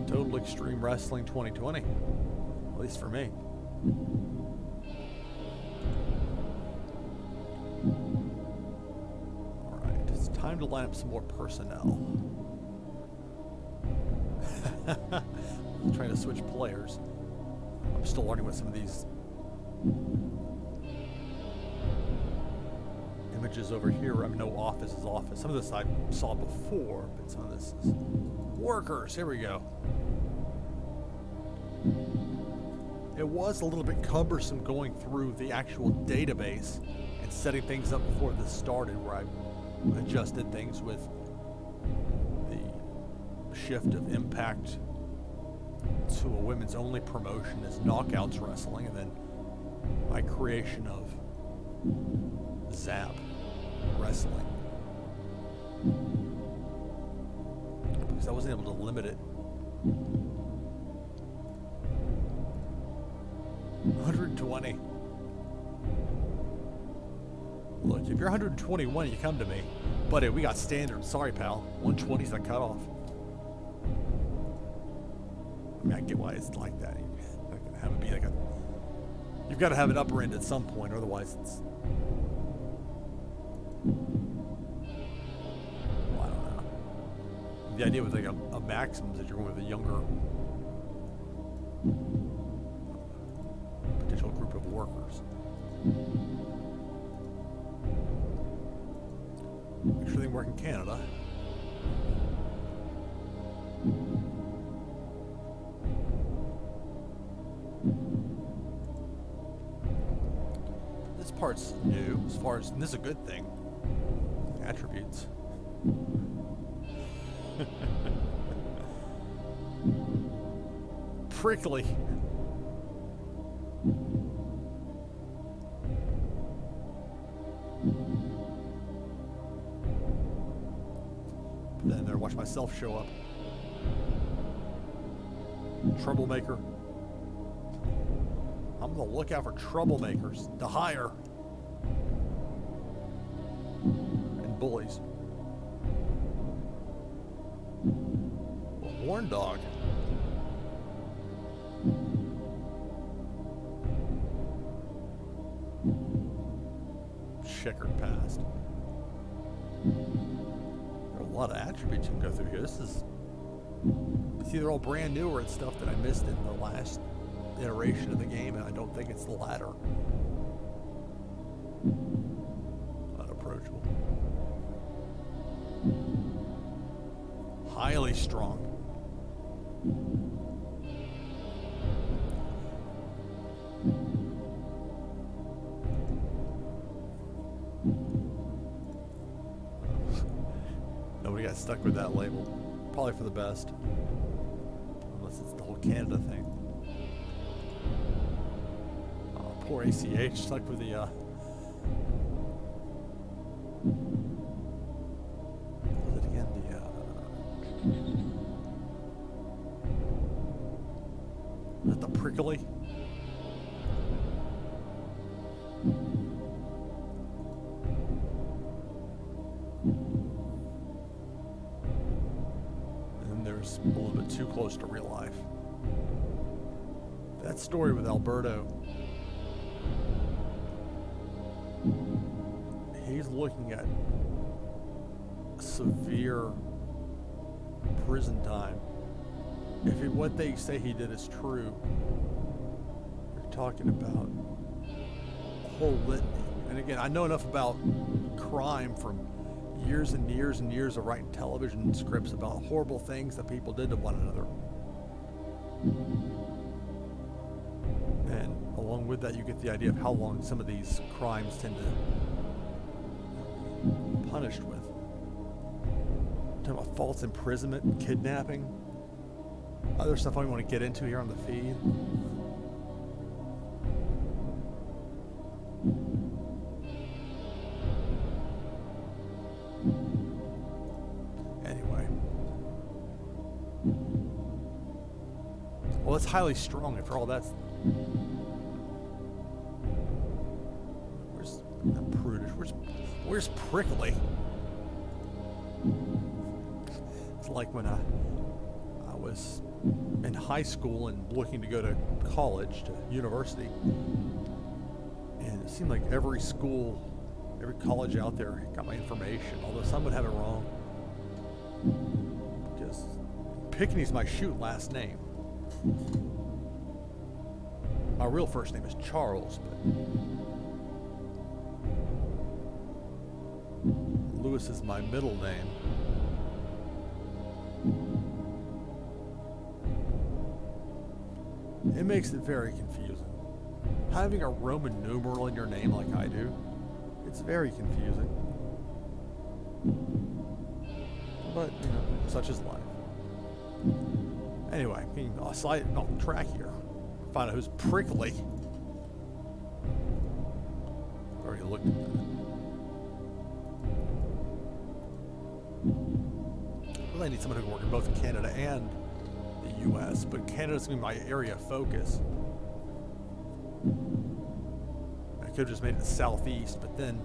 Total Extreme Wrestling 2020. At least for me. Alright, it's time to line up some more personnel. I'm trying to switch players. I'm still learning what some of these images over here. I know office is office. Some of this I saw before, but some of this is workers. Here we go. It was a little bit cumbersome going through the actual database and setting things up before this started, where I adjusted things with the shift of Impact to a women's only promotion as Knockouts Wrestling, and then my creation of ZAP Wrestling, because I wasn't able to limit it. 120. Look, if you're 121, you come to me. Buddy, we got standard. Sorry, pal. 120's the cutoff. I mean, I get why it's like that. You're not gonna have it be like a... You've got to have an upper end at some point, otherwise it's... Well, I don't know. The idea with like a maximum is that you're going with a younger... potential group of workers. Make sure they work in Canada. This part's new as far as, and this is a good thing. Attributes. Prickly. Then there, watch myself show up. Troublemaker. I'm on the lookout for troublemakers to hire. And bullies. A horn dog. Checkered past. There are a lot of attributes you can go through here. This is... It's either all brand new or it's stuff that I missed in the last iteration of the game, and I don't think it's the latter. Unapproachable. Highly strong. Nobody got stuck with that label. Probably for the best. Unless it's the whole Canada thing. Oh, poor ACH stuck with the what was it again? The is that the prickly? A little bit too close to real life. That story with Alberto, he's looking at severe prison time. If what they say he did is true, you're talking about a whole litany. And again, I know enough about crime from years and years and years of writing television scripts about horrible things that people did to one another. And along with that, you get the idea of how long some of these crimes tend to be punished with. I'm talking about false imprisonment and kidnapping. Other stuff I don't want to get into here on the feed. Anyway. Well, it's highly strung after all that's... Where's not prudish? Where's prickly? It's like when I was in high school and looking to go to college, to university, and it seemed like every school, every college out there got my information, although some would have it wrong. Because Pickney's my shoot last name. My real first name is Charles, but Lewis is my middle name. It makes it very confusing. Having a Roman numeral in your name like I do, it's very confusing. But, you know, such is life. Anyway, I'll slide off the track here. Find out who's prickly. Already looked at that. Well, I need someone who can work in both Canada and the U.S., but Canada's going to be my area of focus. I could have just made it the Southeast, but then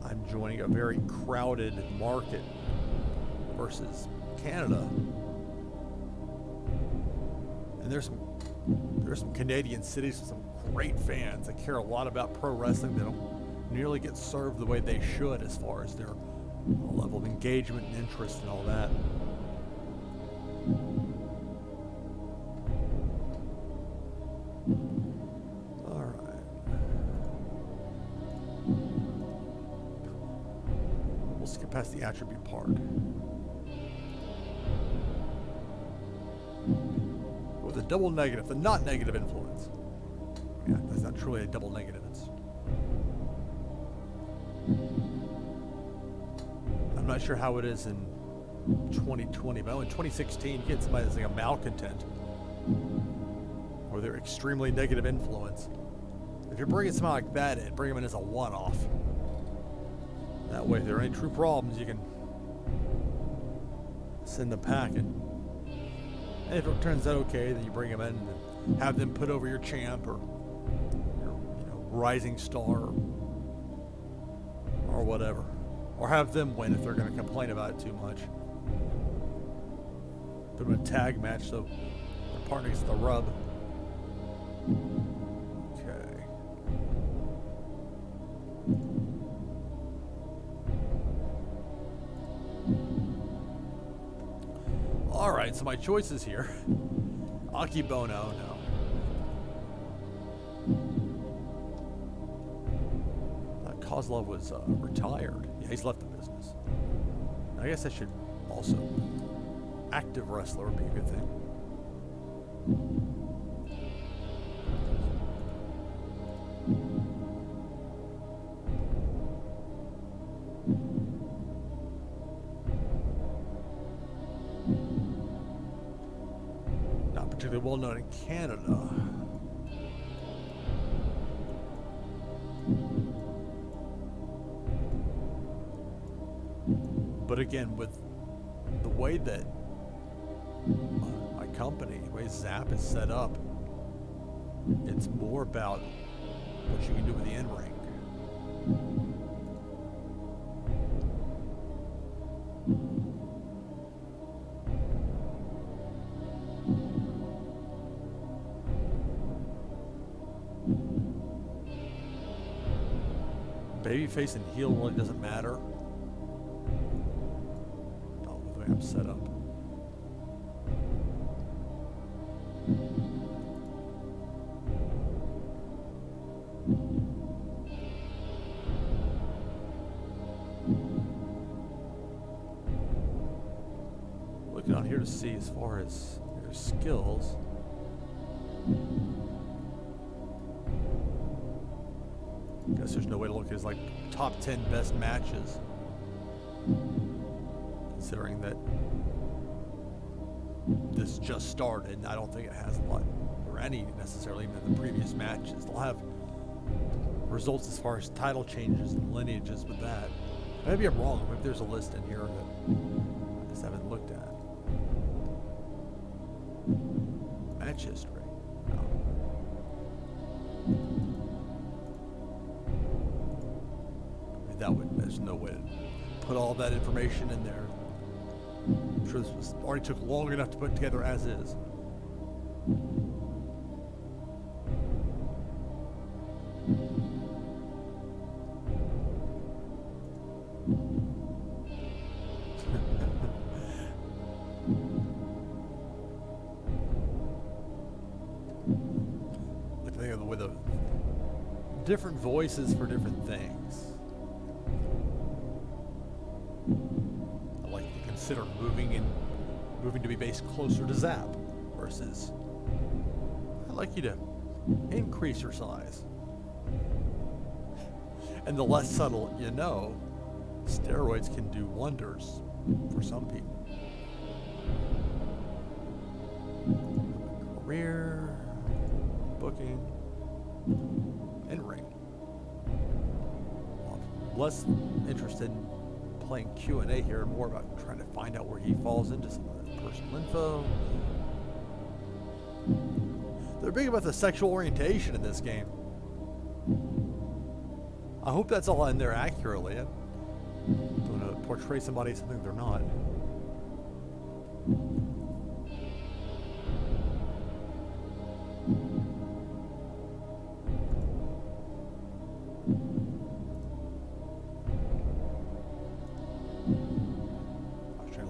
I'm joining a very crowded market versus Canada. And there's some Canadian cities with some great fans that care a lot about pro wrestling. They don't nearly get served the way they should as far as their level of engagement and interest and all that. All right. We'll skip past the attribute part. With a double negative, the not negative influence. Yeah, that's not truly a double negative. I'm not sure how it is in 2020, but in 2016, you get somebody that's like a malcontent, or they're extremely negative influence. If you're bringing somebody like that in, bring them in as a one-off. That way, if there are any true problems, you can send them packing. And if it turns out okay, then you bring them in and have them put over your champ or your, rising star or whatever. Or have them win if they're going to complain about it too much. Put them in a tag match so their partner gets the rub. Okay. Alright, so my choices here. Akibono, no. Kozlov was retired. Yeah, he's left the business. I guess that should also... Active wrestler would be a good thing. Not particularly well known in Canada. But again, with the way that my company, the way ZAP is set up, it's more about what you can do with the in-ring. Babyface and heel really doesn't matter. I'm set up. down here to see as far as your skills. Guess there's no way to look at his like top 10 best matches, considering that this just started. And I don't think it has a lot or any necessarily even in the previous matches. They'll have results as far as title changes and lineages with that. Maybe I'm wrong. Maybe there's a list in here that I just haven't looked at. Match history. No. I mean, there's no way to put all that information in there. I'm sure this already took long enough to put together as is. With a different voices for different things. I like to consider moving to be based closer to ZAP versus I'd like you to increase your size. And the less subtle you know, steroids can do wonders for some people. Career, booking, in-ring. Well, I'm less interested in playing Q&A here, more about trying to find out where he falls into some of the personal info. They're big about the sexual orientation in this game. I hope that's all in there accurately. I don't want to portray somebody as something they're not.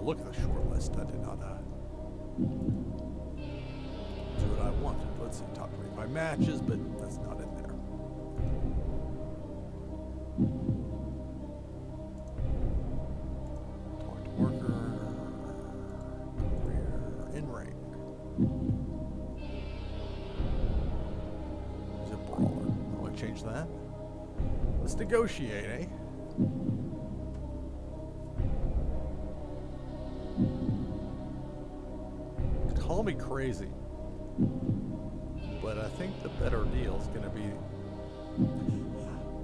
Look at the short list. I did not do what I wanted. Let's see, top 25 matches, but that's not in there. Talk to worker, career, in-ring. He's a brawler. I want to change that. Let's negotiate, eh? Call me crazy, but I think the better deal is going to be...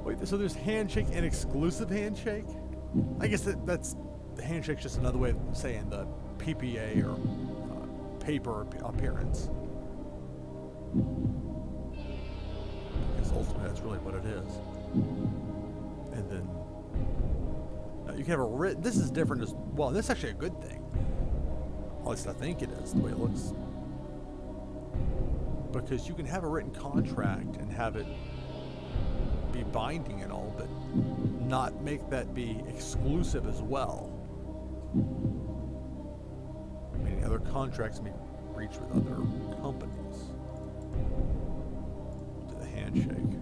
Wait, so there's handshake and exclusive handshake? I guess that's... The handshake's just another way of saying the PPA or paper appearance. Because ultimately that's really what it is. And then... you can have a written... This is different as well. This is actually a good thing. At least I think it is, the way it looks. Because you can have a written contract and have it be binding and all, but not make that be exclusive as well. Meaning other contracts may reach with other companies. To the handshake.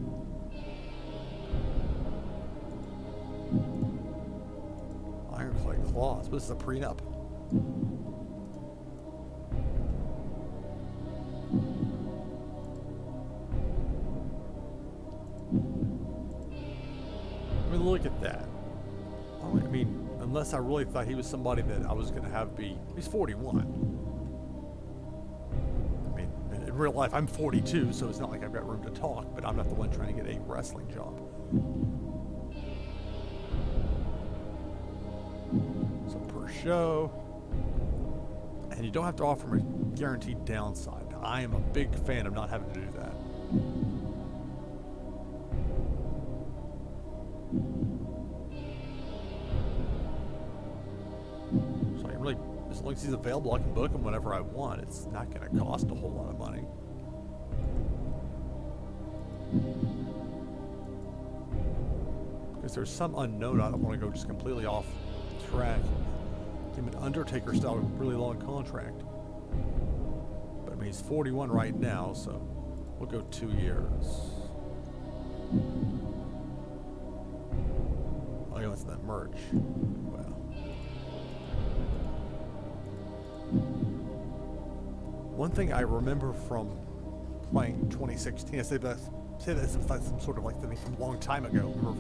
Ironclad clause, but this is a prenup. Look at that. I mean, unless I really thought he was somebody that I was going to have be... He's 41. I mean, in real life, I'm 42, so it's not like I've got room to talk, but I'm not the one trying to get a wrestling job. So per show. And you don't have to offer him a guaranteed downside. I am a big fan of not having to do that. So I can really, as long as he's available, I can book him whenever I want. It's not going to cost a whole lot of money. Because there's some unknown, I don't want to go just completely off track. Give him an Undertaker style really long contract. But I mean, he's 41 right now, so we'll go 2 years. Oh, he wants that merch. Well. One thing I remember from playing 2016, I say that's some sort of like thing from a long time ago, or from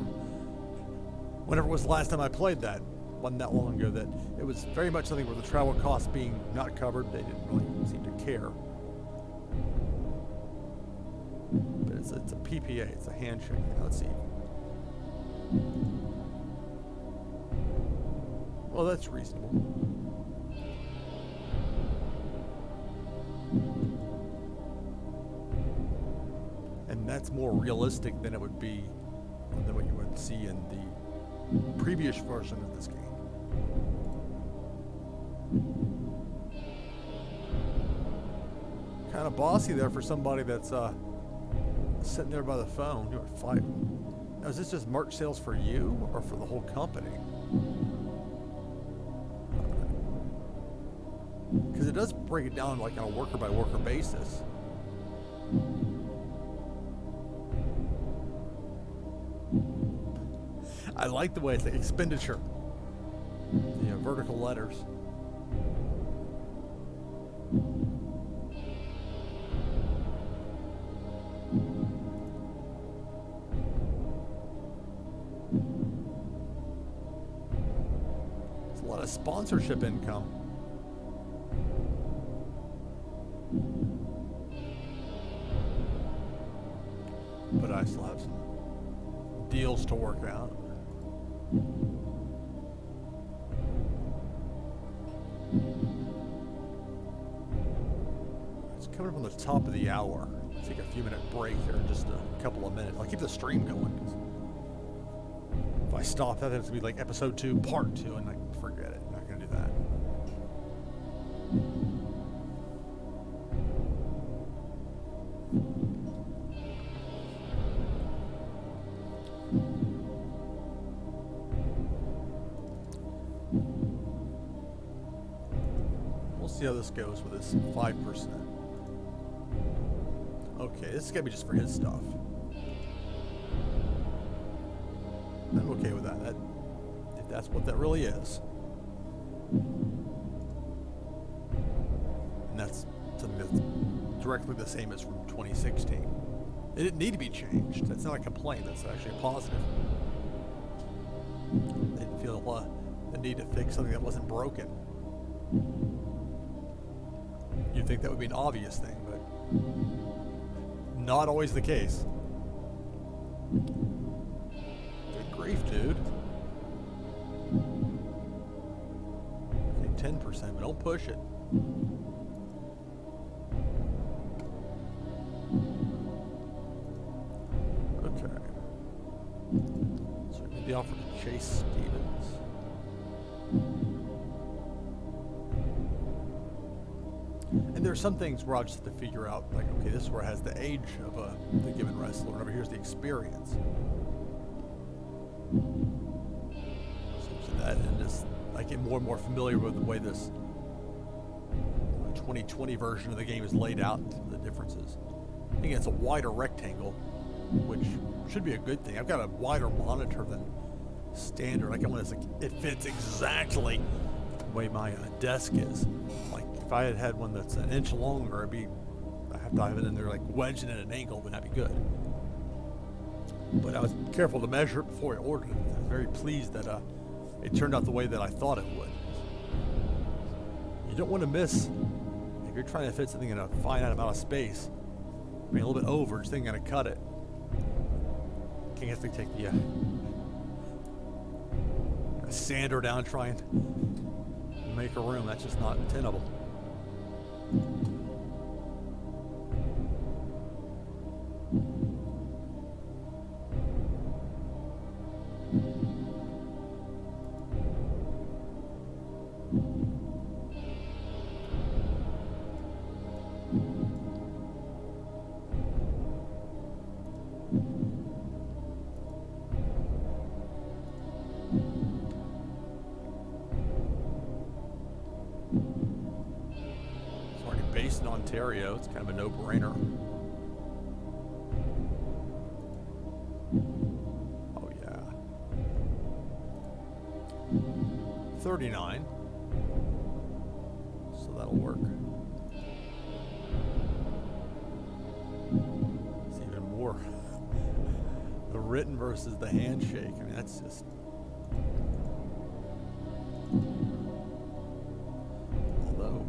whenever was the last time I played that, wasn't that long ago, that it was very much something where the travel costs being not covered, they didn't really seem to care. But it's a PPA, it's a handshake. Let's see. Well, that's reasonable. And that's more realistic than it would be, than what you would see in the previous version of this game. Kind of bossy there for somebody that's sitting there by the phone doing fight. Now, is this just merch sales for you or for the whole company? Because it does break it down like on a worker by worker basis. I like the way it's like expenditure. You know, vertical letters. It's a lot of sponsorship income. But I still have some deals to work out. It's coming up on the top of the hour. Let's take a few minute break here, just a couple of minutes. I'll keep the stream going. If I stop, that has to be like episode 2, part 2, and I forget it. I'm not going to do that. See how this goes with this 5%. Okay, this is gonna be just for his stuff. I'm okay with that. If that's what that really is. And that's something that's directly the same as from 2016. It didn't need to be changed. That's not a complaint. That's actually a positive. They didn't feel the need to fix something that wasn't broken. You'd think that would be an obvious thing, but not always the case. Good grief, dude. Okay, 10%, but don't push it. Okay. So we made the offer to Chase Stevens. And there's some things where I'll just have to figure out, like, okay, this is where it has the age of the given wrestler, and over here's the experience. So that, and just I get more and more familiar with the way this 2020 version of the game is laid out, the differences. Again, it's a wider rectangle, which should be a good thing. I've got a wider monitor than standard. I got one that's like, it fits exactly the way my desk is. Like, if I had one that's an inch longer, I have to have it in there like wedged in at an angle, but that'd be good. But I was careful to measure it before I ordered it. I'm very pleased that it turned out the way that I thought it would. You don't want to miss, if you're trying to fit something in a finite amount of space, I mean a little bit over, just ain't gonna cut it. Can't have to take the sander down, try and make a room. That's just not tenable. Based in Ontario, it's kind of a no-brainer. Oh yeah. 39. So that'll work. The written versus the handshake. I mean, that's just... Although...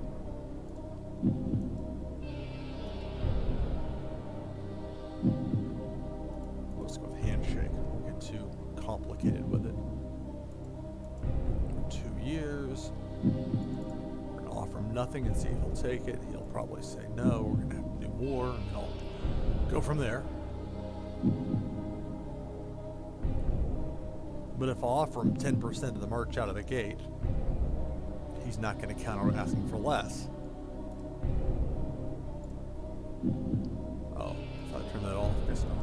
Let's go with handshake. Won't get too complicated with it. 2 years. We're going to offer him nothing and see if he'll take it. He'll probably say no. We're going to have to do more, and then I'll go from there. But if I offer him 10% of the merch out of the gate, he's not going to counter asking for less. Oh, I thought I turned that off. Guess not.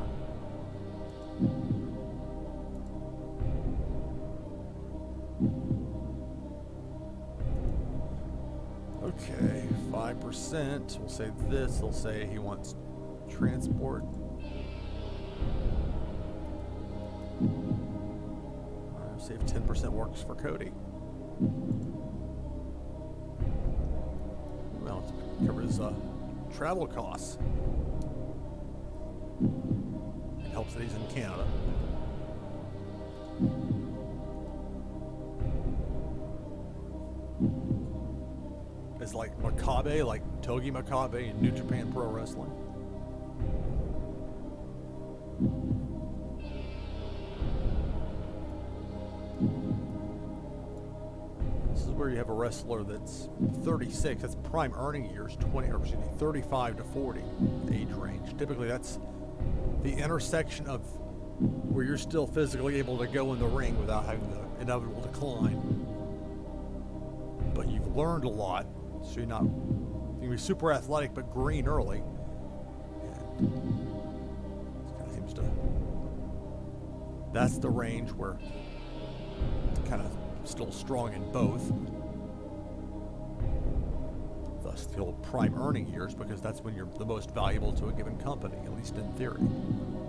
Okay, 5%. We'll say this. He'll say he wants transport. See if 10% works for Cody. Well, it covers travel costs. It helps that he's in Canada. It's like Makabe, like Togi Makabe in New Japan Pro Wrestling. Where you have a wrestler that's 36, that's prime earning years, 35 to 40 age range. Typically that's the intersection of where you're still physically able to go in the ring without having the inevitable decline. But you've learned a lot, so you can be super athletic but green early. And it kind of seems to, that's the range where kind of still strong in both. Thus the old prime earning years, because that's when you're the most valuable to a given company, at least in theory. And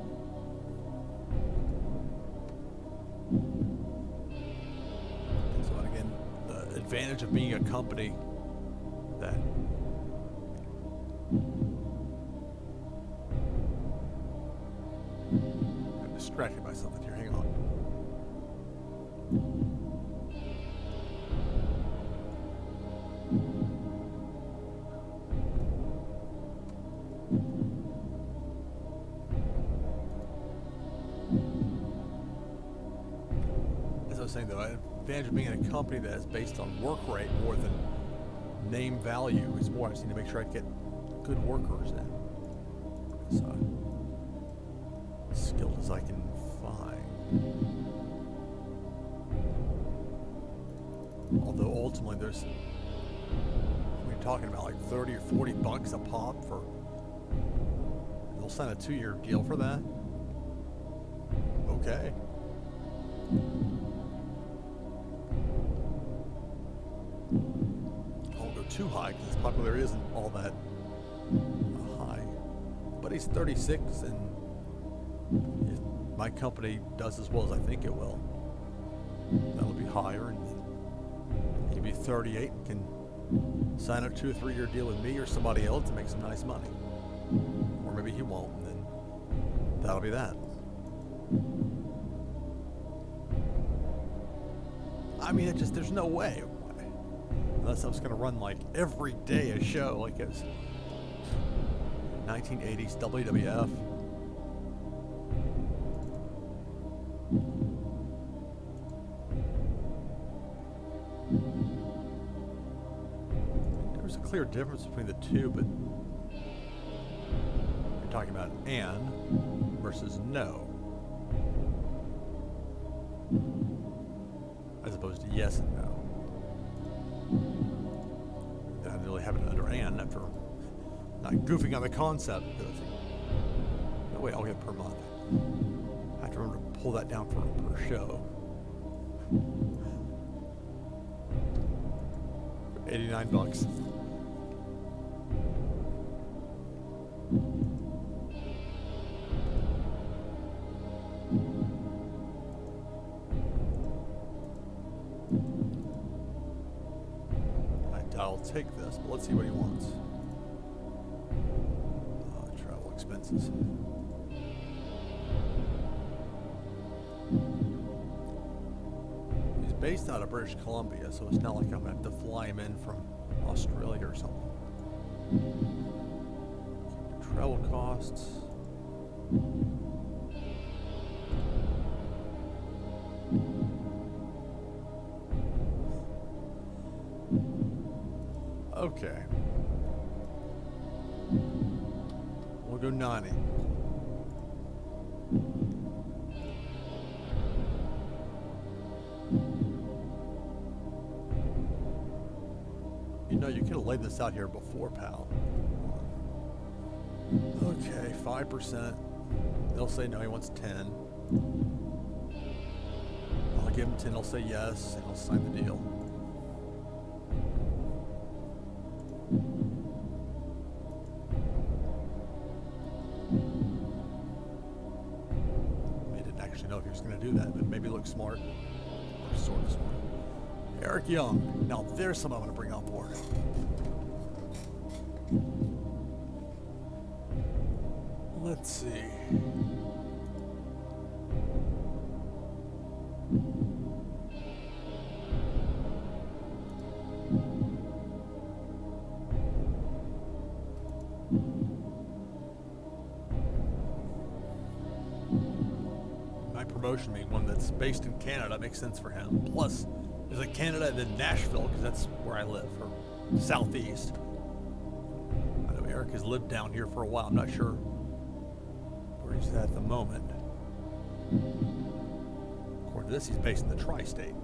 so again, the advantage of being a company that I'm distracted by something here, hang on. Saying the advantage of being in a company that is based on work rate more than name value is more. I just need to make sure I get good workers in, as skilled as I can find. Although ultimately we're talking about like 30 or 40 bucks a pop for, they'll sign a 2-year deal for that. Okay. Too high because his popularity isn't all that high, but he's 36, and if my company does as well as I think it will, that'll be higher, and then he'll be 38 and can sign a 2 or 3 year deal with me or somebody else and make some nice money, or maybe he won't, and then that'll be that. I mean, it just, there's no way. Unless I was going to run like every day a show like it was 1980s WWF. There's a clear difference between the two, but you're talking about and versus no, as opposed to yes and no. I didn't really have it under and after not goofing on the concept. No way, I'll get per month. I have to remember to pull that down per show. 89 bucks. I'll take this, but let's see what he wants. Travel expenses. based out of British Columbia, so it's not like I'm going to have to fly him in from Australia or something. Travel costs. Okay. We'll go 90. You know, you could have laid this out here before, pal. Okay, 5%. They'll say no, he wants 10. I'll give him 10, he'll say yes, and he'll sign the deal. He didn't actually know if he was going to do that, but maybe look smart. Or sort of smart. Eric Young. Now there's someone I'm going to bring on board. Let's see. My promotion being one that's based in Canada makes sense for him. Plus, there's a Canada and then Nashville, because that's where I live, or southeast. I know Eric has lived down here for a while. I'm not sure where he's at the moment. According to this, he's based in the tri-state.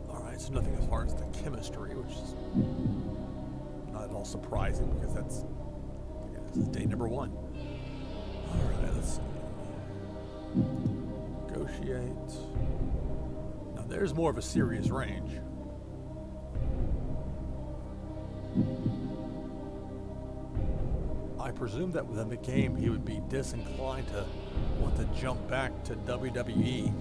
Alright, so nothing as far as the chemistry, which is not at all surprising, because that's, again, this is day number 1. Alright, let's see. Negotiate. Now there's more of a serious range. I presume that within the game he would be disinclined to want to jump back to WWE.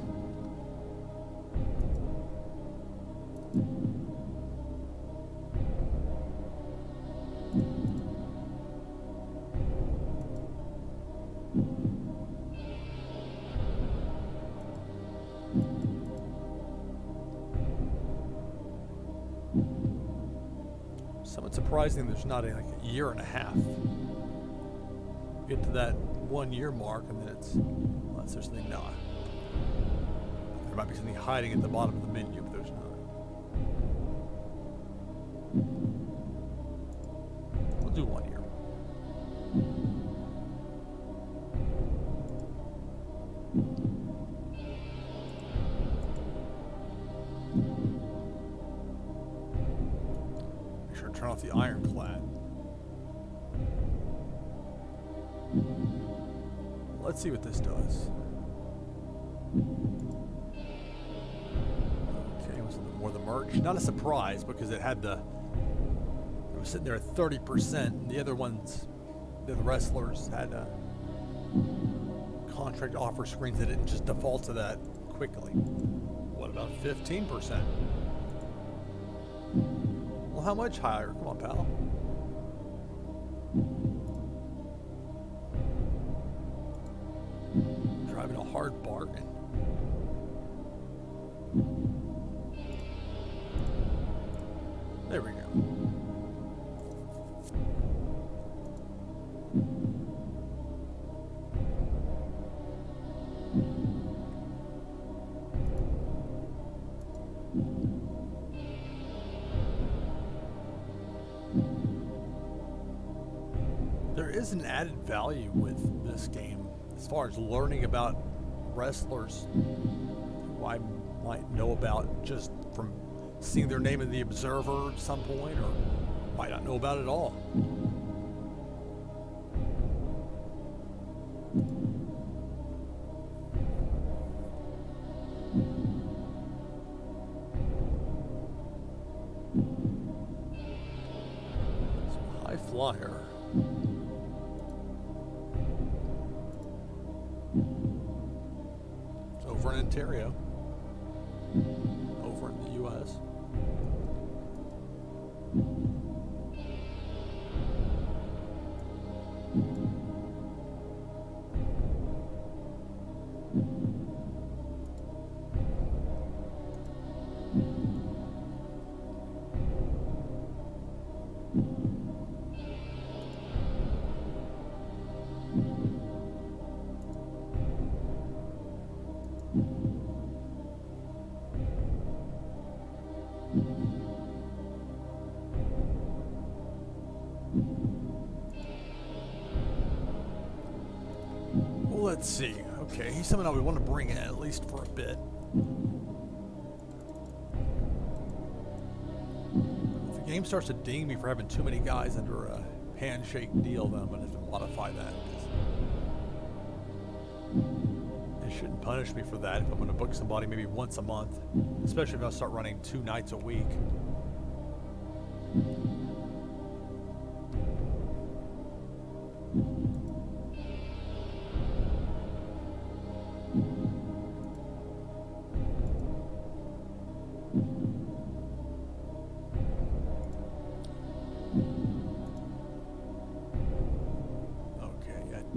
Somewhat surprising there's not like a year and a half. Get to that 1 year mark and then it's, unless there's something not. There might be something hiding at the bottom of the menu, but there's not. We'll do 1 year. Make sure to turn off the ironclad. Let's see what this does. Okay, was a little more the merch. Not a surprise because it had it was sitting there at 30%. And the other ones, the other wrestlers had contract offer screens that didn't just default to that quickly. What about 15%? Well, how much higher? Come on, pal. Driving a hard bargain. There we go. There is an added value with this game as far as learning about wrestlers who I might know about just from seeing their name in the Observer at some point, or might not know about it all. So high flyer. Over in Ontario, over in the U.S. Let's see. Okay, he's someone I would want to bring in at least for a bit. If the game starts to ding me for having too many guys under a handshake deal, then I'm going to have to modify that. It shouldn't punish me for that if I'm going to book somebody maybe once a month, especially if I start running 2 nights a week.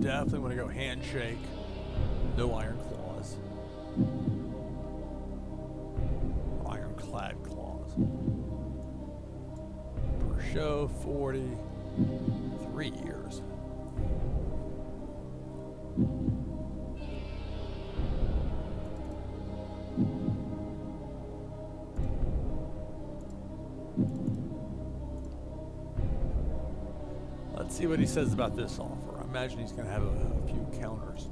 Definitely want to go handshake, no iron claws, ironclad claws. Per show, 43 years. Let's see what he says about this offer. I imagine he's going to have a few counters.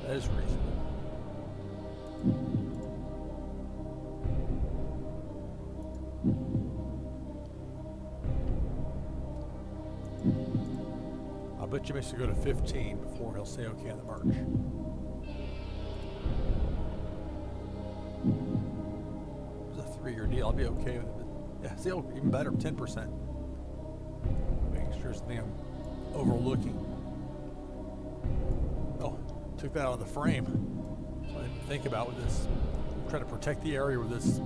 That is reasonable. I bet you makes it go to 15 before he'll say okay on the merch. It's a 3-year deal. I'll be okay with it. Yeah, see, even better, 10%. There's something I'm overlooking. Oh, took that out of the frame. So I didn't think about with this. Try to protect the area where this,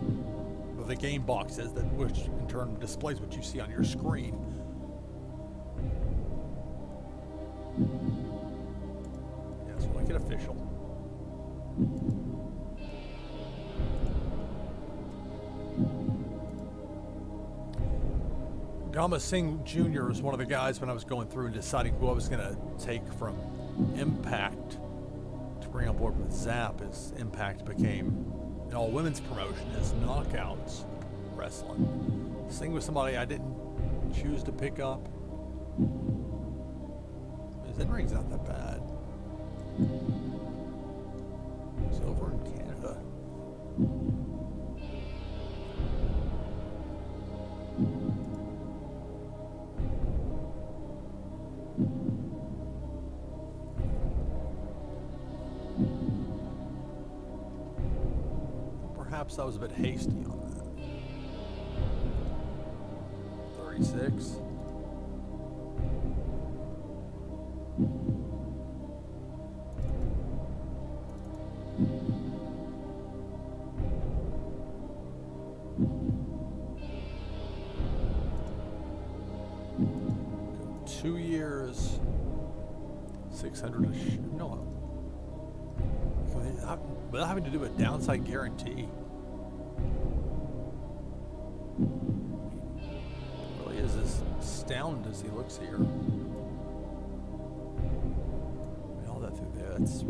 where the game box is, that which in turn displays what you see on your screen. Yeah, so make it official. Gama Singh Jr. was one of the guys when I was going through and deciding who I was going to take from Impact to bring on board with ZAP, as Impact became an all-women's promotion, as Knockouts Wrestling. Singh was somebody I didn't choose to pick up. His in-ring's not that bad. He's over in Canada. Perhaps I was a bit hasty on that. 36. Go 2 years. 600-ish. No. Without having to do a downside guarantee. Really is as astounded as he looks here. I mean, all that through there, that's...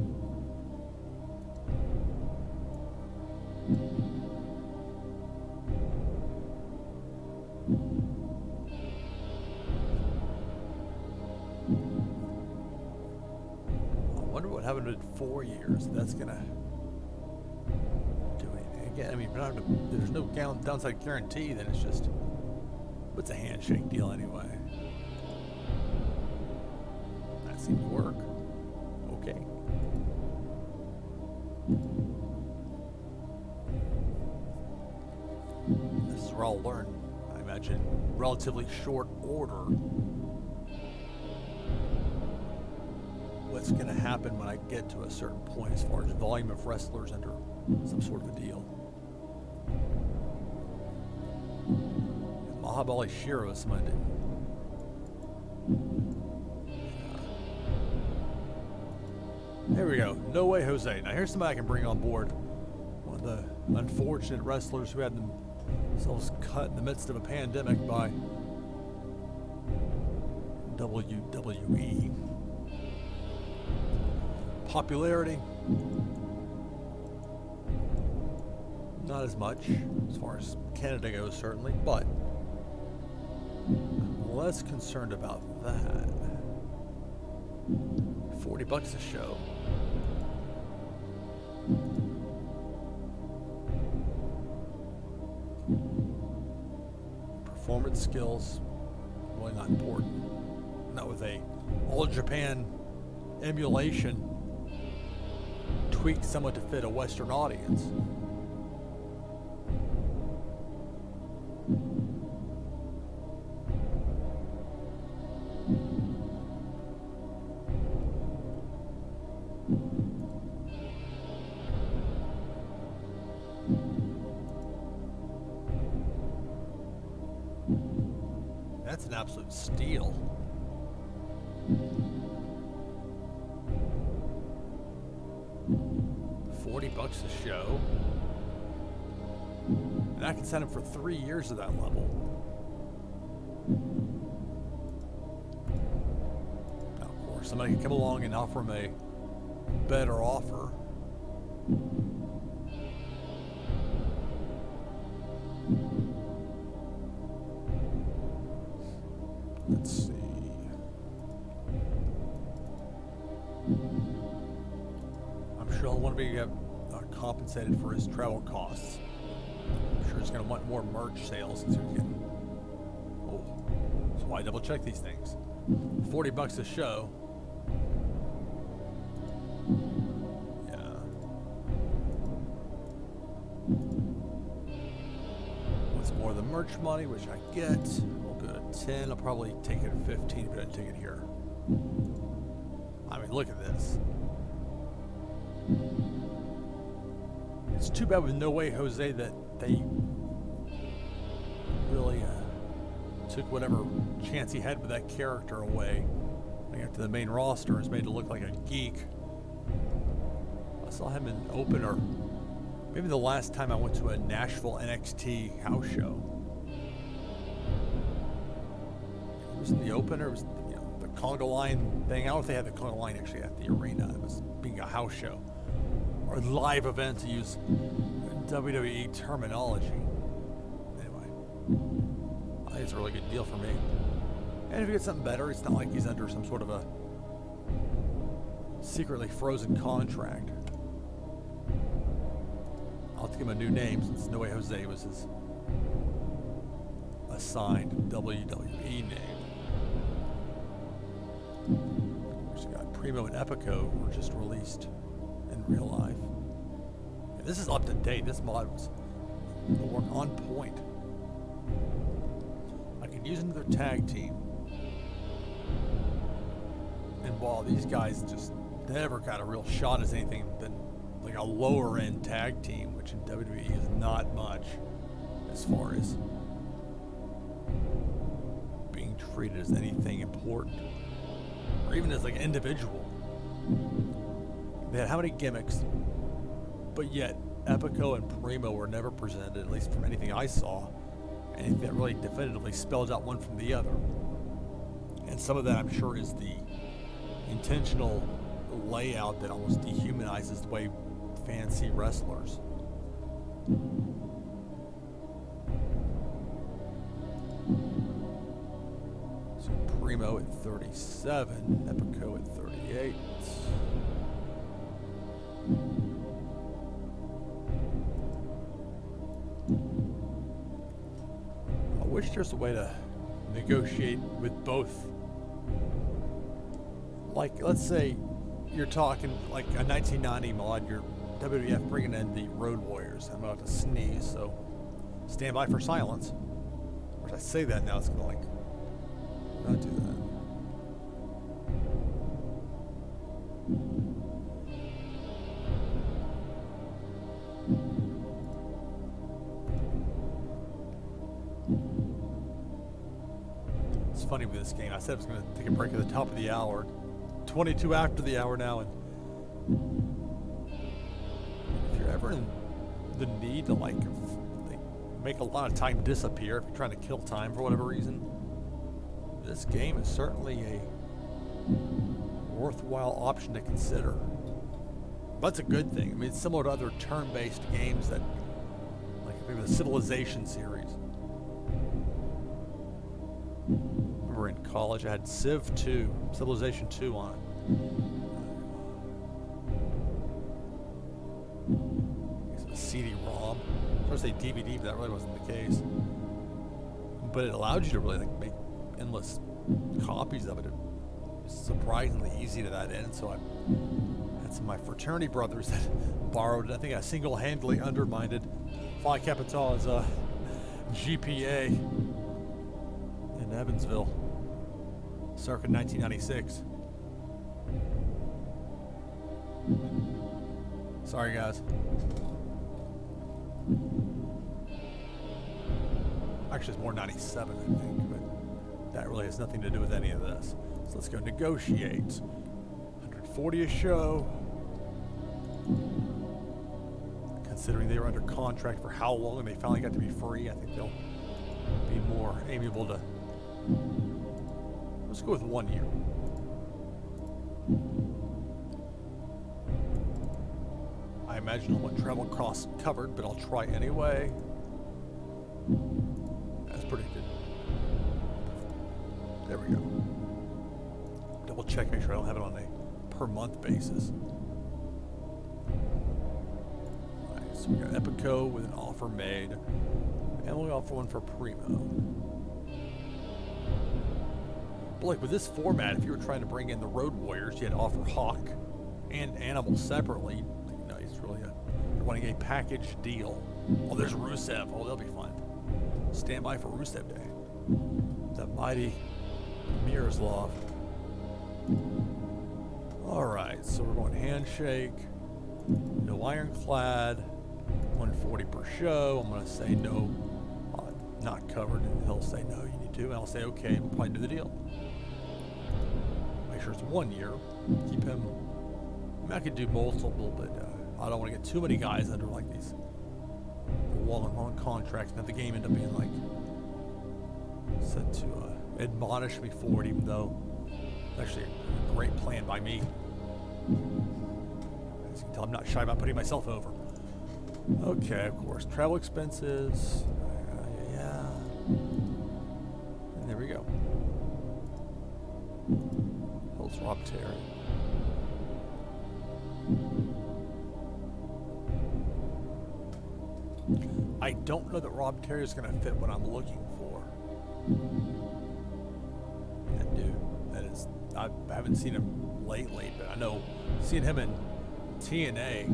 I wonder what happened in 4 years. That's gonna do anything again. I mean, there's no downside guarantee, then it's just, what's a handshake deal anyway? That seemed to work. Okay. This is where I'll learn, I imagine, relatively short order, what's going to happen when I get to a certain point as far as volume of wrestlers under some sort of a deal. Mahabali Shiro is someone I didn't. Here we go. No Way Jose. Now here's somebody I can bring on board. One of the unfortunate wrestlers who had themselves cut in the midst of a pandemic by WWE. Popularity, not as much as far as Canada goes, certainly, but I'm less concerned about that. $40 a show. Performance skills, really not important. Not with a All Japan emulation tweaked somewhat to fit a Western audience. That's an absolute steal. $40 a show. And I can send him for 3 years of that level. Now, of course, somebody can come along and offer him a better offer. Let's see. I'm sure he'll want to be compensated for his travel costs. I'm sure he's going to want more merch sales since he's getting. Oh, that's why I double check these things. $40 a show. Yeah. What's more, the merch money, which I get. 10, I'll probably take it at 15 if I don't take it here. I mean, look at this. It's too bad with No Way Jose that they really took whatever chance he had with that character away. When he got to the main roster, and made to look like a geek. I saw him in opener. Maybe the last time I went to a Nashville NXT house show. It was in the opener. It was the conga line thing. I don't know if they had the conga line actually at the arena. It was being a house show or live event, to use WWE terminology. Anyway, I think it's a really good deal for me. And if you get something better, it's not like he's under some sort of a secretly frozen contract. I'll have to give him a new name since No Way Jose was his assigned WWE name. Of course, you got Primo and Epico were just released in real life. And this is up to date. This mod was on point. I could use another tag team. And while these guys just never got a real shot as anything than like a lower end tag team, which in WWE is not much as far as being treated as anything important, or even as like an individual. They had how many gimmicks, but yet Epico and Primo were never presented, at least from anything I saw, anything that really definitively spells out one from the other. And some of that, I'm sure, is the intentional layout that almost dehumanizes the way fans see wrestlers. So Primo at 37, Epico at 38. I wish there's a way to negotiate with both. Like, let's say you're talking like a 1990 mod, you're WWF bringing in the Road Warriors. I'm about to sneeze, so stand by for silence. Or if I say that now, it's going to like not do that. It's funny with this game. I said I was going to take a break at the top of the hour. 22 after the hour now, and if you're ever in the need to like make a lot of time disappear, if you're trying to kill time for whatever reason, this game is certainly a worthwhile option to consider. That's a good thing. I mean, it's similar to other turn-based games that, like maybe the Civilization series. In college, I had Civilization 2 on it. I was going to say DVD, but that really wasn't the case. But it allowed you to really like make endless copies of it. It was surprisingly easy to that end. So I had some of my fraternity brothers that borrowed it. I think I single-handedly undermined Phi Kappa's GPA in Evansville, circa 1996. Sorry, guys. Actually, it's more 97, I think, but that really has nothing to do with any of this. So let's go negotiate. 140 a show. Considering they were under contract for how long and they finally got to be free, I think they'll be more amiable to... Let's go with 1 year. I imagine I'll want travel costs covered, but I'll try anyway. That's pretty good. There we go. Double check, make sure I don't have it on a per month basis. Alright, so we got Epico with an offer made, and we'll offer one for Primo. But like with this format, if you were trying to bring in the Road Warriors, you had to offer Hawk and Animal separately. You know, it's really you're wanting a package deal. Oh, there's Rusev. Oh, they'll be fun. Stand by for Rusev Day. The mighty Miroslav. Alright, so we're going handshake. No ironclad. 140 per show. I'm going to say no, not covered. And he'll say no, you need to. And I'll say okay, we'll probably do the deal. Make sure it's 1 year. Keep him. I mean, I could do multiple, but I don't want to get too many guys under like these long contracts, and have the game end up being like said to admonish me for it, even though it's actually a great plan by me. As you can tell, I'm not shy about putting myself over. Okay, of course, travel expenses. Yeah, and there we go. Holds Rob Terry. I don't know that Rob Terry is going to fit what I'm looking for. That dude, that is, I haven't seen him lately, but I know seeing him in TNA,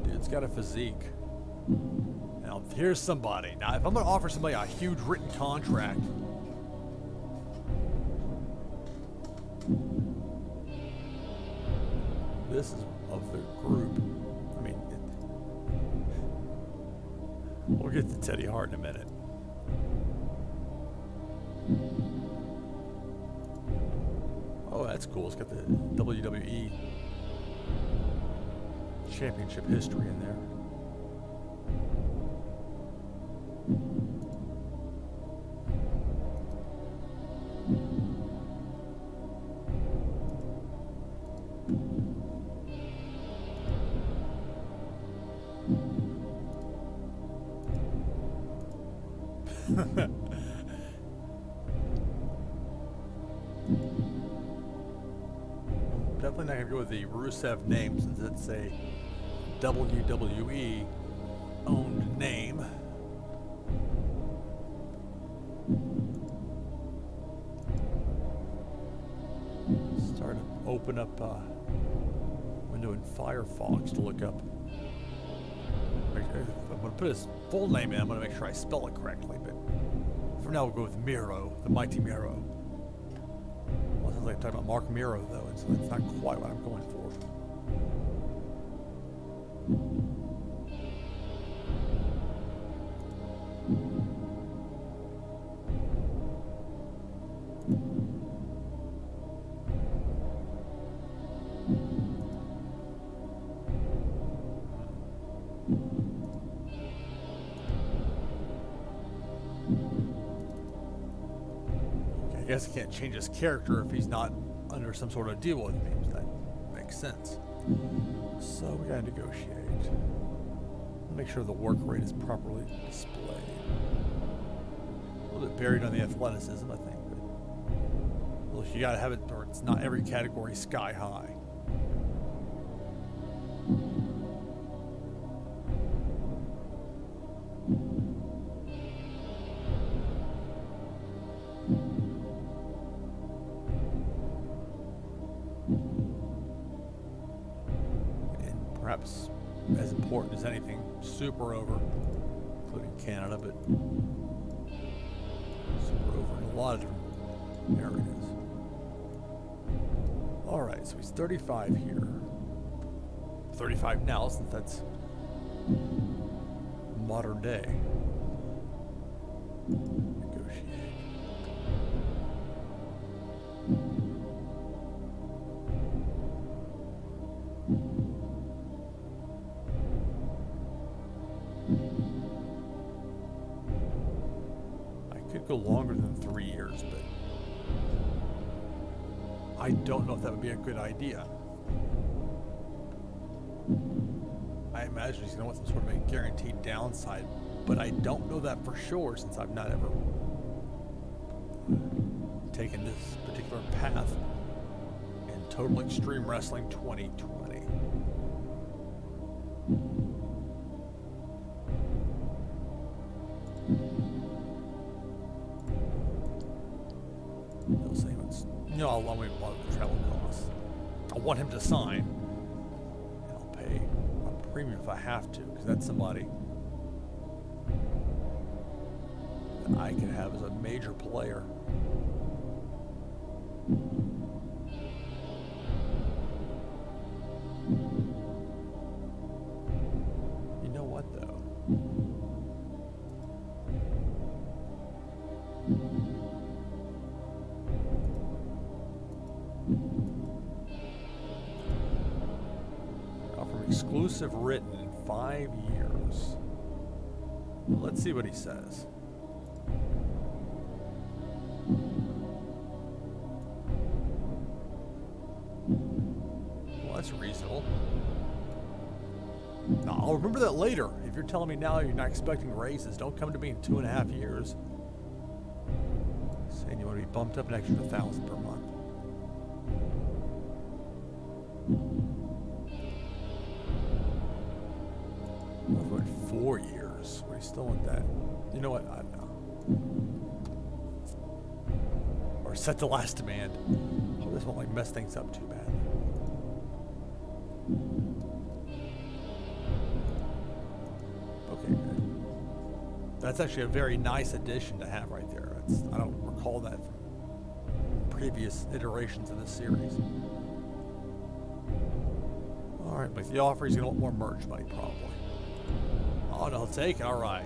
dude's got a physique. Now, here's somebody. Now, if I'm going to offer somebody a huge written contract, this is of the group. I mean, we'll get to Teddy Hart in a minute. Oh, that's cool. It's got the WWE Championship history in there. Definitely not going to go with the Rusev name since it's a WWE owned name. Start to open up window in Firefox to look up. If I'm going to put his full name in, I'm going to make sure I spell it correctly, but for now we'll go with Miro, the mighty Miro. Well, it sounds like I'm talking about Mark Miro, though, and so that's not quite what I'm going for. I guess I can't change his character if he's not under some sort of deal with me. That makes sense. So we gotta negotiate. Make sure the work rate is properly displayed. A little bit buried on the athleticism, I think. But well, you gotta have it, or it's not every category sky high. perhaps as important as anything super over, including Canada, but super over in a lot of different areas. All right, so he's 35 here. 35 now, since that's modern day. Negotiate. I could go longer than 3 years, but I don't know if that would be a good idea. I imagine he's going to want some sort of a guaranteed downside, but I don't know that for sure since I've not ever taken this particular path in Total Extreme Wrestling 2020. They'll say it's, how long we want the travel costs. I want him to sign, and I'll pay a premium if I have to, because that's somebody that I can have as a major player. You know what, though? Exclusive written in 5 years. Let's see what he says. Well, that's reasonable. Now, I'll remember that later. If you're telling me now you're not expecting raises, don't come to me in 2.5 years saying you want to be bumped up an extra 1,000 per month. I've went 4 years. We still want that. You know what? I don't know. Or set the last demand. Oh, this won't like mess things up too bad. Okay, good. That's actually a very nice addition to have right there. I don't recall that from previous iterations of this series. All right, but the offer, he's going to want more merch money probably. Oh, no, I'll take it. All right.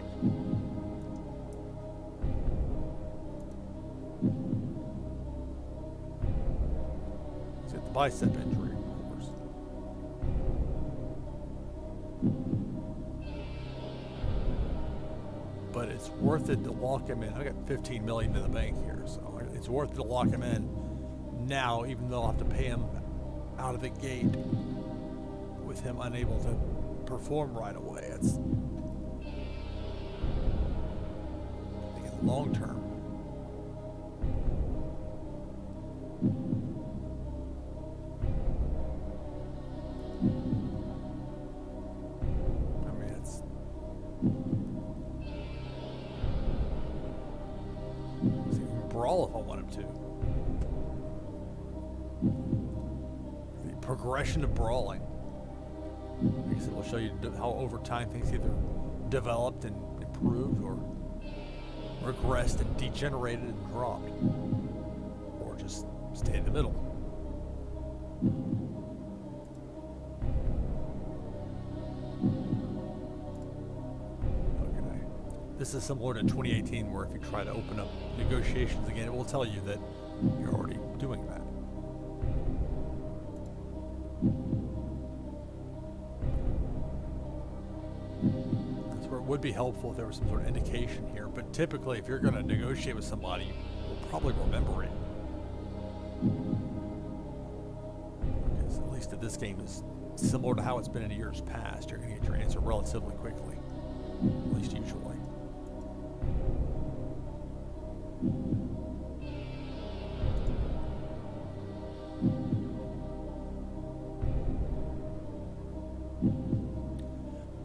He's got the bicep injury, of course. But it's worth it to lock him in. I got $15 million in the bank here, so it's worth it to lock him in now, even though I'll have to pay him out of the gate with him unable to perform right away. It's long term. I mean, it's he can brawl if I want him to. The progression of brawling. Like I said, we'll show you how over time things either developed and improved or regressed and degenerated and dropped, or just stay in the middle. Okay. This is similar to 2018, where if you try to open up negotiations again, it will tell you that you're already doing that. Would be helpful if there was some sort of indication here, but typically if you're going to negotiate with somebody, you'll probably remember it. Because at least if this game is similar to how it's been in years past, you're going to get your answer relatively quickly, at least usually.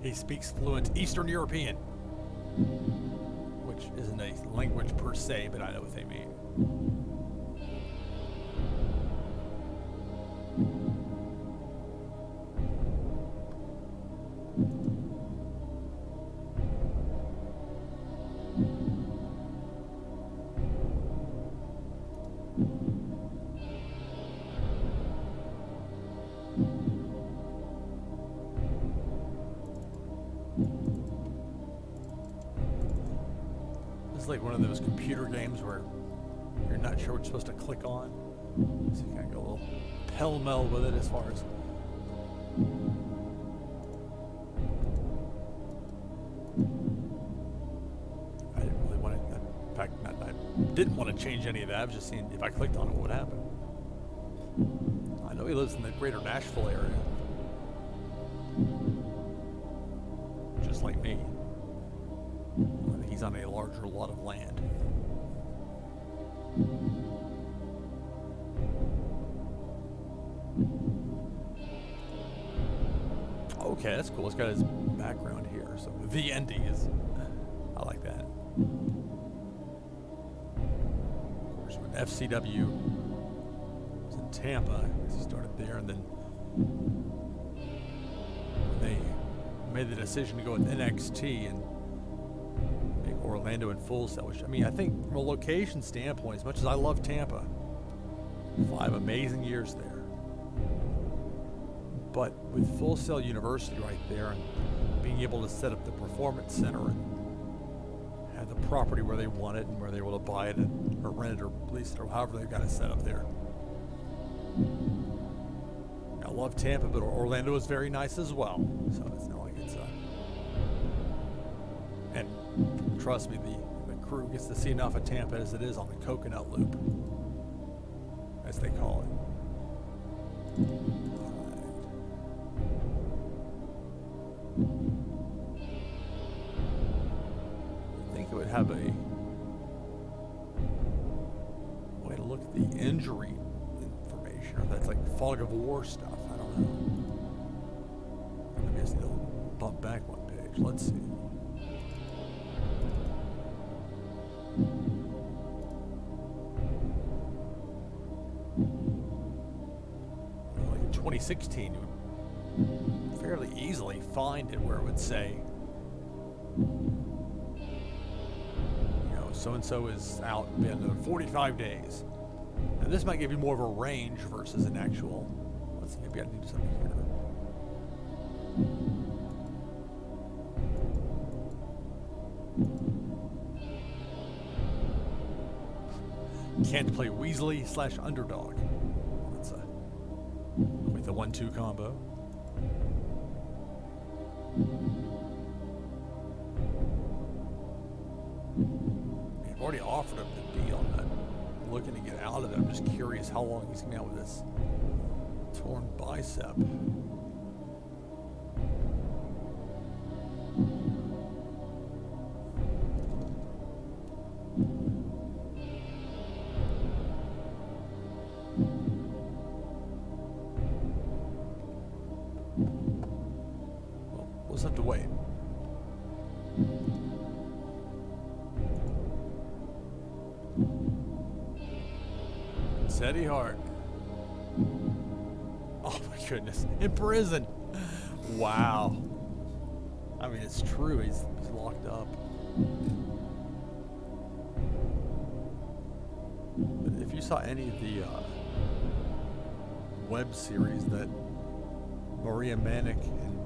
He speaks fluent Eastern European, which isn't a language per se, but I know what they mean. like one of those computer games where you're not sure what you're supposed to click on. So you kind of go a little pell-mell with it as far as... I didn't really want to... In fact, I didn't want to change any of that. I was just seeing if I clicked on it, what would happen. I know he lives in the greater Nashville area. Just like me. I think he's on a larger lot of land. Okay, that's cool. It's got his background here. So the ending is... I like that. Of course, when FCW was in Tampa, I guess he started there, and then when they made the decision to go with NXT and make Orlando and Full Sail, which, I mean, I think from a location standpoint, as much as I love Tampa, 5 amazing years there. But with Full Sail University right there and being able to set up the performance center and have the property where they want it and where they're able to buy it or rent it or lease it or however they've got it set up there. I love Tampa, but Orlando is very nice as well. So it's not like it's and trust me, the crew gets to see enough of Tampa as it is on the Coconut Loop, as they call it. I think it would have a way to look at the injury information, or that's like fog of war stuff. I don't know. Maybe I just need to bump back one page. Let's see. Like in 2016, you would fairly easily find it where it would say, so-and-so is out in 45 days. Now this might give you more of a range versus an actual, let's see, maybe I need something here. Can't play Weasley / underdog. That's with the 1-2 combo. I've already offered him the deal. I'm not looking to get out of it. I'm just curious how long he's going to be out with this torn bicep. Well, we'll just have to wait. Teddy Hart. Oh my goodness. In prison. Wow. I mean, it's true. He's locked up. But if you saw any of the web series that Maria Manick and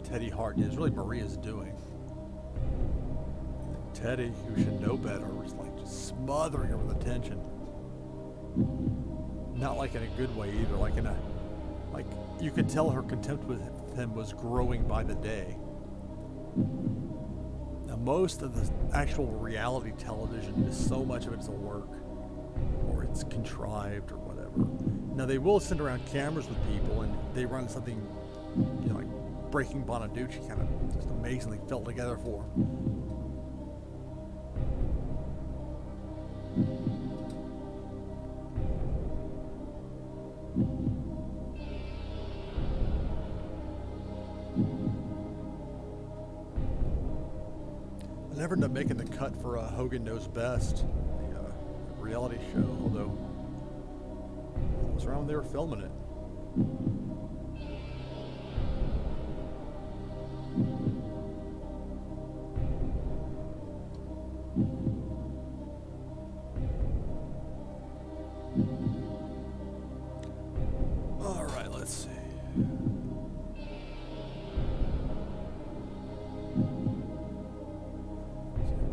Teddy Hart, it's really Maria's doing. And Teddy, who should know better, was like just smothering her with attention. Not like in a good way either, like you could tell her contempt with him was growing by the day. Now most of the actual reality television is so much of it's a work, or it's contrived or whatever. Now they will send around cameras with people and they run something, like Breaking Bonaducci kind of just amazingly fell together for them. Never ended up making the cut for Hogan Knows Best, the reality show, although it was around when they were filming it. All right, let's see.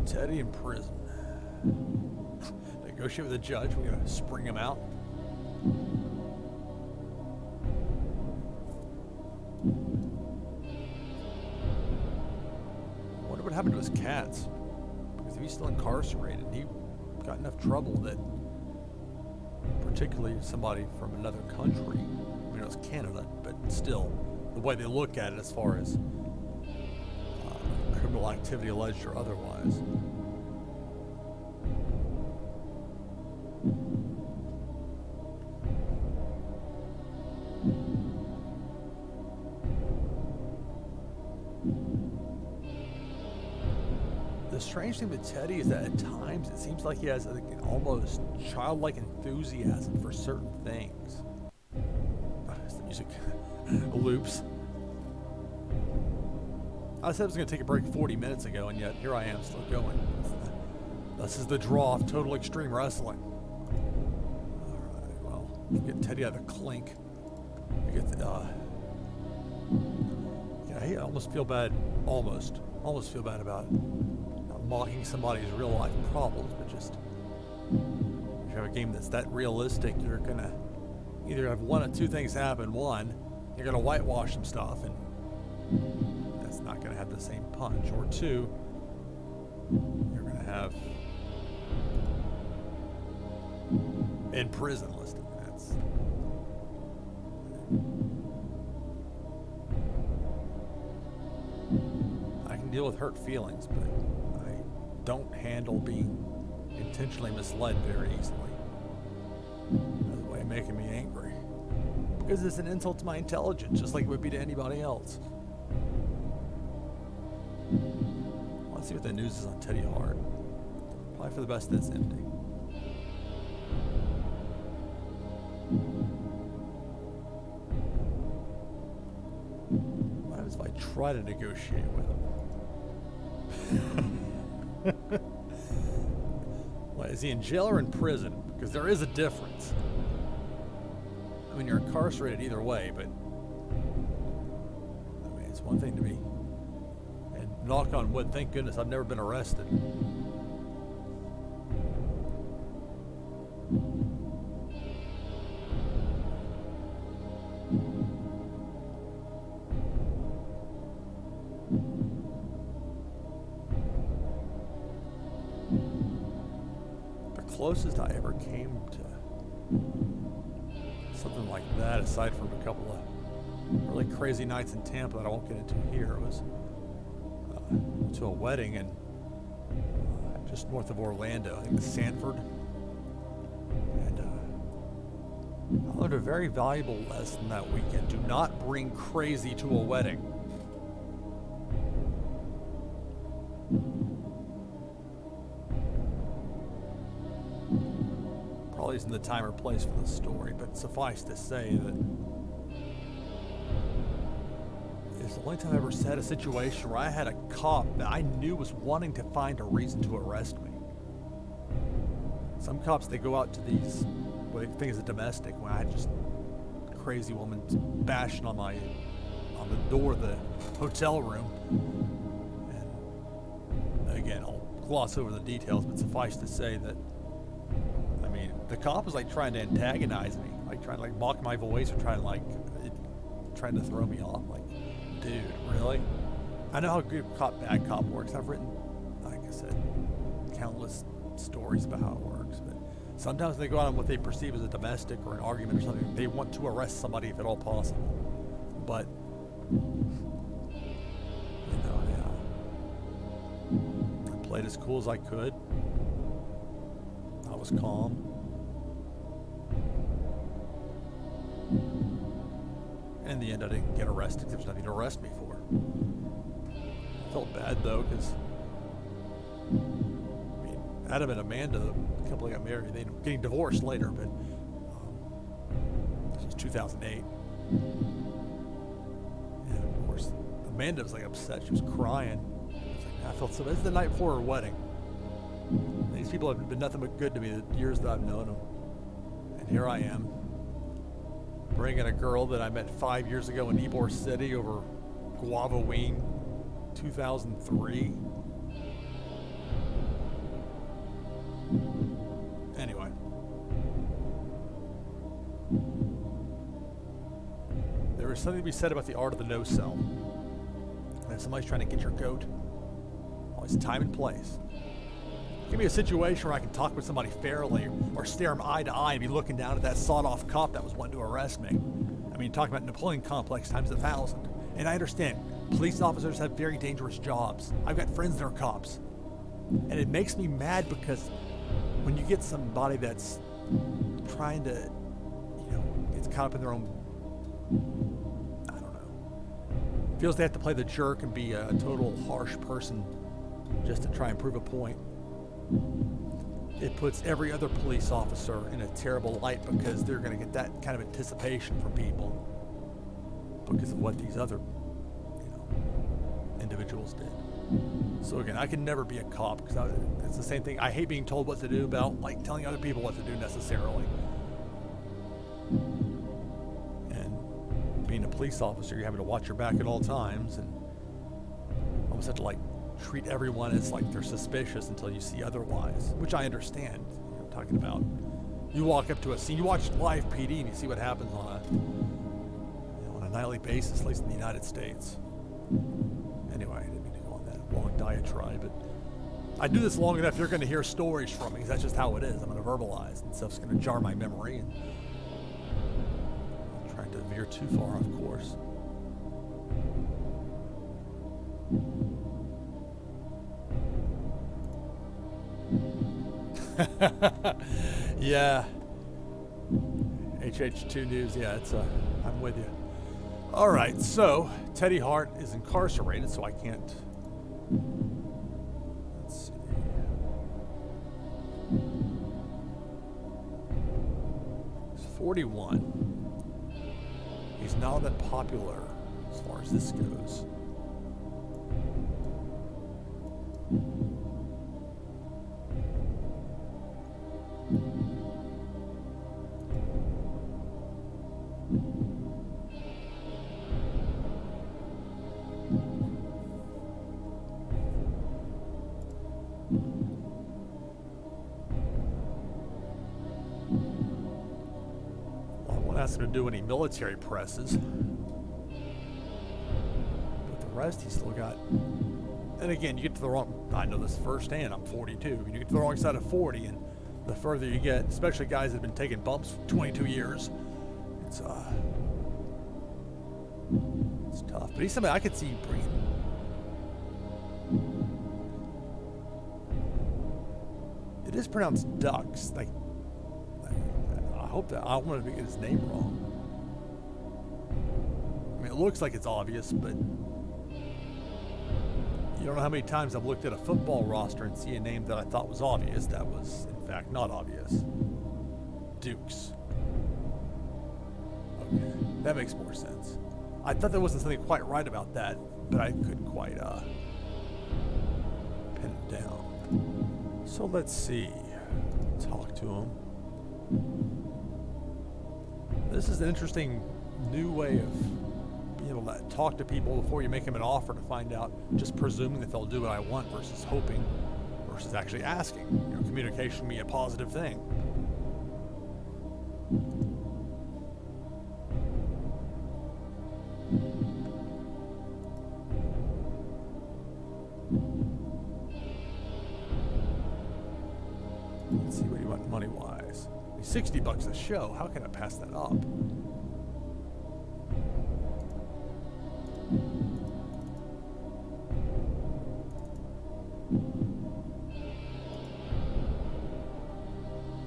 Teddy in prison. negotiate with the judge. We're gonna spring him out. I wonder what happened to his cats. Because if he's still incarcerated, he got enough trouble that, particularly somebody from another country, I mean, it was Canada, but still, the way they look at it as far as criminal activity alleged or otherwise. The strange thing with Teddy is that at times it seems like he has like an almost childlike enthusiasm for certain things. As the music loops. I said I was going to take a break 40 minutes ago, and yet here I am still going. This is the draw of Total Extreme Wrestling. Alright, well, get Teddy out of the clink. Get the, yeah, I almost feel bad, almost feel bad about not mocking somebody's real life problems, but just, if you have a game that's that realistic, you're going to either have one of two things happen. One, you're going to whitewash some stuff, and that's not going to have the same punch. Or two, you're going to have in prison listed. That's I can deal with hurt feelings, but I don't handle being intentionally misled very easily. That's the way of making me angry. Because it's an insult to my intelligence, just like it would be to anybody else. Let's see what the news is on Teddy Hart. Probably for the best that it's empty. What happens if I try to negotiate with him? What, is he in jail or in prison? Because there is a difference. I mean, you're incarcerated either way, but I mean, it's one thing to be. And knock on wood, thank goodness I've never been arrested. The closest I ever came to something like that, aside from a couple of really crazy nights in Tampa that I won't get into here, was to a wedding in just north of Orlando, I think it's Sanford. And I learned a very valuable lesson that weekend. Do not bring crazy to a wedding. Probably isn't the time or place for the story, but suffice to say that it's the only time I ever had a situation where I had a cop that I knew was wanting to find a reason to arrest me. Some cops, they go out to these, what they think is a domestic, when I had just a crazy woman bashing on the door of the hotel room. And again, I'll gloss over the details, but suffice to say that, I mean, the cop was like trying to antagonize me, like trying to like mock my voice or trying to throw me off. Like, dude, really? I know how good cop, bad cop works. I've written, like I said, countless stories about how it works. But sometimes they go out on what they perceive as a domestic or an argument or something. They want to arrest somebody if at all possible. But, you know, I played as cool as I could. I was calm. And in the end, I didn't get arrested because there was nothing to arrest me for. I felt bad, though, because I mean, Adam and Amanda, the couple that got married, they ended up getting divorced later, but this was 2008. And, of course, Amanda was, like, upset. She was crying. I felt so bad. This is the night before her wedding. These people have been nothing but good to me the years that I've known them. And here I am, bringing a girl that I met 5 years ago in Ybor City over Guava Wing, 2003. there's something to be said about the art of the no-sell. And if somebody's trying to get your goat, always time and place. Give me a situation where I can talk with somebody fairly or stare them eye to eye and be looking down at that sawed-off cop that was wanting to arrest me. I mean, talking about Napoleon Complex times 1,000. And I understand, police officers have very dangerous jobs. I've got friends that are cops. And it makes me mad because when you get somebody that's trying to, you know, gets caught up in their own, I don't know, feels they have to play the jerk and be a total harsh person just to try and prove a point. It puts every other police officer in a terrible light because they're going to get that kind of anticipation from people because of what these other, you know, individuals did. So again, I can never be a cop because it's the same thing. I hate being told what to do about, like, telling other people what to do necessarily. And being a police officer, you're having to watch your back at all times and almost have to, like, treat everyone as like they're suspicious until you see otherwise, which I understand. You know, talking about, you walk up to a scene, you watch live PD and you see what happens on a, you know, on a nightly basis, at least in the United States. Anyway, I didn't mean to go on that long diatribe, but I do this long enough, you're going to hear stories from me, because that's just how it is. I'm going to verbalize, and stuff's going to jar my memory, and I'm trying to veer too far off course. Yeah. HH2 News, yeah, it's I'm with you. All right, so Teddy Hart is incarcerated, so I can't. Let's see. He's 41. He's not that popular as far as this goes. To do any military presses, but the rest he's still got. And again, you get to the wrong, I know this firsthand, I'm 42, you get to the wrong side of 40, and the further you get, especially guys that have been taking bumps for 22 years, it's tough. But he's somebody I could see bringing. It is pronounced ducks, like I hope that I don't want to get his name wrong. I mean, it looks like it's obvious, but you don't know how many times I've looked at a football roster and see a name that I thought was obvious that was, in fact, not obvious. Dukes. Okay, that makes more sense. I thought there wasn't something quite right about that, but I couldn't quite pin it down. So let's see. Talk to him. This is an interesting new way of being able to talk to people before you make them an offer to find out, just presuming that they'll do what I want versus hoping versus actually asking. You know, communication can be a positive thing. Let's see what you want money-wise. $60 a show. How can I pass that up?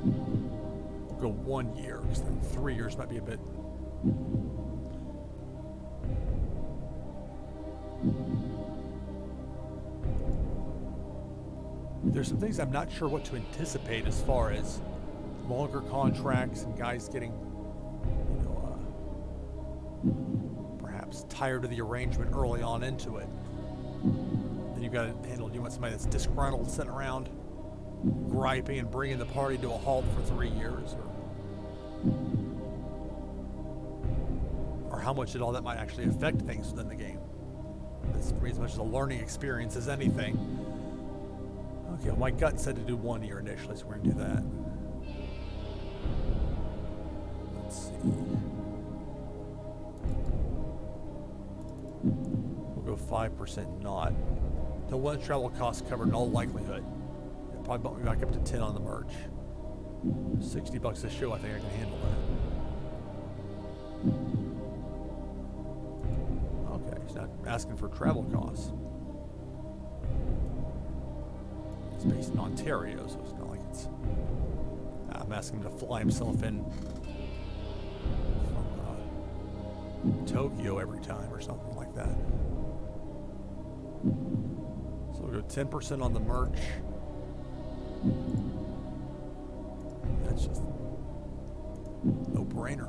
We'll go 1 year, because then 3 years might be a bit. There's some things I'm not sure what to anticipate as far as longer contracts and guys getting, you know, perhaps tired of the arrangement early on into it. Then you've got to handle, you want somebody that's disgruntled, sitting around griping and bringing the party to a halt for 3 years, or how much all that might actually affect things within the game. It's for me as much as a learning experience as anything. Okay, well, my gut said to do 1 year initially, so we're going to do that. Let's see. 5% not. The one travel cost covered in all likelihood. It'll probably bump me back up to 10 on the merch. $60 a show, I think I can handle that. Okay, he's not asking for travel costs. It's based in Ontario, so it's not like it's... I'm asking him to fly himself in from Tokyo every time or something like that. So we'll go 10% on the merch. That's just no brainer.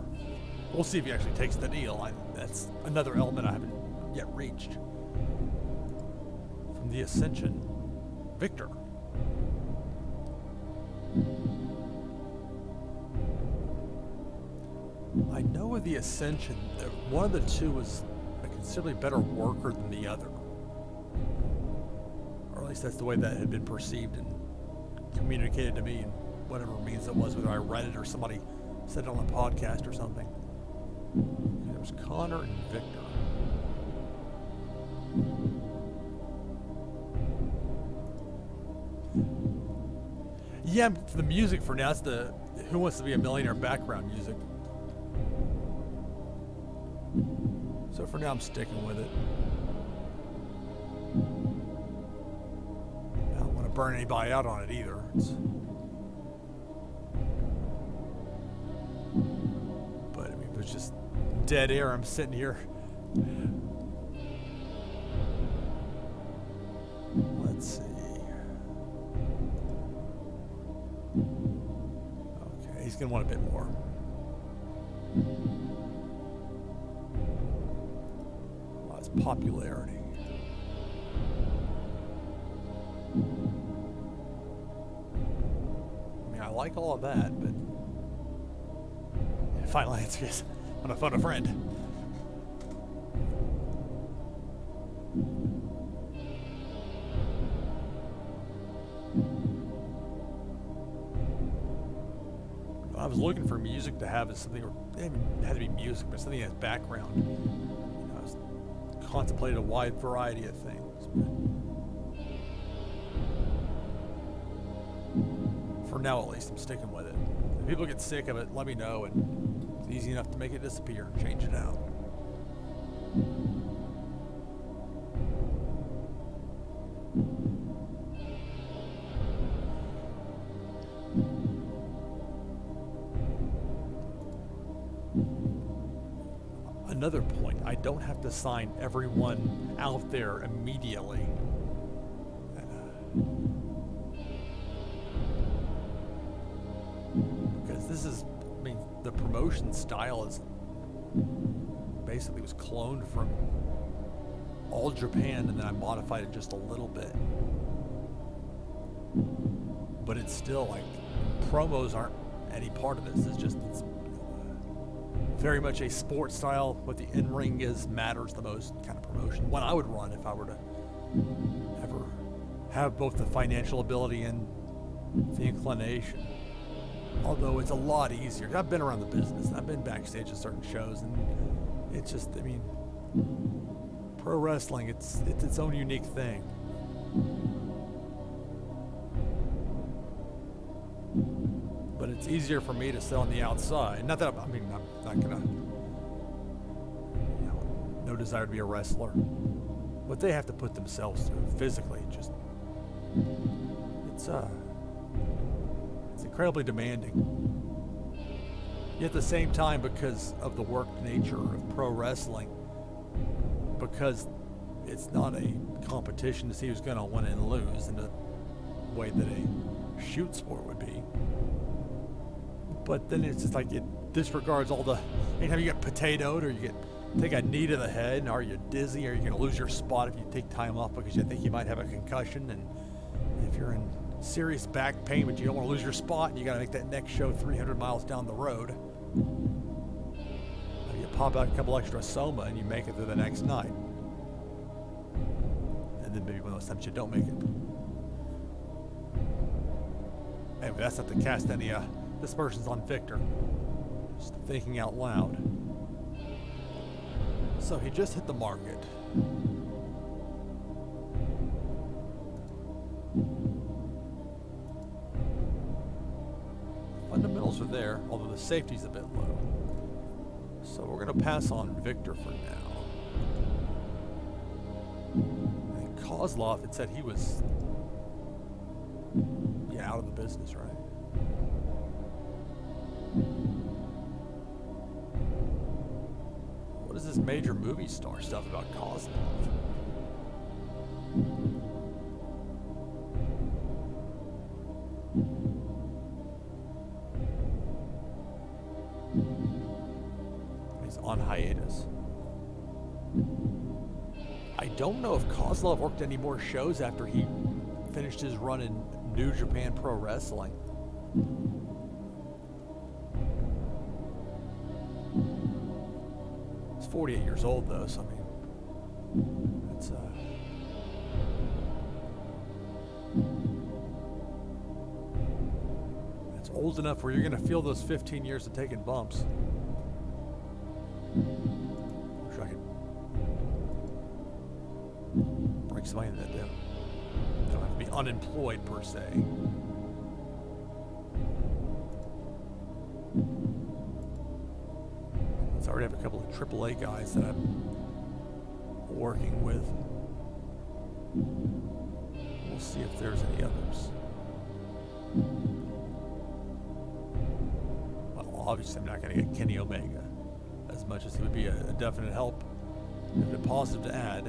We'll see if he actually takes the deal. That's another element I haven't yet reached. From the Ascension, Victor. I know with the Ascension that one of the two was a considerably better worker than the other. Or at least that's the way that had been perceived and communicated to me in whatever means it was, whether I read it or somebody said it on a podcast or something. There was Connor and Victor. Yeah, the music for now, it's the Who Wants to Be a Millionaire background music. So for now, I'm sticking with it. I don't want to burn anybody out on it either. But I mean, it was just dead air. I'm sitting here. Let's see. Okay, he's gonna want a bit more. Well, it's popularity. I mean, I like all of that, but final answer is I'm gonna phone a friend. I was looking for music to have as something, or it had to be music, but something that has background. You know, I was contemplating a wide variety of things. But for now, at least, I'm sticking with it. If people get sick of it, let me know, and it's easy enough to make it disappear and change it out. Another point, I don't have to sign everyone out there immediately. Because this is, I mean, the promotion style is basically was cloned from All Japan, and then I modified it just a little bit. But it's still like, promos aren't any part of this. It's very much a sports style. What the in-ring is matters the most kind of promotion. One I would run if I were to ever have both the financial ability and the inclination. Although it's a lot easier. I've been around the business. I've been backstage at certain shows, and it's just, I mean, pro wrestling, it's its own unique thing. But it's easier for me to sit on the outside. Not that I'm not gonna, no desire to be a wrestler. What they have to put themselves through physically, just it's incredibly demanding. Yet at the same time, because of the work nature of pro wrestling, because it's not a competition to see who's gonna win and lose in the way that a shoot sport would be. But then it's just like it disregards all the, anytime you get potatoed or you take a knee to the head, and are you dizzy, or you're going to lose your spot if you take time off because you think you might have a concussion, and if you're in serious back pain but you don't want to lose your spot and you got to make that next show 300 miles down the road, you pop out a couple extra soma and you make it through the next night. And then maybe one of those times you don't make it. Anyway, that's not to cast any dispersions on Victor. Just thinking out loud. So he just hit the market. there, although the safety's a bit low. So we're going to pass on Victor for now. I think Kozlov had said he was out of the business, right? What is this major movie star stuff about Kozlov? He's on hiatus. I don't know if Kozlov worked any more shows after he finished his run in New Japan Pro Wrestling. He's 48 years old though, so I mean, it's old enough where you're gonna feel those 15 years of taking bumps. Wish I could break somebody in that down. Don't have to be unemployed per se. Let's already have a couple of AAA guys that I'm working with. We'll see if there's any others. Well, obviously I'm not going to get Kenny Omega, as much as he would be a definite help, a positive to add.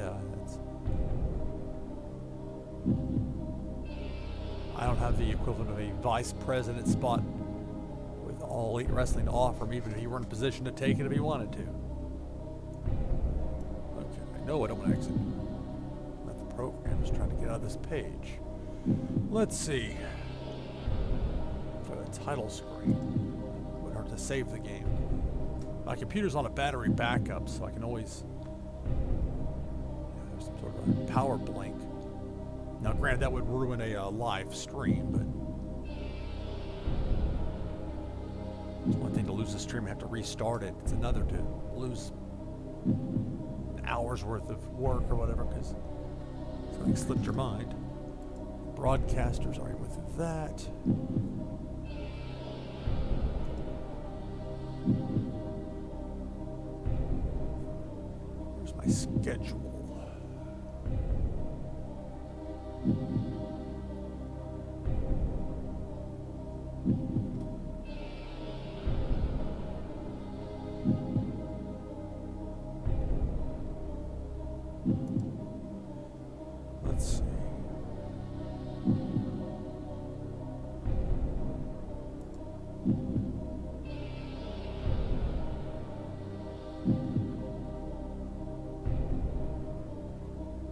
I don't have the equivalent of a vice president spot with All Elite Wrestling to offer him, even if he were in a position to take it if he wanted to. Okay, I know I don't want to exit. Not the program, just trying to get out of this page. Let's see. For the title screen, it would hurt to save the game. My computer's on a battery backup, so I can always have some sort of a power blink. Now, granted, that would ruin a live stream, but it's one thing to lose the stream and have to restart it. It's another to lose an hour's worth of work or whatever because something slipped your mind. Broadcasters are with that. Here's my schedule. Let's see.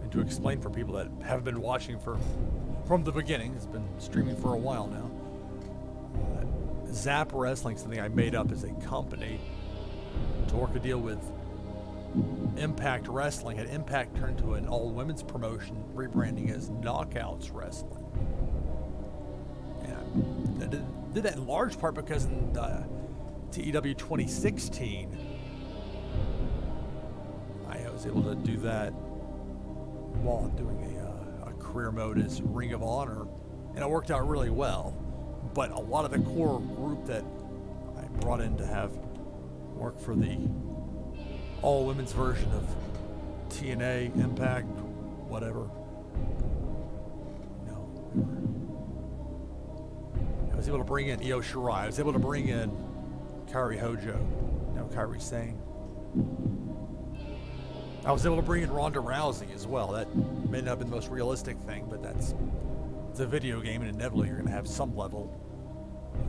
And to explain for people that have been watching from the beginning, it's been streaming for a while now. ZAP Wrestling, something I made up as a company to work a deal with Impact Wrestling. Had Impact turned to an all-women's promotion, rebranding as Knockouts Wrestling. And I did that in large part because in TEW 2016, I was able to do that while doing a career mode as Ring of Honor, and it worked out really well. But a lot of the core group that I brought in to have work for the all-women's version of TNA, Impact, whatever. No. I was able to bring in Io Shirai. I was able to bring in Kairi Hojo. No, Kairi Sane. I was able to bring in Ronda Rousey as well. That may not have been the most realistic thing, but it's a video game, and inevitably you're going to have some level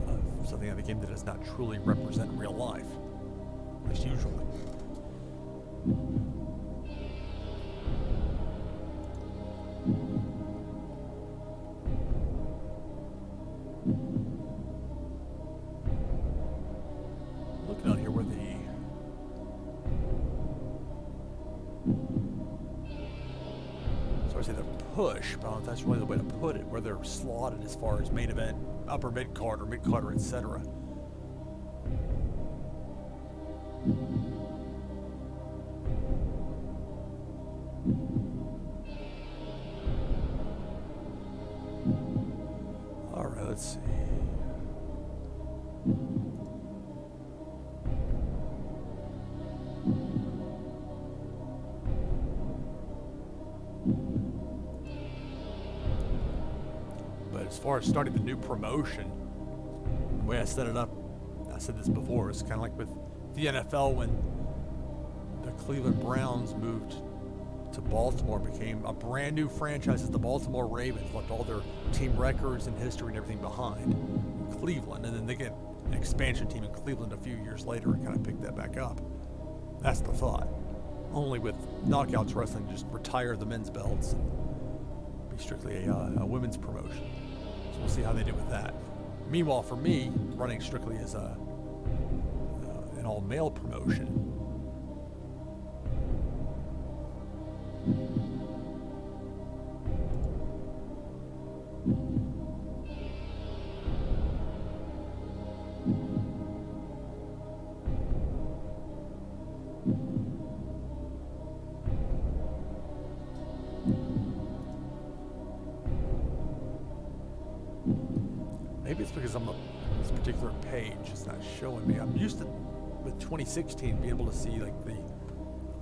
of something in the game that does not truly represent real life, at least usually. Looking out here where I say the push, but I don't know if that's really the way to put it, where they're slotted as far as main event, upper mid-card, or mid-carder, etc. All right, let's see. But as far as starting the new promotion, the way I set it up, I said this before, it's kind of like with the NFL when the Cleveland Browns moved to Baltimore, became a brand new franchise as the Baltimore Ravens, left all their team records and history and everything behind in Cleveland, and then they get an expansion team in Cleveland a few years later and kind of pick that back up. That's the thought. Only with Knockouts Wrestling, just retire the men's belts and be strictly a women's promotion. So we'll see how they do with that. Meanwhile, for me, running strictly as an all-male promotion, maybe it's because this particular page is not showing me. I'm used to, with 2016, being able to see like the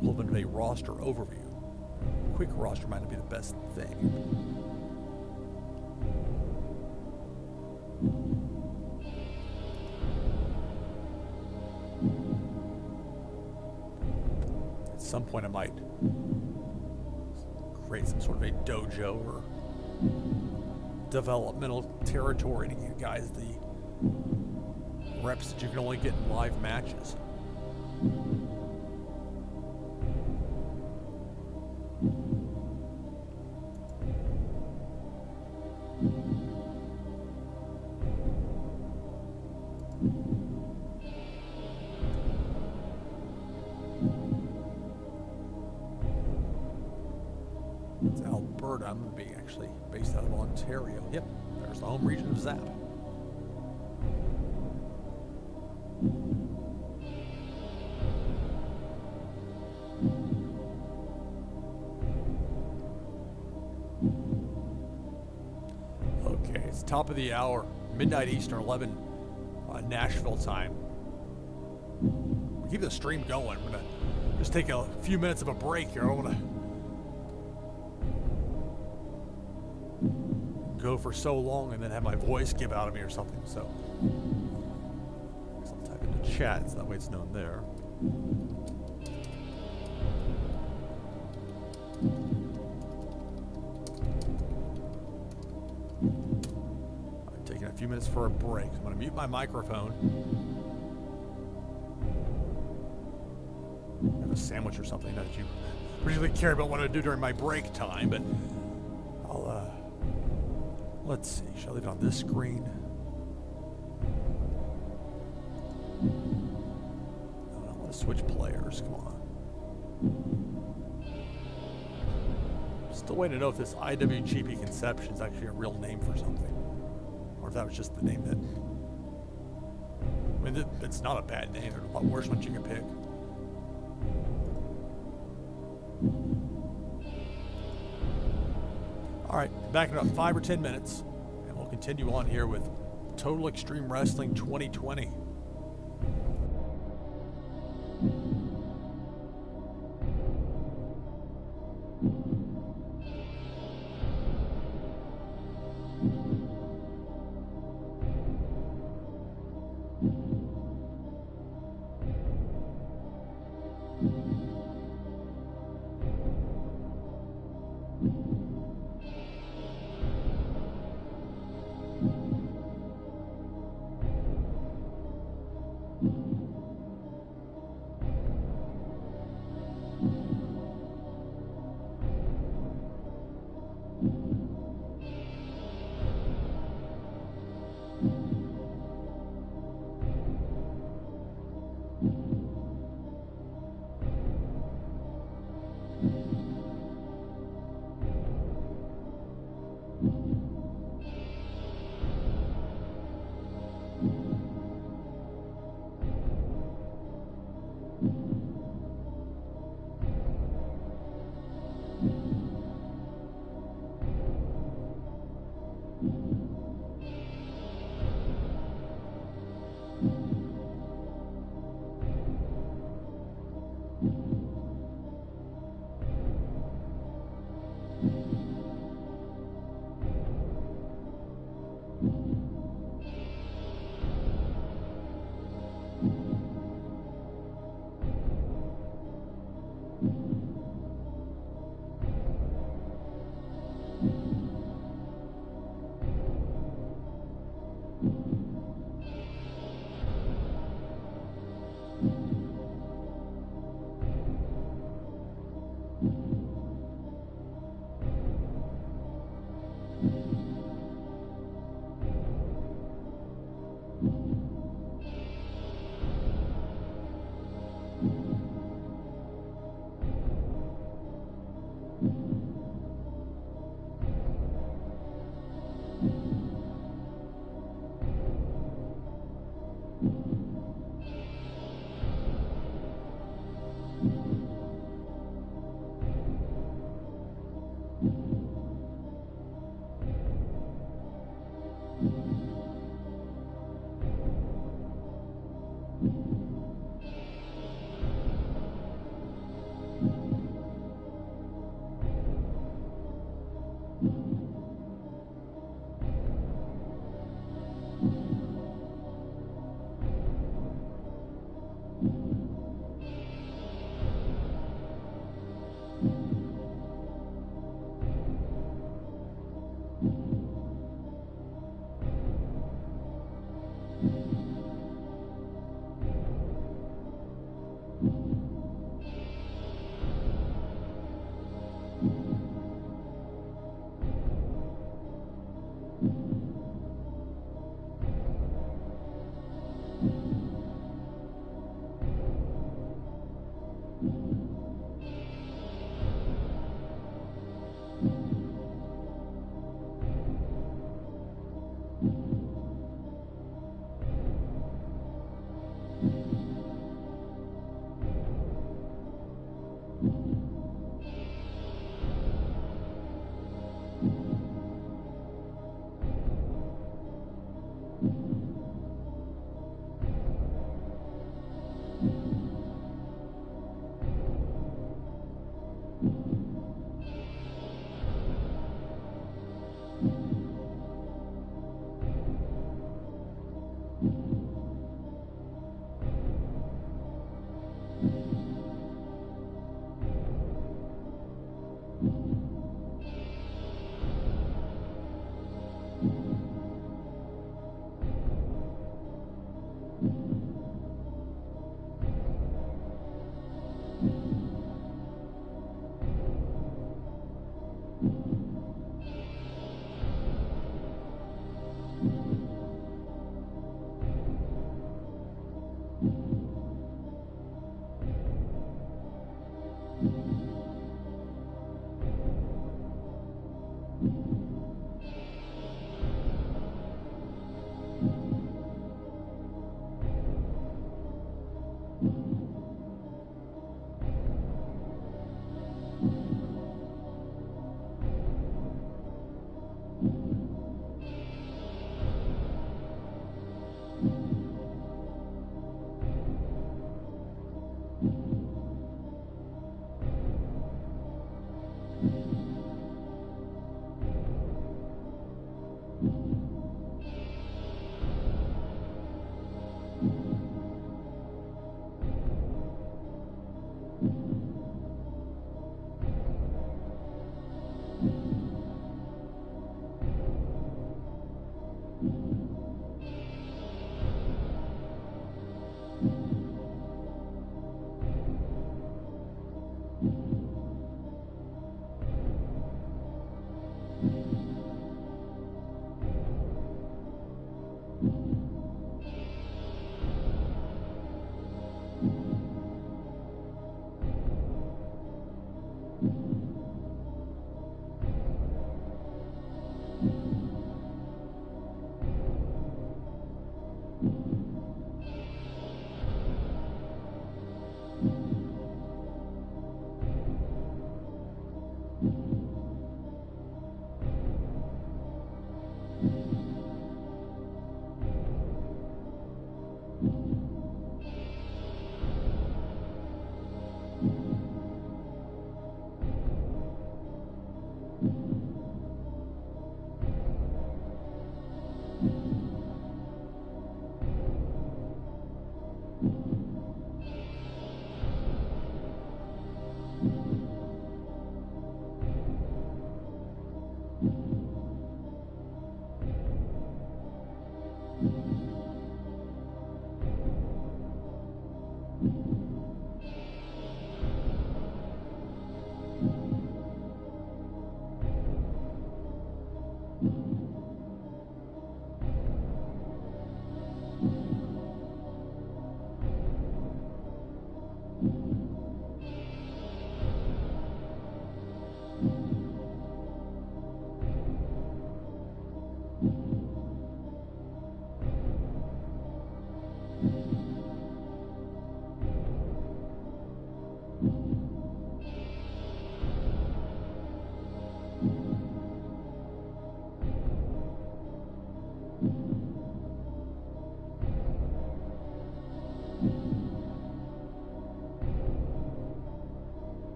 little bit of a roster overview. Quick roster might not be the best thing. At some point I might create some sort of a dojo or developmental territory to give guys the reps that you can only get in live matches. It's Alberta. I'm going to be actually based out of Ontario. Yep, there's the home region of ZAP. Okay, it's top of the hour, midnight Eastern, 11 Nashville time. Keep the stream going. I'm going to just take a few minutes of a break here. I don't want to go for so long and then have my voice give out of me or something. So I'll type into chat so that way it's known there. I'm taking a few minutes for a break. I'm going to mute my microphone. Have a sandwich or something that you particularly care about what I do during my break time, but I'll let's see, shall I leave it on this screen? No, I want to switch players, come on. Still waiting to know if this IWGP Conception is actually a real name for something. Or if that was just the name that... I mean, it's not a bad name. There's a lot worse ones you can pick. All right, back in about 5 or 10 minutes, and we'll continue on here with Total Extreme Wrestling 2020.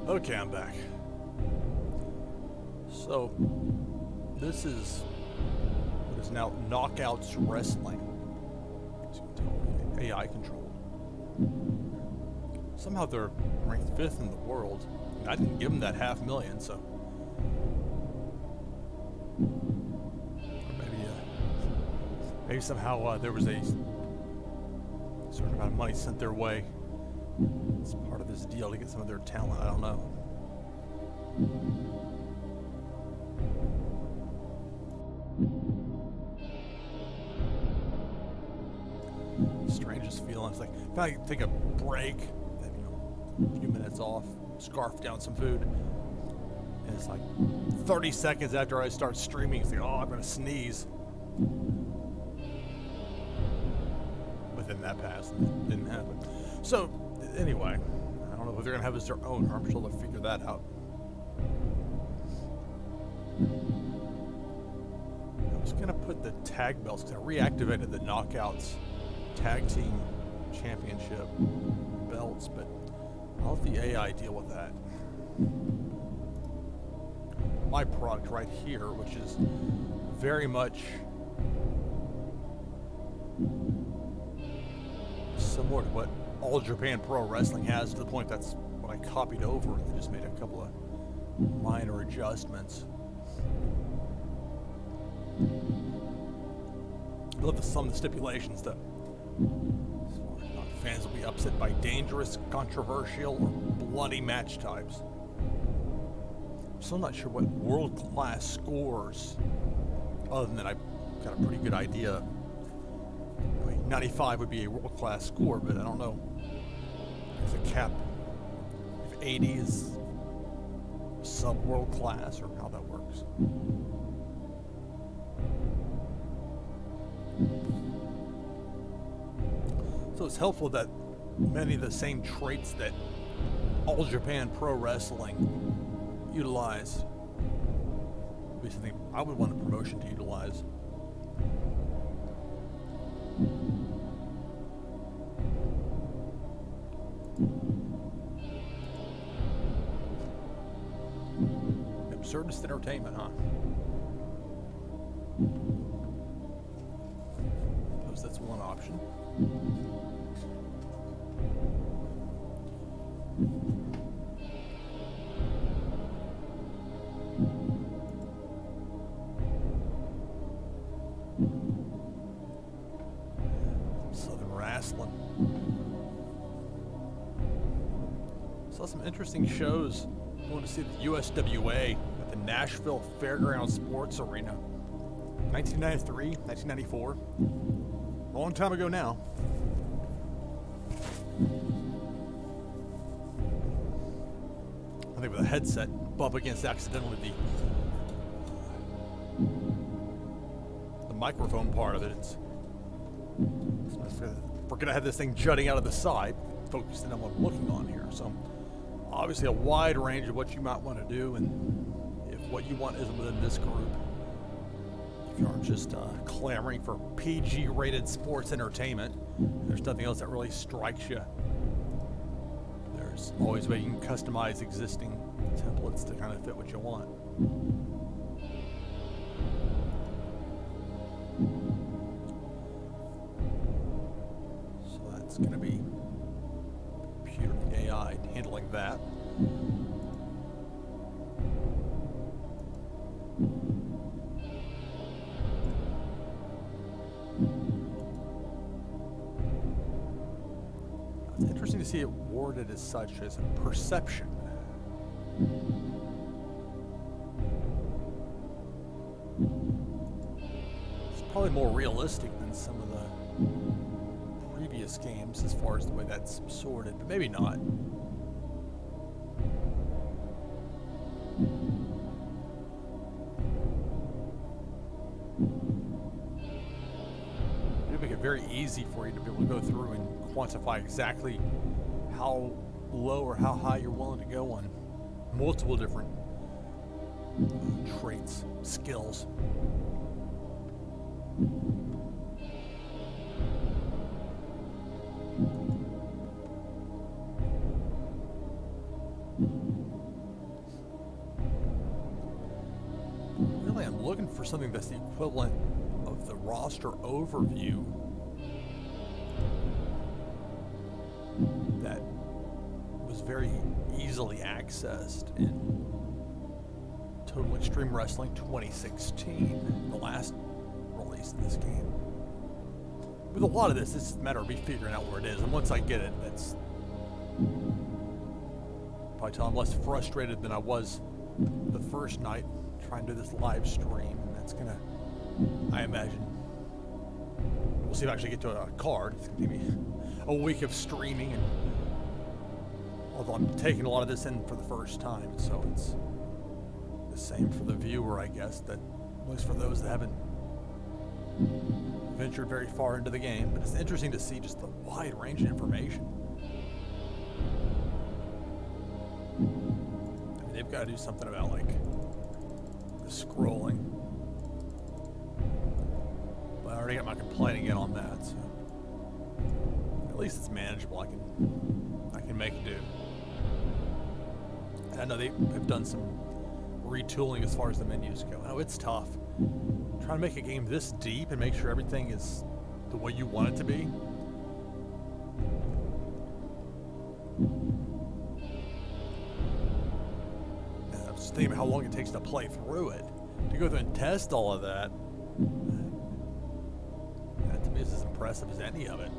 Okay, I'm back. So, this is what is now Knockouts Wrestling. As you can tell, AI-controlled. Somehow they're ranked 5th in the world. I didn't give them that 500,000, so... Or maybe somehow there was a certain amount of money sent their way. It's part of this deal to get some of their talent. I don't know. Strangest feeling. It's like if I take a break, a few minutes off, scarf down some food, and it's like 30 seconds after I start streaming, it's like, oh, I'm gonna sneeze. But then that passed, and it didn't happen. So anyway, I don't know if they're gonna have as their own, or I'm sure they'll figure that out. I was gonna put the tag belts because I reactivated the Knockouts Tag Team Championship belts, but I'll let the AI deal with that. My product right here, which is very much similar to what All Japan Pro Wrestling has, to the point that's what I copied over and just made a couple of minor adjustments. I love some of the stipulations though. Fans will be upset by dangerous, controversial, or bloody match types. I'm still not sure what world-class scores, other than that I've got a pretty good idea. I mean, 95 would be a world-class score, but I don't know if the cap, if 80 is sub-world-class, or how that works. So it's helpful that many of the same traits that All Japan Pro Wrestling utilize would be something I would want a promotion to utilize. Absurdist entertainment, huh? Suppose that's one option. Southern Wrestling. Saw some interesting shows. Going to see the USWA at the Nashville Fairgrounds Sports Arena. 1993, 1994. Long time ago now. I think with a headset, bump against accidentally the microphone part of it. We're gonna have this thing jutting out of the side, focusing on what I'm looking on here. So obviously a wide range of what you might want to do, and if what you want isn't within this group, if you aren't just clamoring for PG-rated sports entertainment, there's nothing else that really strikes you. There's always a way you can customize existing templates to kind of fit what you want. So that's going to be computer AI handling that. It's interesting to see it worded as such as perception. It's probably more realistic than some of the previous games as far as the way that's sorted, but maybe not. It'll make it very easy for you to be able to go through and quantify exactly how low or how high you're willing to go on multiple different traits, skills. looking for something that's the equivalent of the roster overview that was very easily accessed in Total Extreme Wrestling 2016, the last release of this game. With a lot of this, it's a matter of me figuring out where it is, and once I get it, that's probably till I'm less frustrated than I was the first night trying to do this live stream, and that's gonna, I imagine, we'll see if I actually get to a card. It's gonna give me a week of streaming, and although I'm taking a lot of this in for the first time, so it's the same for the viewer, I guess, that at least for those that haven't ventured very far into the game. But it's interesting to see just the wide range of information. I mean, they've got to do something about like the scrolling. But I already got my complaint again on that, so at least it's manageable. I can make do. And I know they have done some retooling as far as the menus go. I know it's tough. Trying to make a game this deep and make sure everything is the way you want it to be. And I was just thinking about how long it takes to play through it. To go through and test all of that, that to me is as impressive as any of it.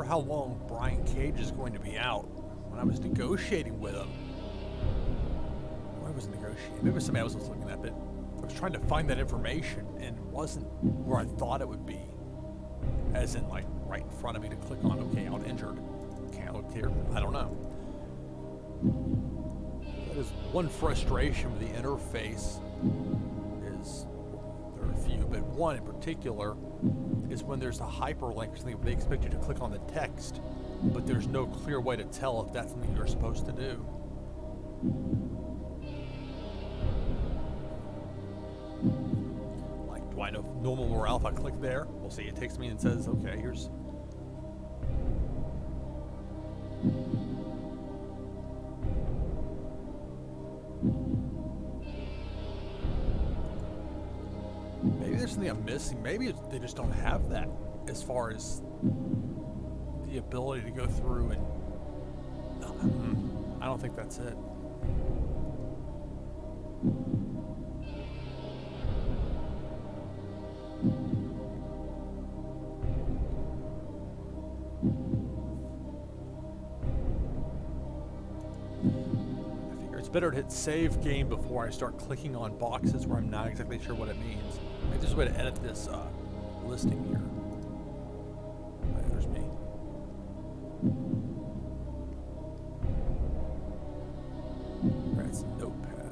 How long Brian Cage is going to be out. When I was negotiating with him, I was negotiating, maybe it was somebody else was looking at, but I was trying to find that information and it wasn't where I thought it would be, as in like right in front of me to click on, okay, out injured, okay, I look here, I don't know. That is one frustration with the interface, is there are a few, but one in particular is when there's a hyperlink or something, they expect you to click on the text, but there's no clear way to tell if that's something you're supposed to do. Like, do I know normal morale if I click there? We'll see, it takes me and says, okay, here's... Maybe there's something I'm missing. Maybe they just don't have that as far as the ability to go through and... I don't think that's it. It's better to hit save game before I start clicking on boxes where I'm not exactly sure what it means. Maybe there's a way to edit this listing here. Oh, there's me. That's a notepad.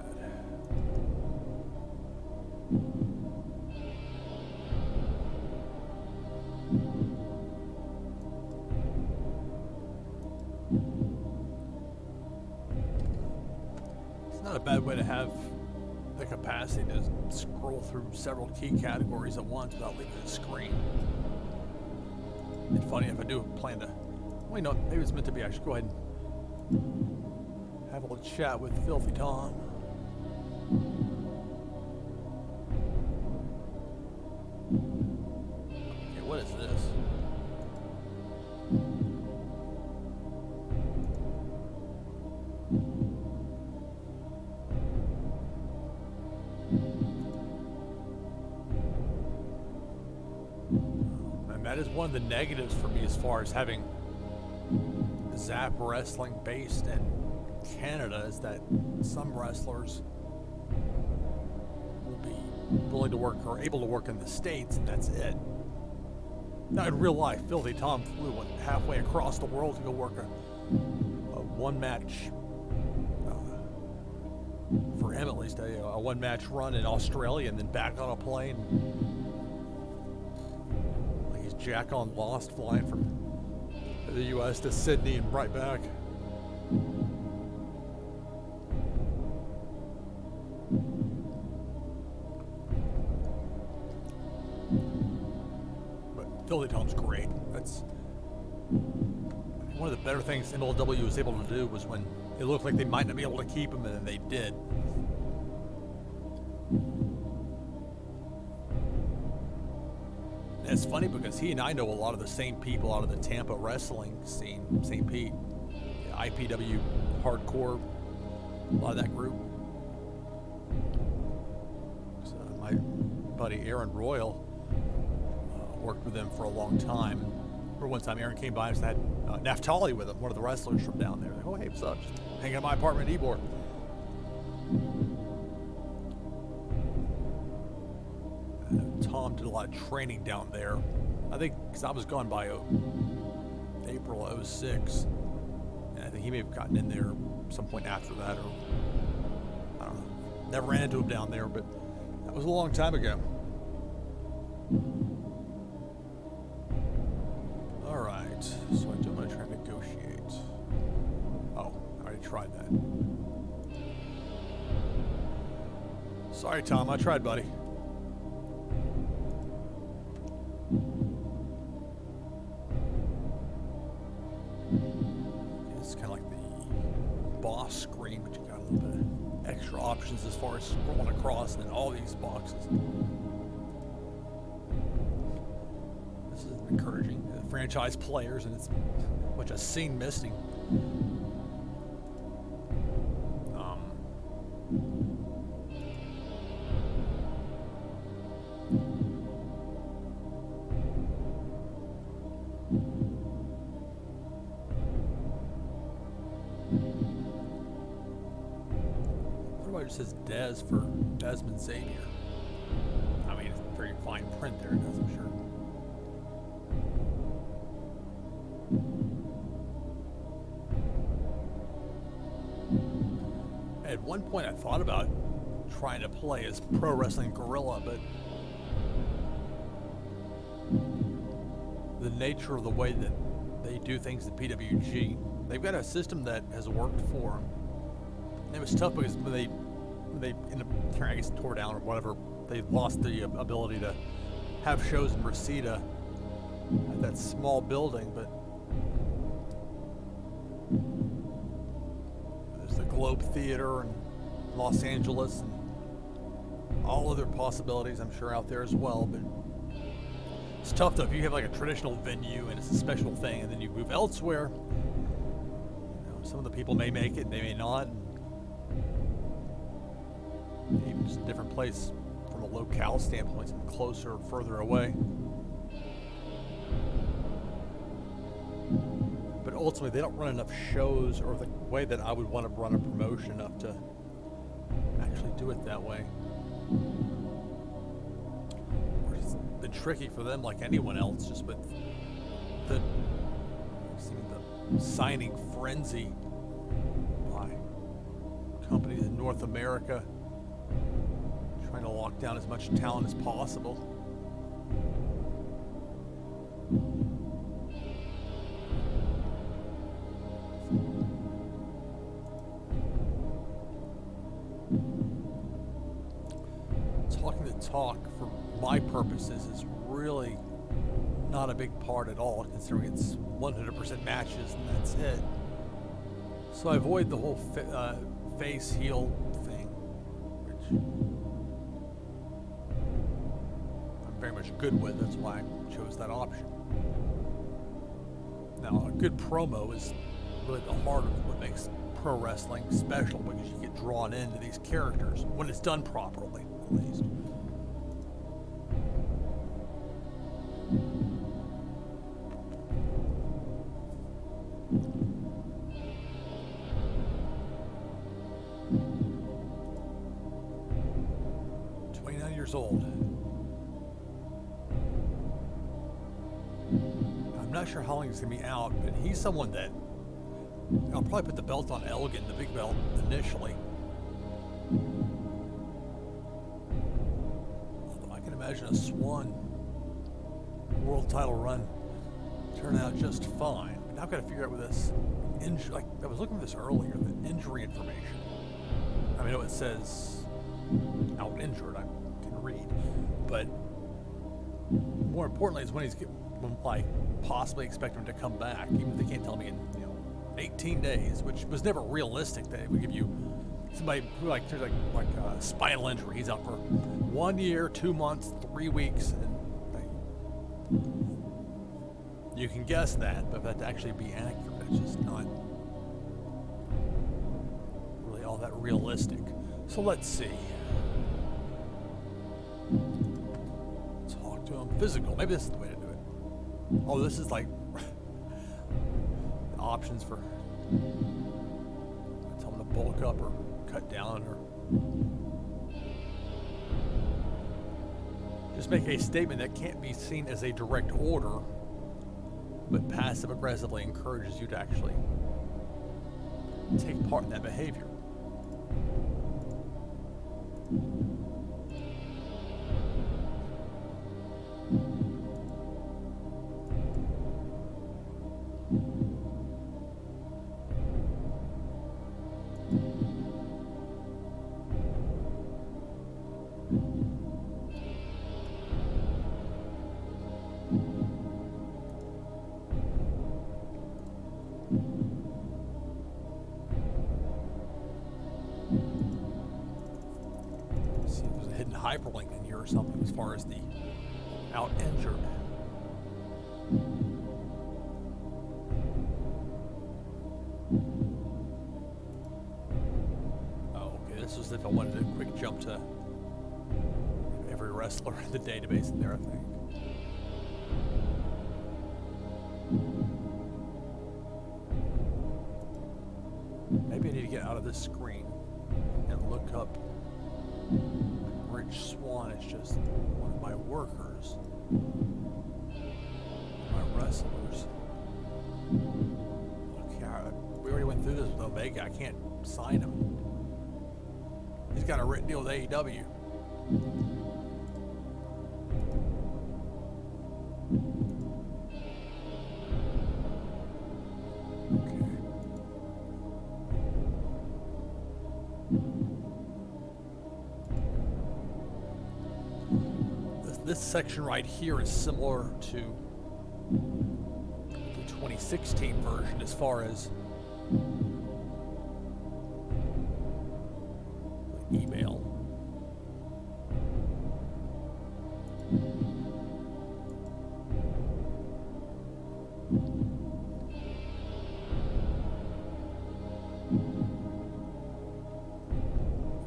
Not a bad way to have the capacity to scroll through several key categories at once without leaving the screen. It's funny if I do plan to, well, you know, maybe it's meant to be. I should go ahead and have a little chat with Filthy Tom. Okay, what is this? That is one of the negatives for me as far as having ZAP wrestling based in Canada, is that some wrestlers will be willing to work or able to work in the States, and that's it. Now, in real life, Filthy Tom flew halfway across the world to go work a one match for him at least, a one-match run in Australia and then back on a plane. Like he's Jack on Lost, flying from the U.S. to Sydney and right back. But Philly Tom's great. That's one of the better things MLW was able to do, was when it looked like they might not be able to keep him, and then they did. And it's funny because he and I know a lot of the same people out of the Tampa wrestling scene, St. Pete, IPW, hardcore, a lot of that group. So my buddy Aaron Royal worked with them for a long time. For one time, Aaron came by and had Naftali with him, one of the wrestlers from down there. Like, oh, hey, what's up? Just hanging at my apartment in Ybor. Tom did a lot of training down there. I think because I was gone by April of '06. And I think he may have gotten in there some point after that, or I don't know. Never ran into him down there, but that was a long time ago. All right, so I do want to try and negotiate. Oh, I already tried that. Sorry, Tom, I tried, buddy. It's kind of like the boss screen, but you got a little bit of extra options as far as scrolling across, and then all these boxes. This is encouraging. Franchise players, and it's a bunch of scene missing. Everybody just says Dez for Desmond Xavier. I mean, it's very fine print there, it does, I'm sure. At one point, I thought about trying to play as Pro Wrestling Guerrilla, but the nature of the way that they do things at PWG, they've got a system that has worked for them. And it was tough because when they ended up, I guess, tore down or whatever, they lost the ability to have shows in Reseda at that small building, but there's the Globe Theater in Los Angeles and all other possibilities, I'm sure, out there as well. But it's tough though if you have like a traditional venue and it's a special thing, and then you move elsewhere. You know, some of the people may make it, they may not. Even just a different place from a locale standpoint, some closer or further away. But ultimately, they don't run enough shows or the way that I would want to run a promotion enough to actually do it that way. It's been tricky for them, like anyone else, just with the signing frenzy by companies in North America, trying to lock down as much talent as possible. Talking the talk for my purposes is really not a big part at all, considering it's 100% matches and that's it. So I avoid the whole face heel thing, which I'm very much good with. That's why I chose that option. Now, a good promo is really the heart of what makes pro wrestling special, because you get drawn into these characters when it's done properly, at least. Old. I'm not sure how long he's going to be out, but he's someone that I'll probably put the belt on Elgin, the big belt, initially. imagine a Swan world title run turn out just fine. Now I've got to figure out with this injury. Like I was looking at this earlier, the injury information. I mean, I know it says out injured. I can read, but more importantly is when I possibly expect him to come back, even if they can't tell me in 18 days, which was never realistic. They would give you somebody who there's a spinal injury. He's out for 1 year, 2 months, 3 weeks, and you can guess that, but that to actually be accurate, it's just not really all that realistic. So let's see. Talk to him. Physical. Maybe this is the way to do it. Oh, this is like options for tell him to bulk up or cut down or just make a statement that can't be seen as a direct order, but passive aggressively encourages you to actually take part in that behavior. Hyperlink in here or something as far as the out injured. Oh, okay. This was if I wanted a quick jump to every wrestler in the database in there, I think. Maybe I need to get out of this screen and look up Rich Swan is just one of my workers, my wrestlers. Okay, we already went through this with Omega. I can't sign him. He's got a written deal with AEW. This section right here is similar to the 2016 version as far as email.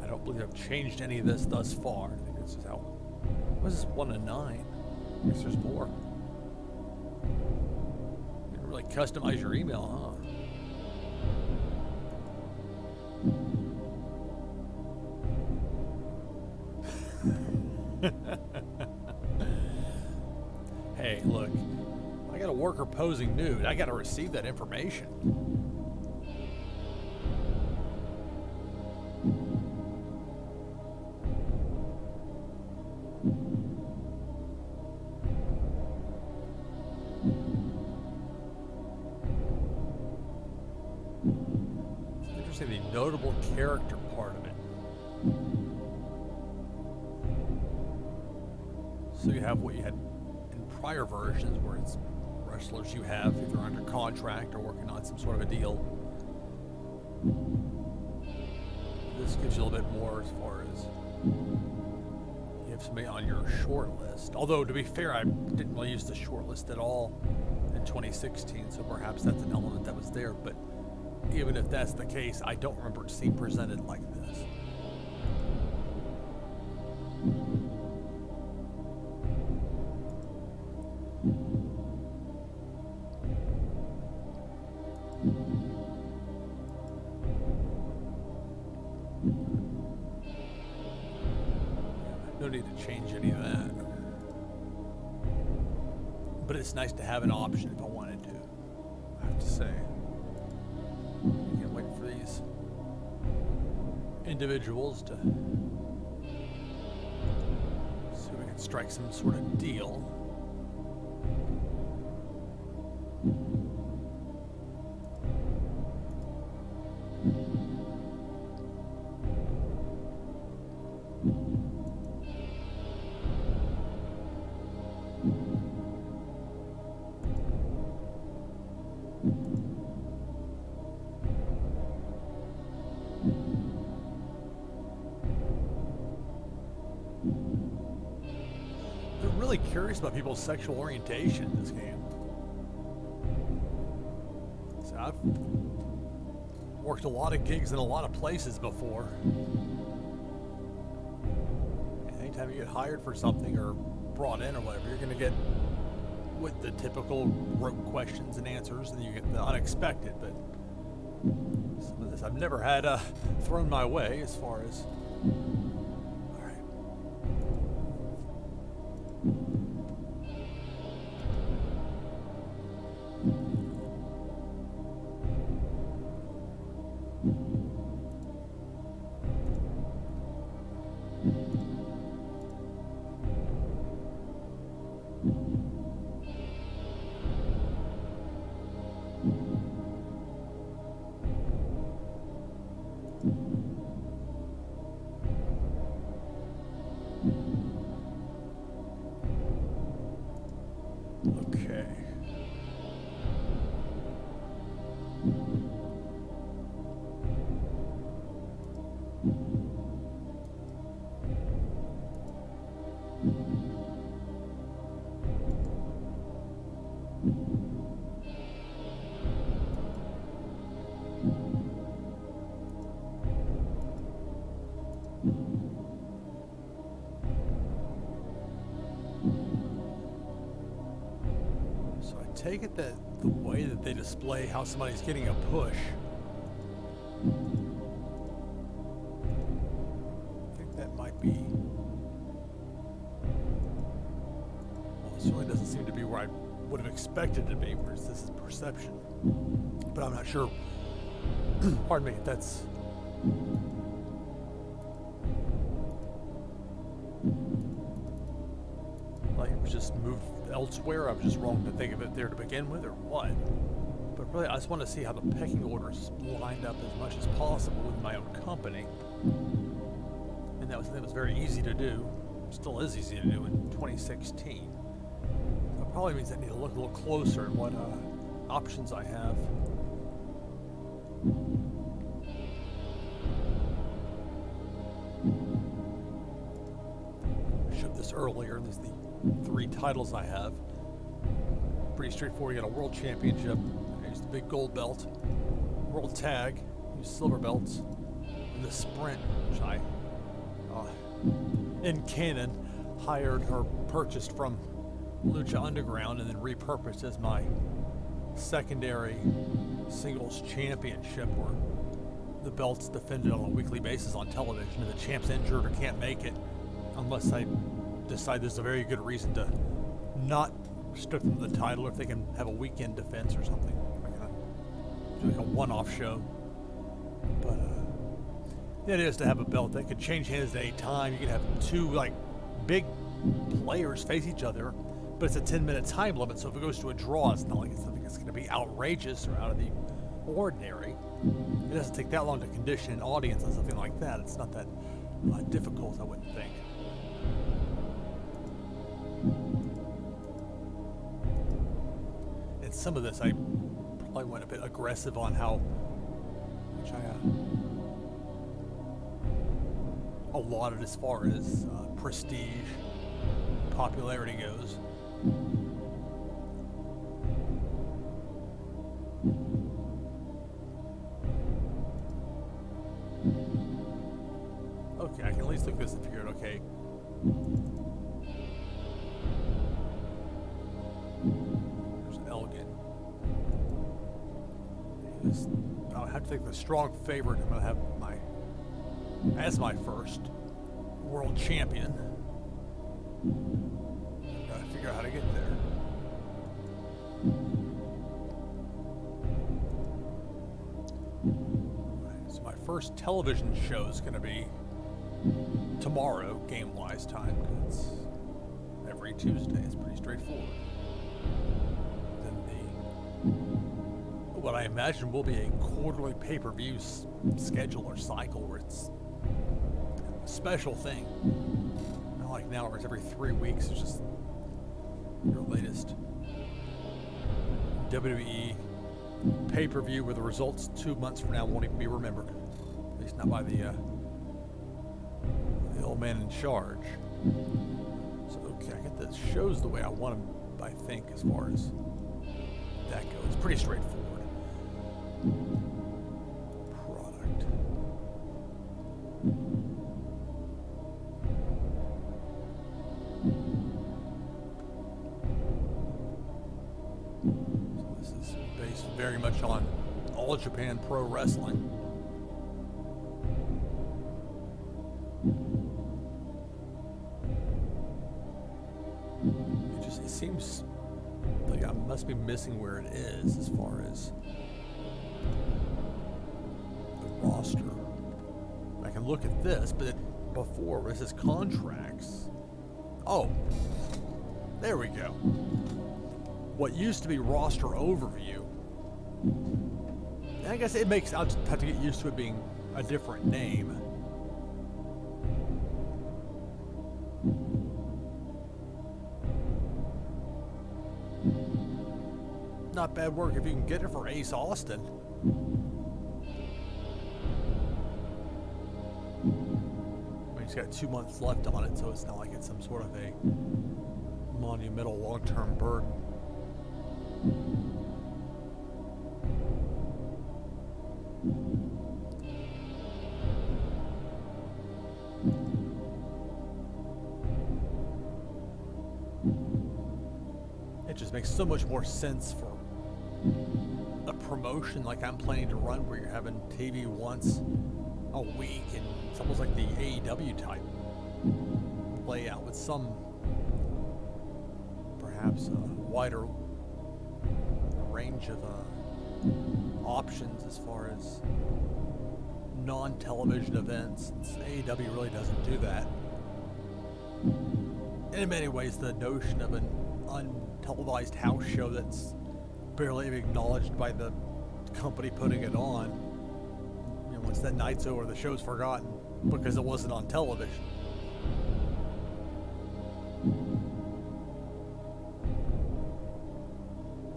I don't believe I've changed any of this thus far. I think this is how. What is this 1 to 9? I guess there's more. You can really customize your email, huh? Hey, look. I got a worker posing nude. I got to receive that information. The notable character part of it. So you have what you had in prior versions where it's wrestlers you have either under contract or working on some sort of a deal. This gives you a little bit more as far as you have somebody on your short list. Although to be fair, I didn't really use the short list at all in 2016, so perhaps that's an element that was there, but even if that's the case, I don't remember it seeing presented like this. No need to change any of that. But it's nice to have an option if I wanted to, I have to say. Can't wait for these individuals to see if we can strike some sort of deal. They're really curious about people's sexual orientation in this game. So I've worked a lot of gigs in a lot of places before. And anytime you get hired for something or brought in or whatever, you're going to get with the typical rote questions and answers, and you get the unexpected. But some of this I've never had thrown my way as far as. All right. Okay. Take it that the way that they display how somebody's getting a push, I think that might be, well, it certainly doesn't seem to be where I would have expected to be, whereas this is perception. But I'm not sure, pardon me, if that's, like it was just moved elsewhere. I was just wrong to think of it there to begin with, or what? But really, I just want to see how the pecking orders lined up as much as possible with my own company. And that was something that was very easy to do, still is easy to do in 2016. So it probably means I need to look a little closer at what options I have. I showed this earlier. There's the 3 titles I have. Pretty straightforward. You got a world championship. I used the big gold belt. World tag. Used silver belts. And the sprint, which I, in canon, hired or purchased from Lucha Underground and then repurposed as my secondary singles championship, where the belt's defended on a weekly basis on television. If the champ's injured or can't make it, unless I decide there's a very good reason to not strip them of the title, or if they can have a weekend defense or something. Do like a one-off show. But the idea is to have a belt that could change hands at any time. You can have 2 like big players face each other, but it's a 10-minute time limit, so if it goes to a draw, it's not like it's something that's going to be outrageous or out of the ordinary. It doesn't take that long to condition an audience on something like that. It's not that difficult, I wouldn't think. And some of this I probably went a bit aggressive on how, which I allotted as far as prestige, popularity goes. Okay, I can at least look at this and figure out, okay, there's Elgin. I'll have to take the strong favorite. I'm going to have as my first world champion. Gotta figure out how to get there. Right, so my first television show is going to be tomorrow, game-wise time. It's every Tuesday. It's pretty straightforward. Then what I imagine will be a quarterly pay-per-view schedule or cycle where it's a special thing. Not like now where it's every 3 weeks. It's just your latest WWE pay-per-view where the results 2 months from now won't even be remembered. At least not by the old man in charge. So, okay, I get the shows the way I want them, I think, as far as that goes. It's pretty straightforward. Product. So this is based very much on All Japan Pro Wrestling. It seems like I must be missing where it is as far as the roster. I can look at this, but before this is contracts. Oh, there we go. What used to be roster overview. And I guess it makes, I'll just have to get used to it being a different name. Not bad work if you can get it for Ace Austin. I mean, he's got 2 months left on it, so it's not like it's some sort of a monumental long-term burden. It just makes so much more sense for a promotion like I'm planning to run where you're having TV once a week and it's almost like the AEW type layout with some perhaps a wider range of options as far as non-television events. Since AEW really doesn't do that. And in many ways the notion of an untelevised house show that's barely even acknowledged by the company putting it on. You know, once that night's over, the show's forgotten because it wasn't on television.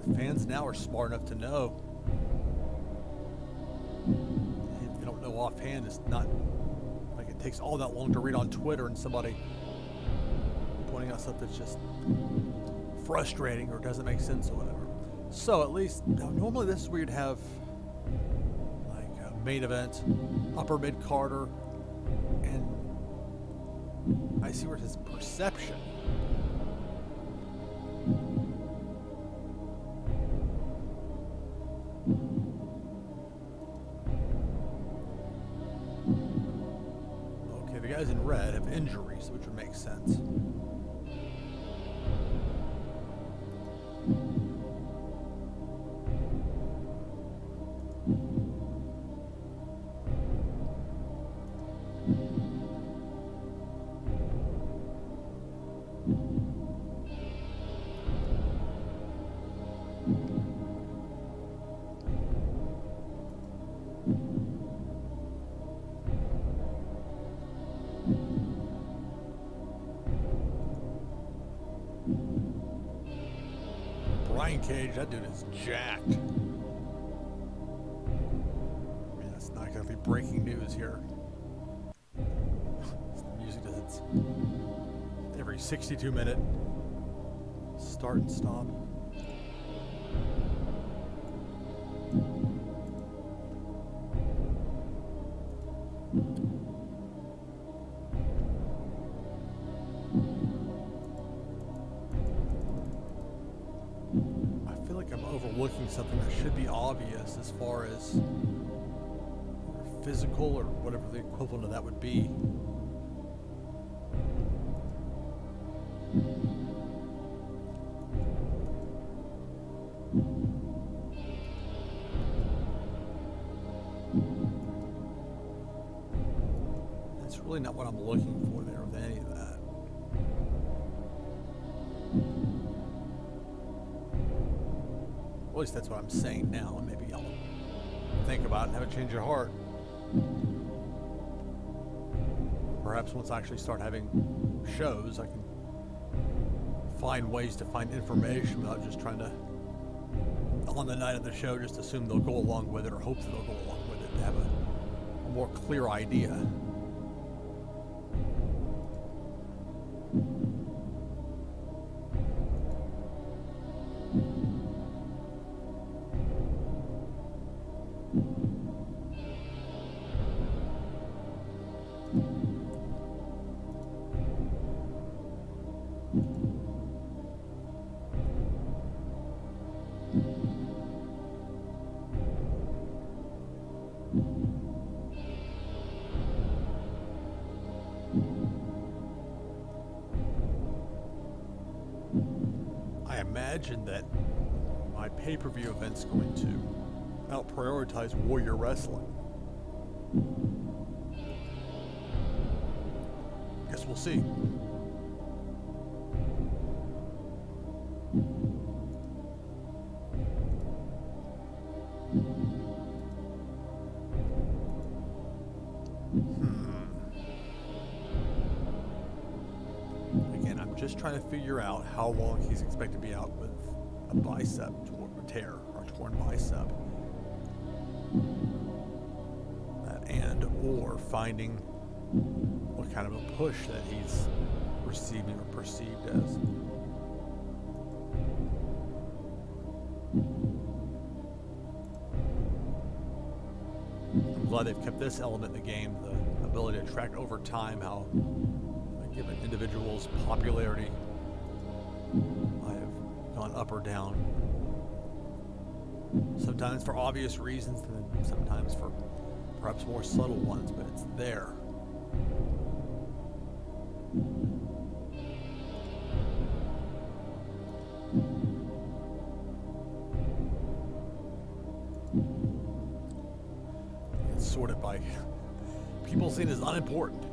The fans now are smart enough to know. If they don't know offhand, it's not like it takes all that long to read on Twitter and somebody pointing out stuff that's just frustrating or doesn't make sense or whatever. So at least normally this is where you'd have like a main event, upper mid carder, and I see where it says perception. Okay, the guys in red have injuries, which would make sense. Brian Cage, that dude is jacked. I mean, that's not exactly breaking news here. The music does its every 62-minute start and stop. Overlooking something that should be obvious as far as physical or whatever the equivalent of that would be. That's really not what I'm looking for there with any of that. At least that's what I'm saying now, and maybe I'll think about it and have a change of heart. Perhaps once I actually start having shows, I can find ways to find information without just trying to, on the night of the show, just assume they'll go along with it or hope that they'll go along with it to have a more clear idea. I imagine that my pay-per-view event's going to out-prioritize Warrior Wrestling. Guess we'll see. Again, I'm just trying to figure out how long he's expected to be out with a bicep tear or torn bicep. And or finding what kind of a push that he's receiving or perceived as. I'm glad they've kept this element in the game, the ability to track over time how a given individual's popularity might have gone up or down. Sometimes for obvious reasons, and sometimes for perhaps more subtle ones, but it's there. It's sorted by people seen as unimportant.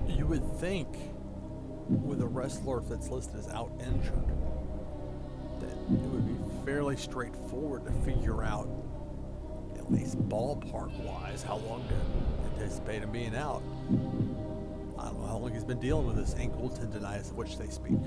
You would think with a wrestler that's listed as out injured that it would be fairly straightforward to figure out, at least ballpark wise, how long to anticipate him being out. I don't know how long he's been dealing with this ankle tendonitis of which they speak.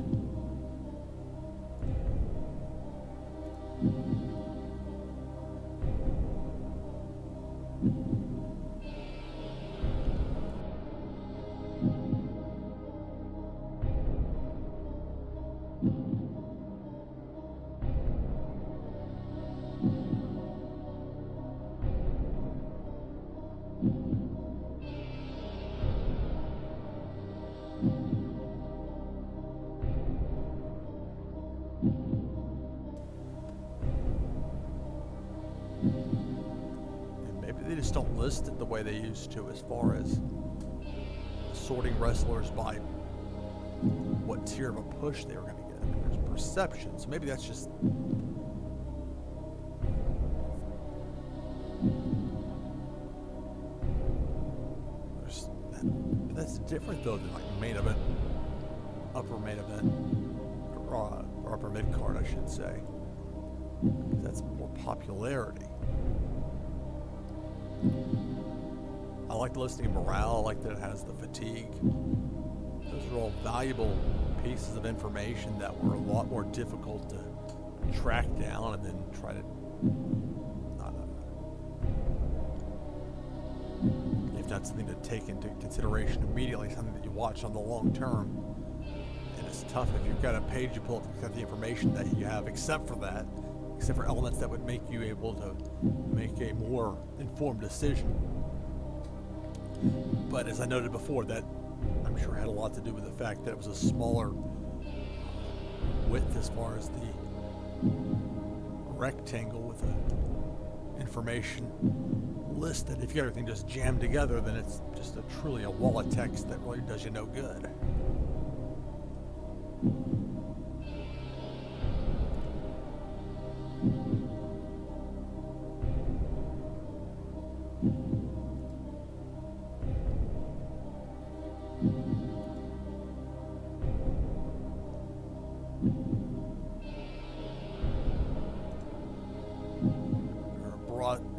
They just don't list it the way they used to as far as sorting wrestlers by what tier of a push they were going to get. I mean, there's perception, so maybe that's just... That's different though than like main event, upper main event, or upper mid card, I should say. That's more popularity. I like the listing of morale. I like that it has the fatigue. Those are all valuable pieces of information that were a lot more difficult to track down and then try to, if not something to take into consideration immediately, something that you watch on the long term. And it's tough if you've got a page you pull up that's got the information that you have, except for elements that would make you able to make a more informed decision. But as I noted before, that I'm sure had a lot to do with the fact that it was a smaller width as far as the rectangle with the information listed. If you get everything just jammed together, then it's just truly a wall of text that really does you no good.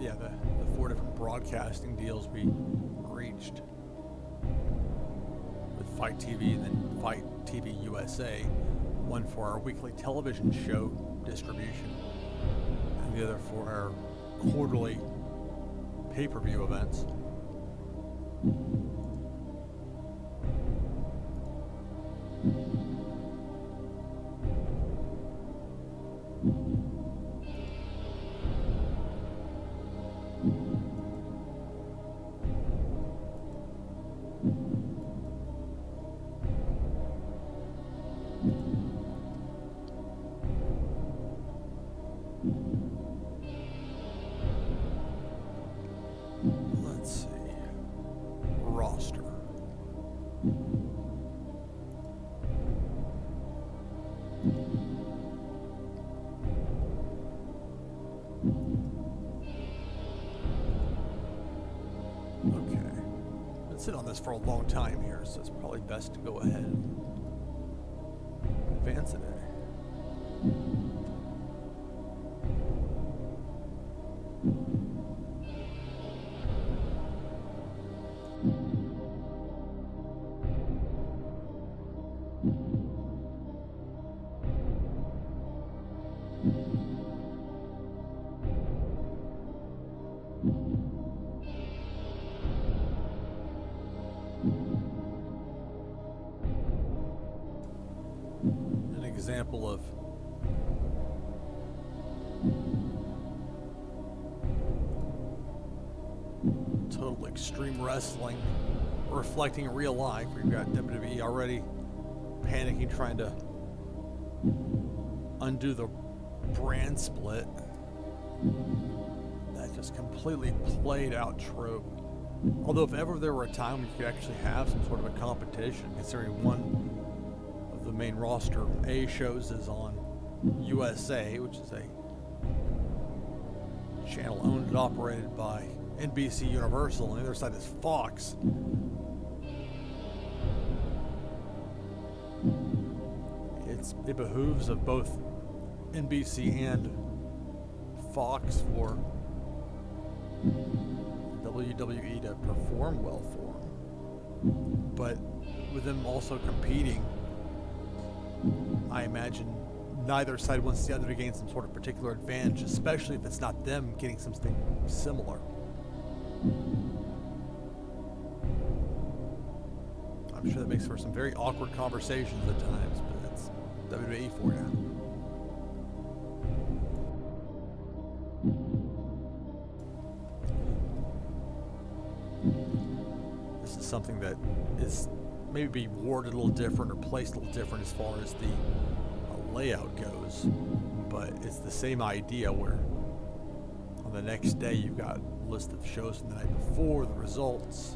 The 4 different broadcasting deals we reached with Fight TV and then Fight TV USA, one for our weekly television show distribution and the other for our quarterly pay-per-view events. Let's see. Roster. Okay. Been sitting on this for a long time here, so it's probably best to go ahead and advance it. An example of total extreme wrestling reflecting real life. We've got WWE already panicking, trying to undo the brand split. That just completely played out trope. Although if ever there were a time when you could actually have some sort of a competition, considering one of the main roster A shows is on USA, which is a channel owned and operated by NBC Universal, and the other side is Fox. It behooves of both NBC and Fox for WWE to perform well for them. But with them also competing, I imagine neither side wants the other to gain some sort of particular advantage, especially if it's not them getting something similar. I'm sure that makes for some very awkward conversations at times, but that's WWE for you. This is something that is maybe worded a little different or placed a little different as far as the layout goes, but it's the same idea where on the next day you've got a list of shows from the night before, the results.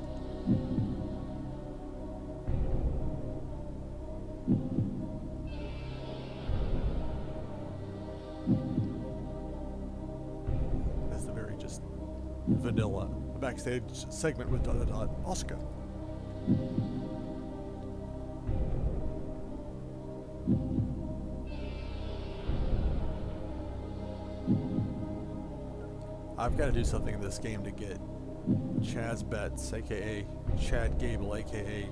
That's the very just vanilla backstage segment with Asuka. I've got to do something in this game to get Chaz Betts, aka Chad Gable, aka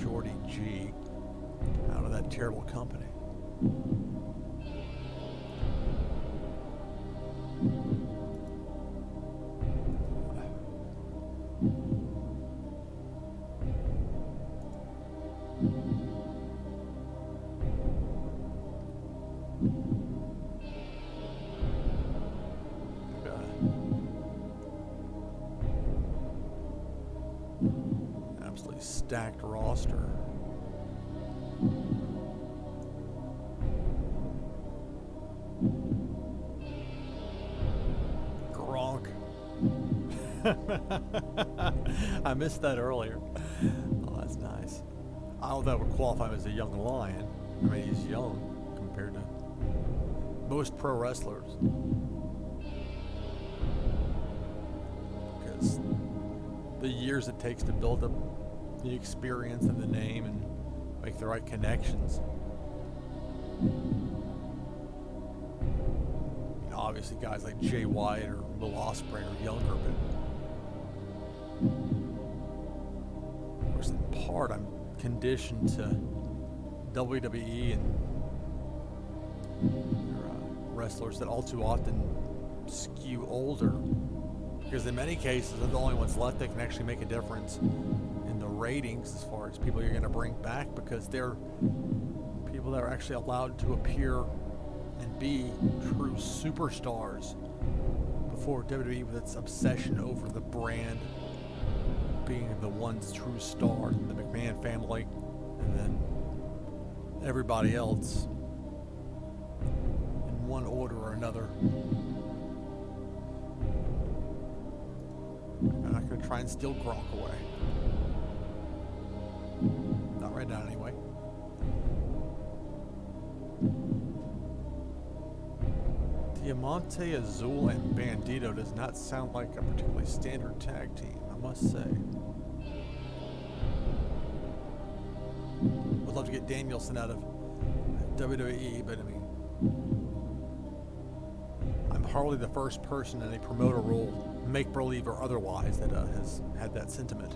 Shorty G, out of that terrible company. stacked roster. Gronk. I missed that earlier. Oh, that's nice. I don't know if that would qualify him as a young lion. I mean, he's young compared to most pro wrestlers. Because the years it takes to build up the experience and the name and make the right connections. You know, obviously guys like Jay White or Will Ospreay are younger, but of course in part I'm conditioned to WWE and wrestlers that all too often skew older, because in many cases they're the only ones left that can actually make a difference in the ratings as far as people you're going to bring back, because they're people that are actually allowed to appear and be true superstars before WWE, with its obsession over the brand being the one's true star, the McMahon family, and then everybody else in one order or another. I'm not going to try and steal Gronk away. Not right now, anyway. Diamante Azul and Bandito does not sound like a particularly standard tag team, I must say. Would love to get Danielson out of WWE, but I mean, I'm hardly the first person in a promoter role, make-believe or otherwise, that has had that sentiment.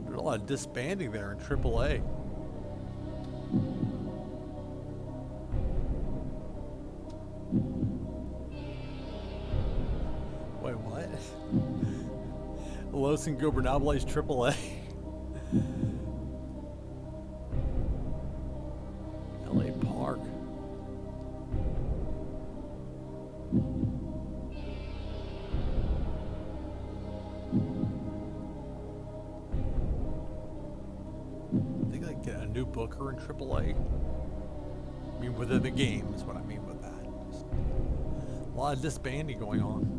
There's a lot of disbanding there in AAA. Wait, what? Los Ingobernables AAA? LA Park. I think they get a new booker in AAA. I mean, within the game is what I mean with that. Just a lot of disbanding going on.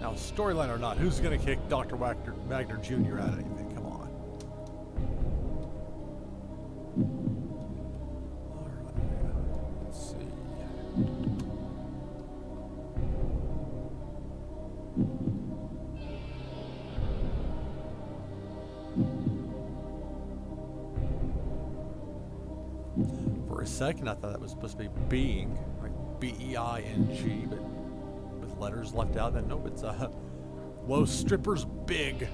Now, storyline or not, who's going to kick Dr. Wagner Jr. out of anything? Come on. All right, let's see. For a second, I thought that was supposed to be being, like B-E-I-N-G, but with letters left out. Then nope, it's Los Strippers Big.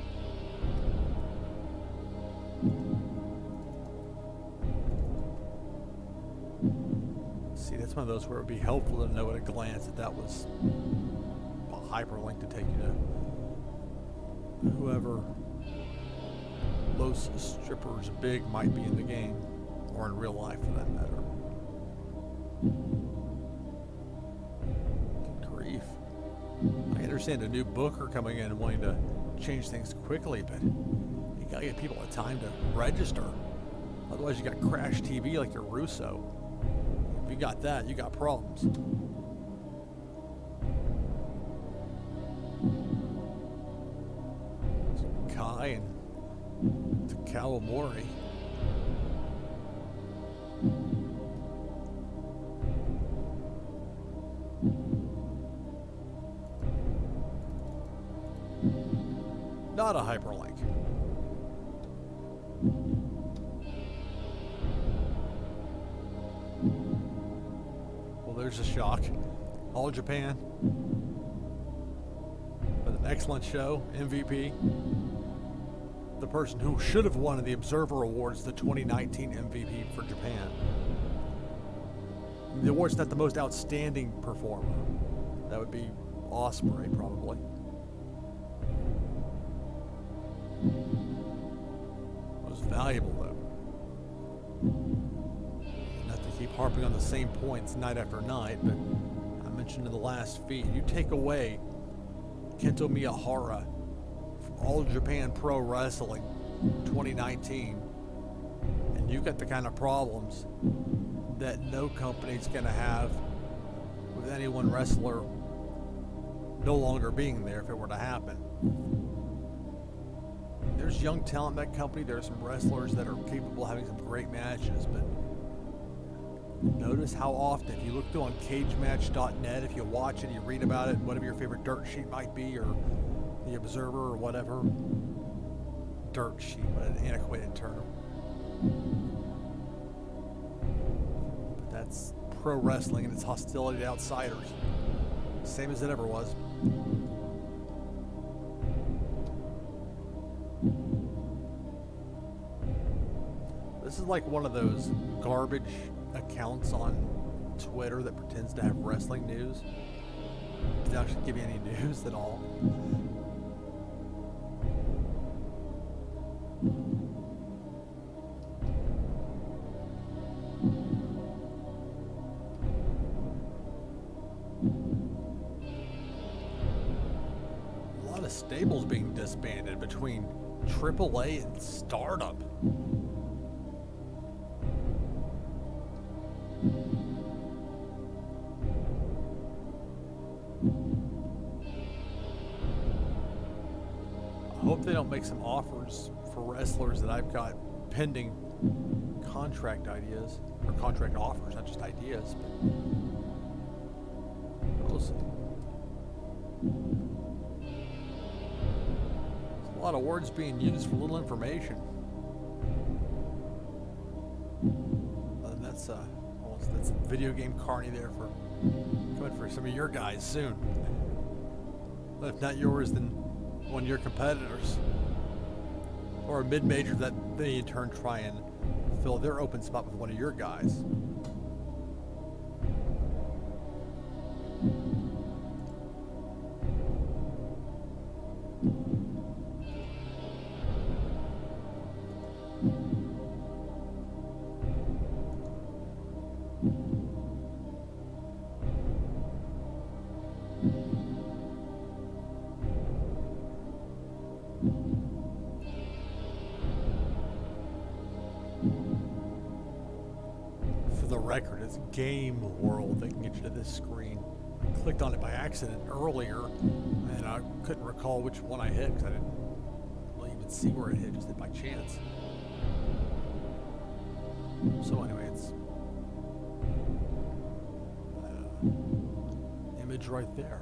See, that's one of those where it would be helpful to know at a glance that that was a hyperlink to take you to whoever Los Strippers Big might be in the game, or in real life for that matter. Good grief. I understand a new booker coming in and wanting to change things quickly, but you gotta give people a time to register. Otherwise you got Crash TV like your Russo. If you got that, you got problems. Kai and Kawamori. Not a hyperlink. Well, there's a shock. All Japan. With an excellent show. MVP. The person who should have won the Observer Awards, the 2019 MVP for Japan. The award's not the most outstanding performer. That would be Osprey, probably. Most valuable, though. Not to keep harping on the same points night after night, but I mentioned in the last feed, you take away Kento Miyahara from All Japan Pro Wrestling 2019, and you got the kind of problems that no company's going to have with any one wrestler no longer being there if it were to happen. There's young talent in that company. There are some wrestlers that are capable of having some great matches, but notice how often, if you look through on cagematch.net, if you watch it, you read about it, whatever your favorite dirt sheet might be, or the Observer or whatever. Dirt sheet, what an antiquated term. But that's pro wrestling and its hostility to outsiders. Same as it ever was. This is like one of those garbage accounts on Twitter that pretends to have wrestling news. Doesn't actually give you any news at all. A lot of stables being disbanded between AAA and Stardom. I hope they don't make some offers for wrestlers that I've got pending contract ideas, or contract offers, not just ideas, but we'll see. There's a lot of words being used for little information. That's video game carny there for coming for some of your guys soon. If not yours, then one of your competitors, or a mid-major that they in turn try and fill their open spot with one of your guys. The record is Game World. They can get you to this screen. I clicked on it by accident earlier, and I couldn't recall which one I hit because I didn't really even see where it hit, just hit by chance. So anyway, it's image right there.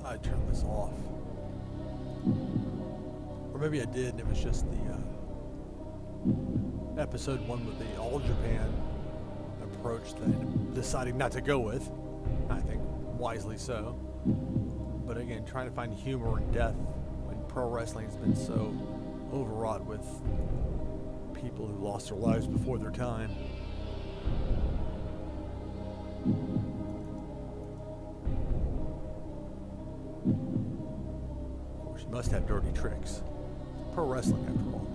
I turned this off, or maybe I did, and it was just the episode 1 with the All Japan approach that I ended up deciding not to go with. I think wisely so. But again, trying to find humor in death when pro wrestling has been so overwrought with people who lost their lives before their time. You must have dirty tricks. Pro wrestling, after all.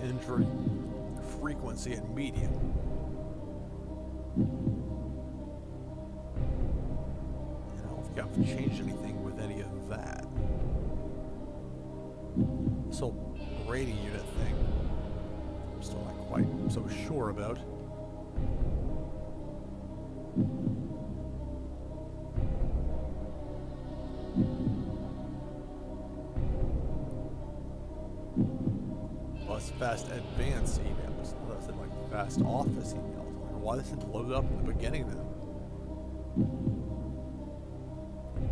Injury frequency and medium. I don't think I've changed anything with any of that. rating unit thing. I'm still not quite so sure about. Plus fast advanced emails. Well, that's like fast office emails. I wonder why this didn't load up in the beginning then.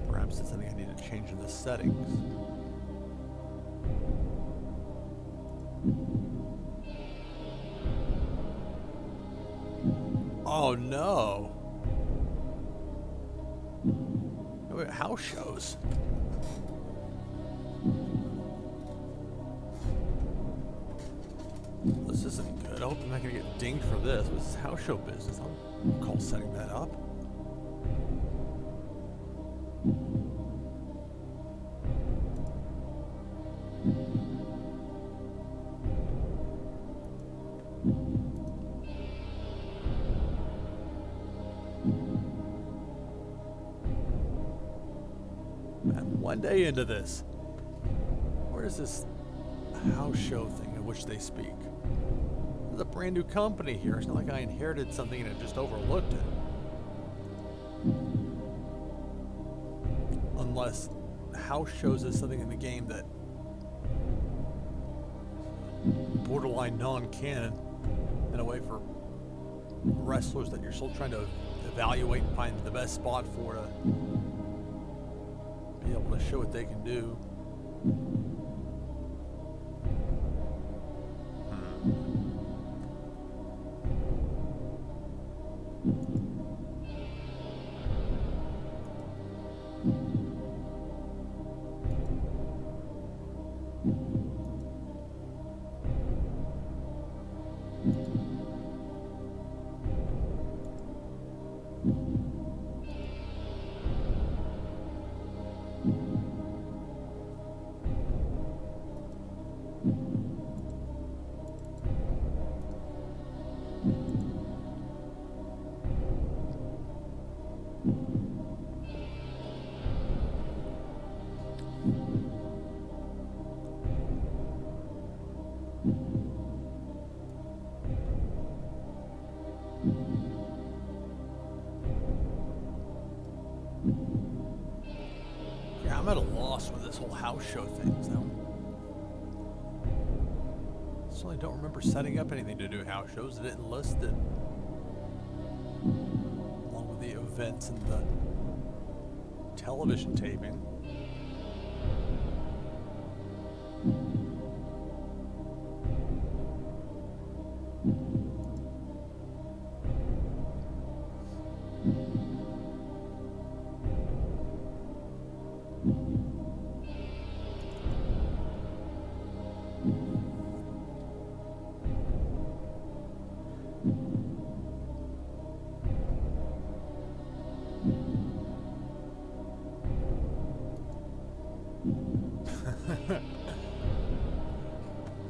Perhaps it's something I need to change in the settings. Oh no! Wait, house shows? This isn't good. I hope I'm not gonna get dinged for this. This is house show business. I'll call setting that up. I'm one day into this. Where is this house show thing in which they speak? There's a brand new company here. It's not like I inherited something and just overlooked it. Unless house shows is something in the game that borderline non-canon in a way for wrestlers that you're still trying to evaluate and find the best spot for to be able to show what they can do. Yeah, I'm at a loss with this whole house show thing. I certainly don't remember setting up anything to do house shows. It didn't list it. Along with the events and the television taping.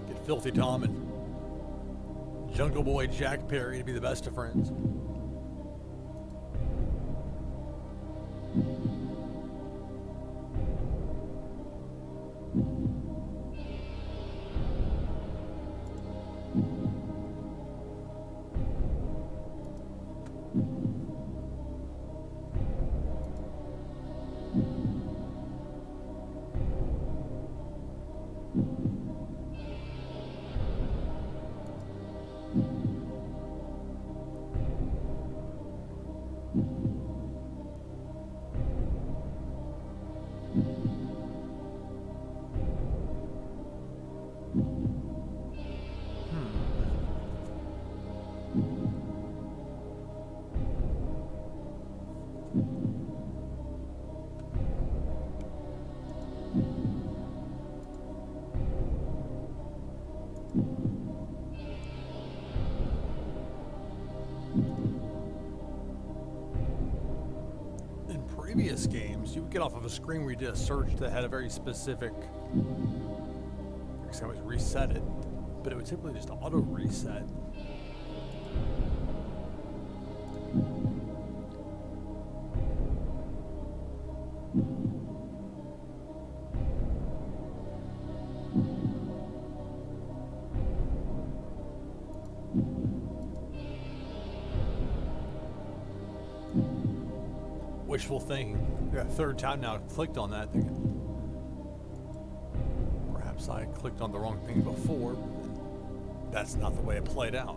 Get Filthy Tom and Jungle Boy Jack Perry to be the best of friends. Previous games, you would get off of a screen where you did a search that had a very specific, I guess I always reset it, but it would typically just auto reset. wishful thinking. Yeah, third time now I've clicked on that thing. Perhaps I clicked on the wrong thing before, but that's not the way it played out.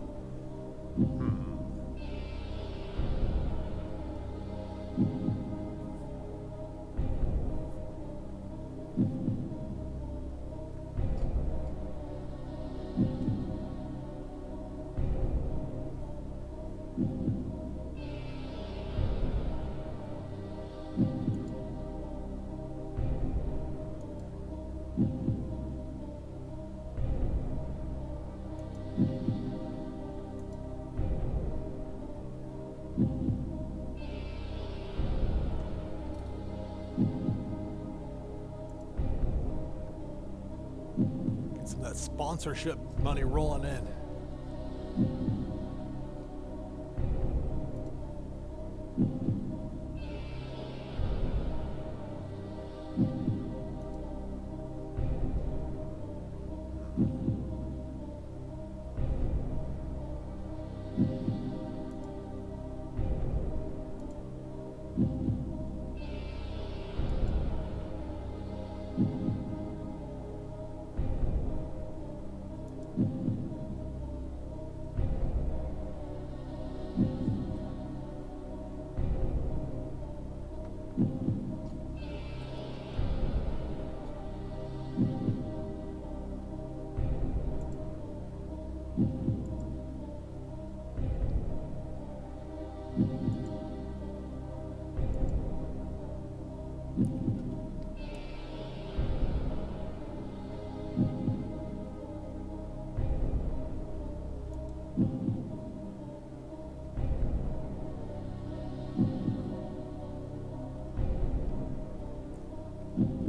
Get some of that sponsorship money rolling in.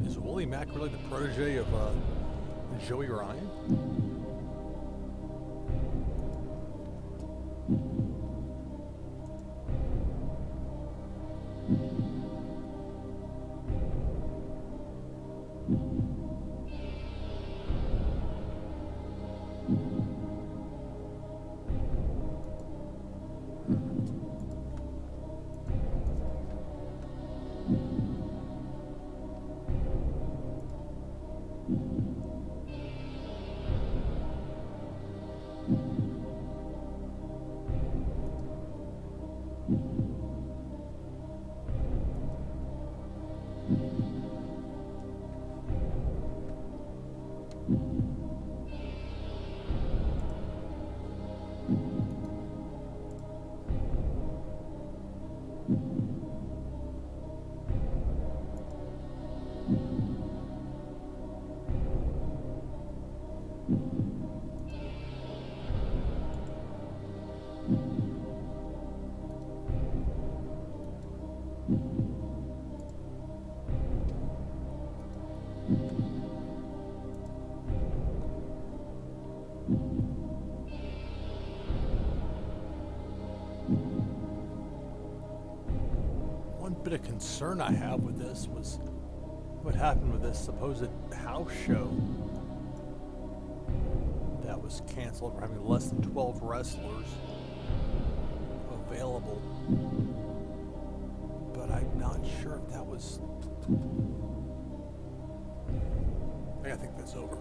Is Willie Mack really the protege of Joey Ryan? One bit of concern I have with this was what happened with this supposed house show that was canceled for having less than 12 wrestlers available. But I'm not sure if that was... I think that's over.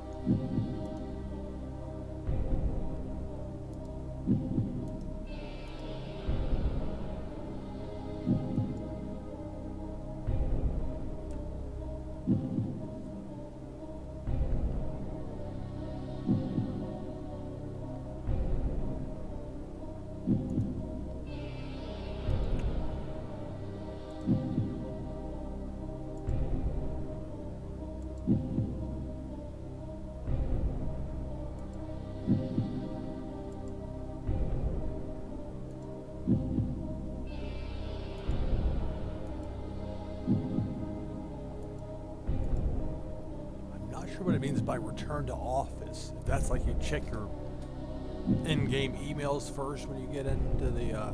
What it means by return to office. If that's like you check your in-game emails first when you get into the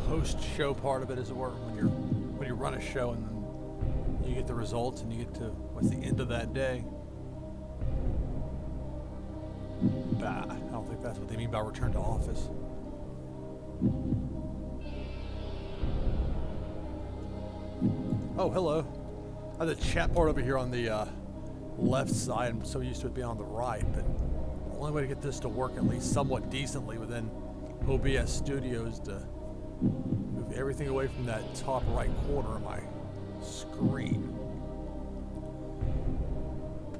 post-show part of it, as it were, when you run a show and then you get the results and you get to what's the end of that day. Bah, I don't think that's what they mean by return to office. Oh, hello. I have the chat part over here on the left side. I'm so used to it being on the right, but the only way to get this to work at least somewhat decently within OBS Studios to move everything away from that top right corner of my screen.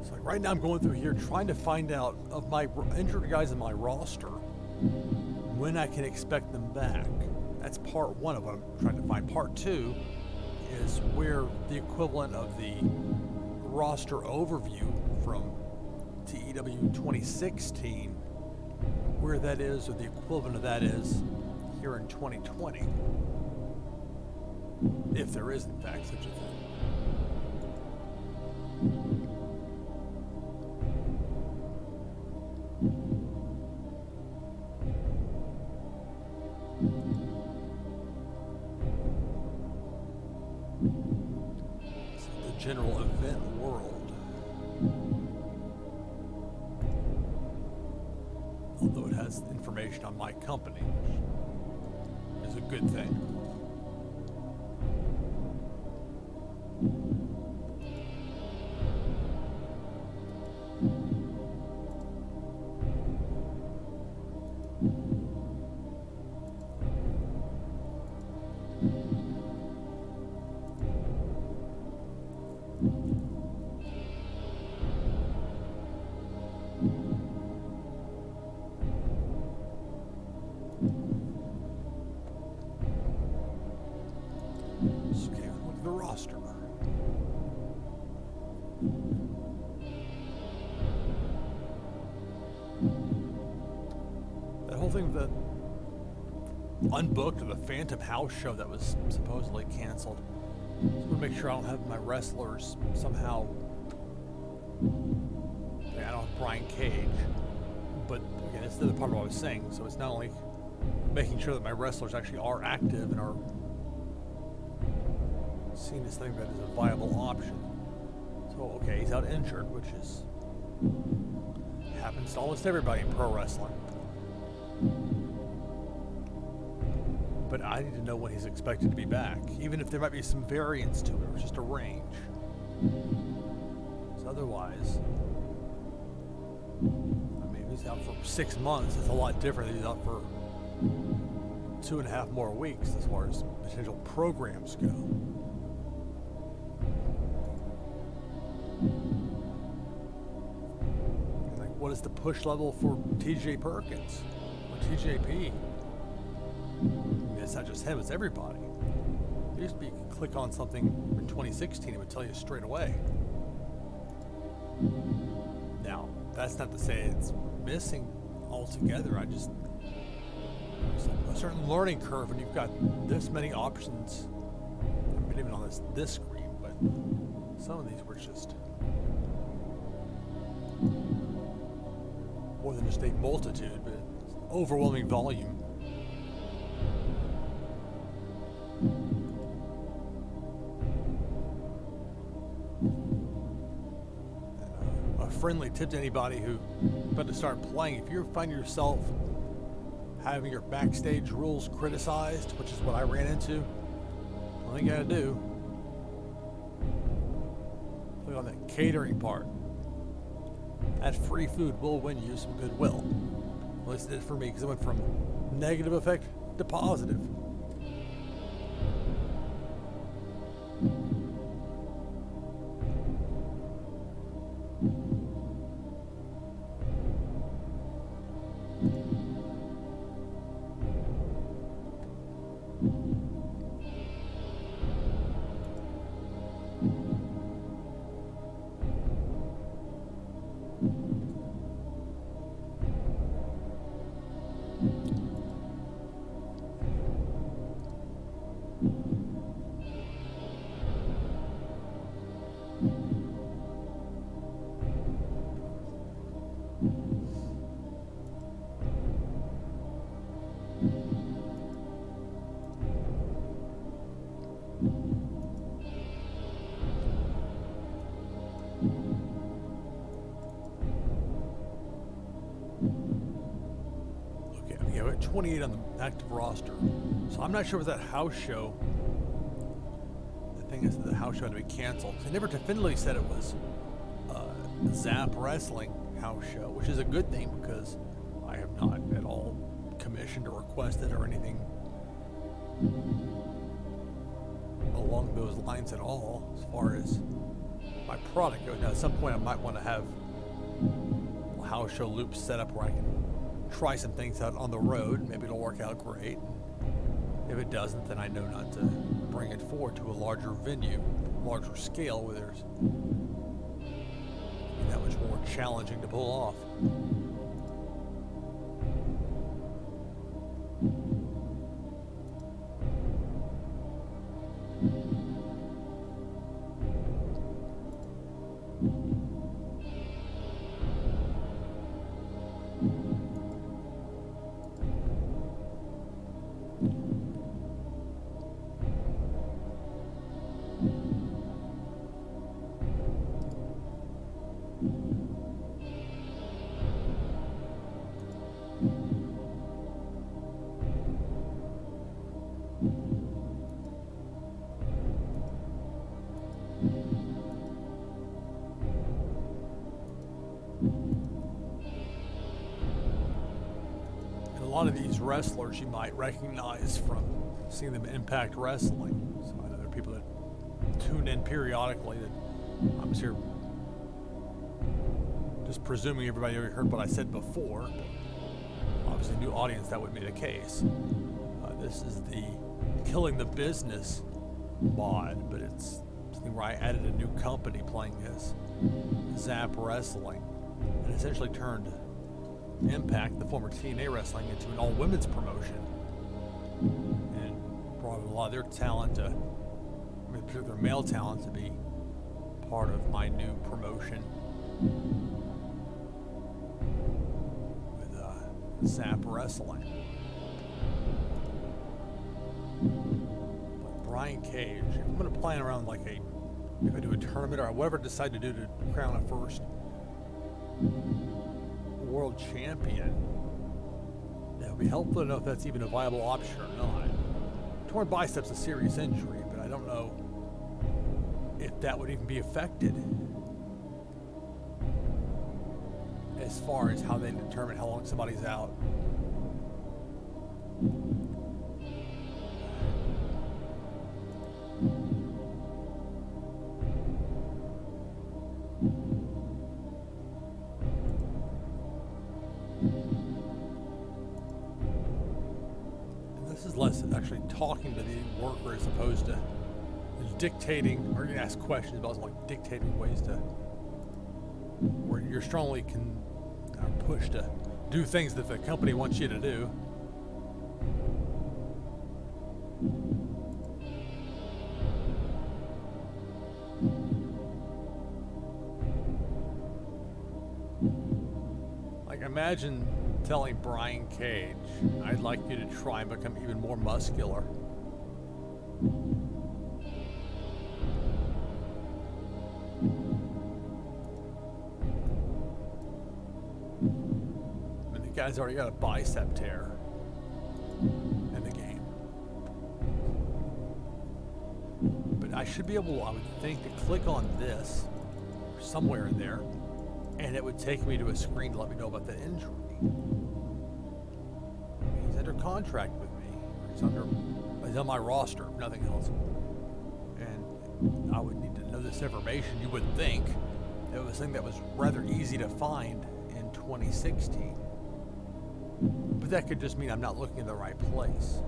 So like right now I'm going through here trying to find out of my injured guys in my roster when I can expect them back. That's part one of what I'm trying to find. Part two is where the equivalent of the roster overview from TEW 2016, where that is, or the equivalent of that is here in 2020, if there is in fact such a thing. The general event world, although it has information on my company, which is a good thing. Okay, look at the roster. That whole thing with the unbooked or the Phantom House show that was supposedly canceled. Just want to make sure I don't have my wrestlers somehow. I don't have Brian Cage, but again, it's the other part of what I was saying. So it's not only making sure that my wrestlers actually are active and are seeing this thing that is a viable option. So okay, he's out injured, which is happens to almost everybody in pro wrestling. But I need to know when he's expected to be back, even if there might be some variance to it or just a range. So otherwise, I mean, if he's out for 6 months, it's a lot different than he's out for 2.5 more weeks as far as potential programs go. Like, what is the push level for TJ Perkins or TJP? It's not just him, it's everybody. It used to be you could click on something in 2016, it would tell you straight away. Now, that's not to say it's missing altogether. There's a certain learning curve when you've got this many options. I mean, even on this screen, but some of these were just more than just a multitude, but overwhelming volume. Friendly tip to anybody who about to start playing: if you find yourself having your backstage rules criticized, which is what I ran into, all you gotta do, click on that catering part. That free food will win you some goodwill. At least it did for me, because it went from negative effect to positive. Okay, yeah, we're at 28 on the active roster. So I'm not sure if that house show thing is the house show had to be canceled. They never definitively said it was ZAP Wrestling house show, which is a good thing because I have not at all commissioned or requested or anything along those lines at all as far as my product goes. Now, at some point, I might want to have a house show loop set up where I can try some things out on the road. Maybe it'll work out great. If it doesn't, then I know not to bring it forward to a larger venue, larger scale where there's that much more challenging to pull off. A lot of these wrestlers you might recognize from seeing them in Impact Wrestling. So I know there are people that tune in periodically that I'm just here just presuming everybody already heard what I said before. Obviously, new audience, that would be the case. This is the Killing the Business mod, but it's something where I added a new company playing as ZAP Wrestling and essentially turned Impact, the former TNA Wrestling, into an all-women's promotion and brought a lot of their talent, particular male talent, to be part of my new promotion with ZAP Wrestling. But Brian Cage, if I'm going to plan around if I do a tournament or whatever I decide to do to crown a first world champion, that would be helpful to know if that's even a viable option or not. Torn bicep's a serious injury, but I don't know if that would even be affected as far as how they determine how long somebody's out. This is less actually talking to the worker as opposed to dictating, or you ask questions about dictating ways to where you're strongly pushed to do things that the company wants you to do. Imagine telling Brian Cage, I'd like you to try and become even more muscular. And the guy's already got a bicep tear in the game. But I should be able, I would think, to click on this somewhere in there, and it would take me to a screen to let me know about the injury. He's under contract with me. He's on my roster, nothing else. And I would need to know this information. You would think it was something that was rather easy to find in 2016. But that could just mean I'm not looking in the right place.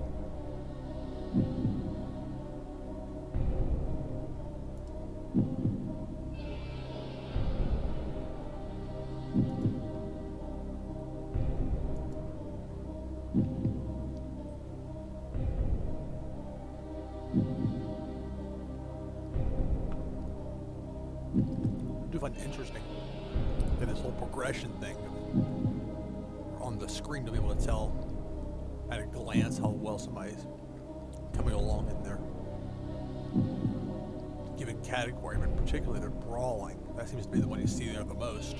I do find it interesting that this whole progression thing on the screen to be able to tell at a glance how well somebody's coming along in their given category, but particularly their brawling. That seems to be the one you see there the most.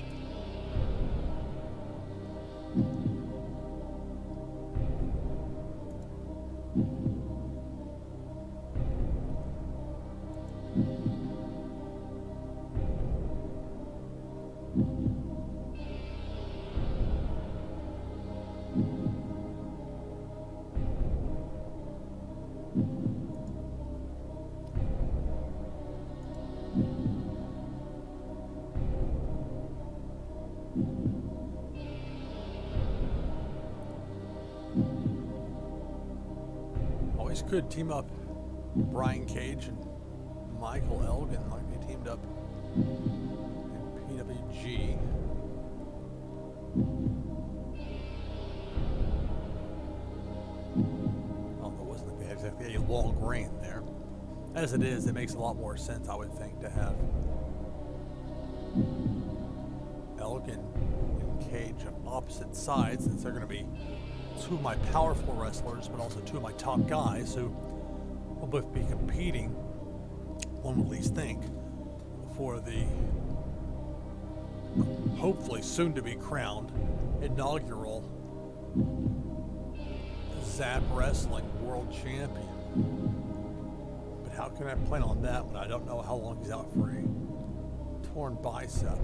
could team up Brian Cage and Michael Elgin like they teamed up in PWG. Although it wasn't like they had exactly a long reign there. As it is, it makes a lot more sense, I would think, to have Elgin and Cage on opposite sides, since they're going to be two of my powerful wrestlers, but also two of my top guys who will both be competing, one would at least think, for the hopefully soon to be crowned inaugural ZAP Wrestling World Champion. But how can I plan on that when I don't know how long he's out for a torn bicep?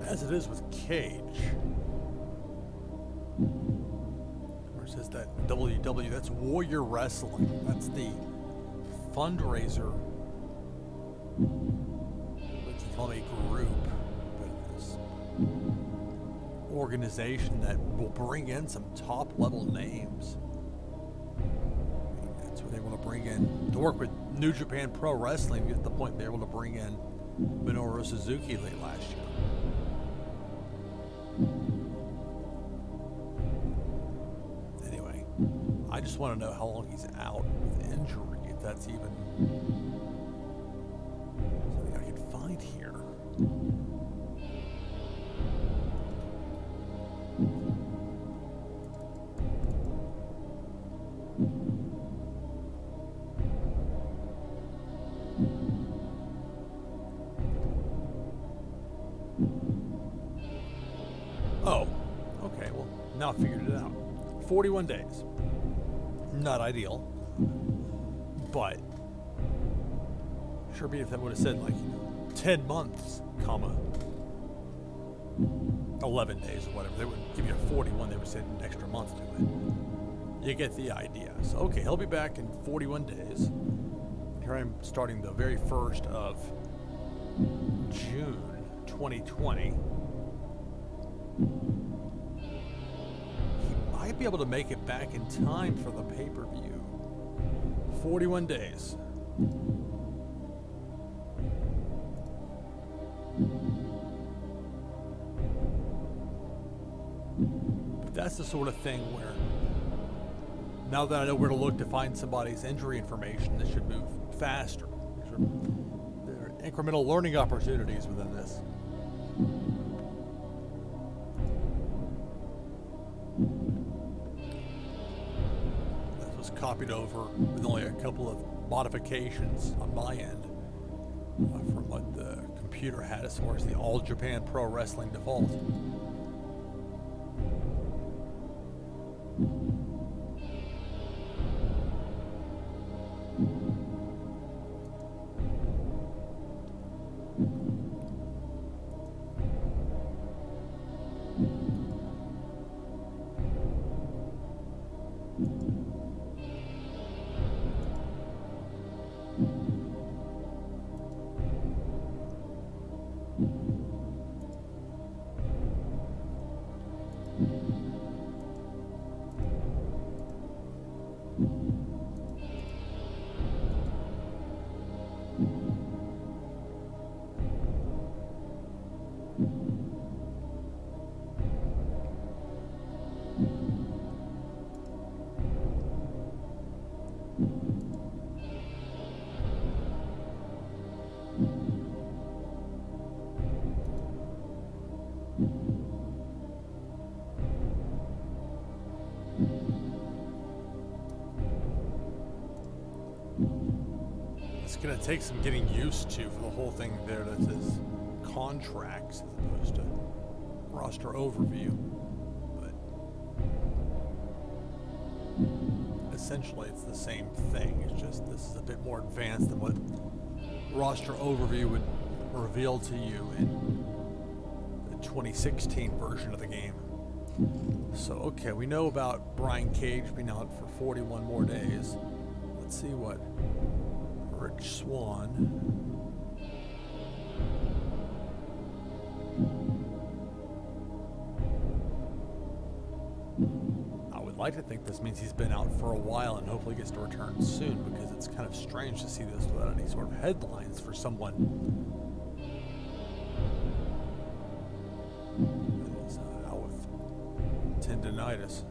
As it is with Cage, where it says that WW, that's Warrior Wrestling. That's the fundraiser, what you call a group, but this organization that will bring in some top level names. I mean, that's what they want to bring in to work with New Japan Pro Wrestling. Get to the point they're able to bring in Minoru Suzuki late last year. Anyway, I just want to know how long he's out with injury, if that's even something I can find here. Oh, okay, well, now I figured it out. 41 days. Not ideal. But sure be if that would have said, like, 10 months, comma, 11 days or whatever. They wouldn't give you a 41, they would say an extra month to it. You get the idea. So, okay, he'll be back in 41 days. Here I'm starting the very 1st of June 2020. He might be able to make it back in time for the pay-per-view. 41 days. But that's the sort of thing where, now that I know where to look to find somebody's injury information, this should move faster. There are incremental learning opportunities within this. This was copied over with only a couple of modifications on my end from what the computer had as far as the All Japan Pro Wrestling default. going to take some getting used to for the whole thing there that says contracts as opposed to roster overview. But essentially it's the same thing. It's just this is a bit more advanced than what roster overview would reveal to you in the 2016 version of the game. So, okay, we know about Brian Cage being out for 41 more days. Let's see what Rich Swann. I would like to think this means he's been out for a while and hopefully gets to return soon, because it's kind of strange to see this without any sort of headlines for someone that is out with tendonitis.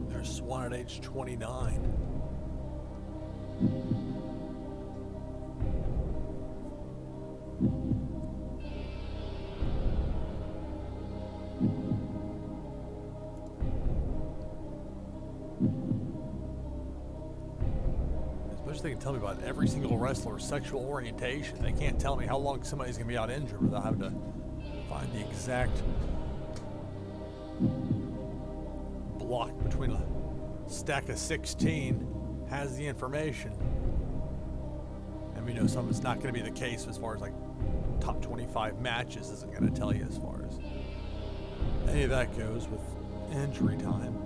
There's Swan at age 29. As much as they can tell me about every single wrestler's sexual orientation, they can't tell me how long somebody's going to be out injured without having to find the exact block between a stack of 16 has the information. And we know some of it's not going to be the case as far as like top 25 matches isn't going to tell you as far as any of that goes with injury time.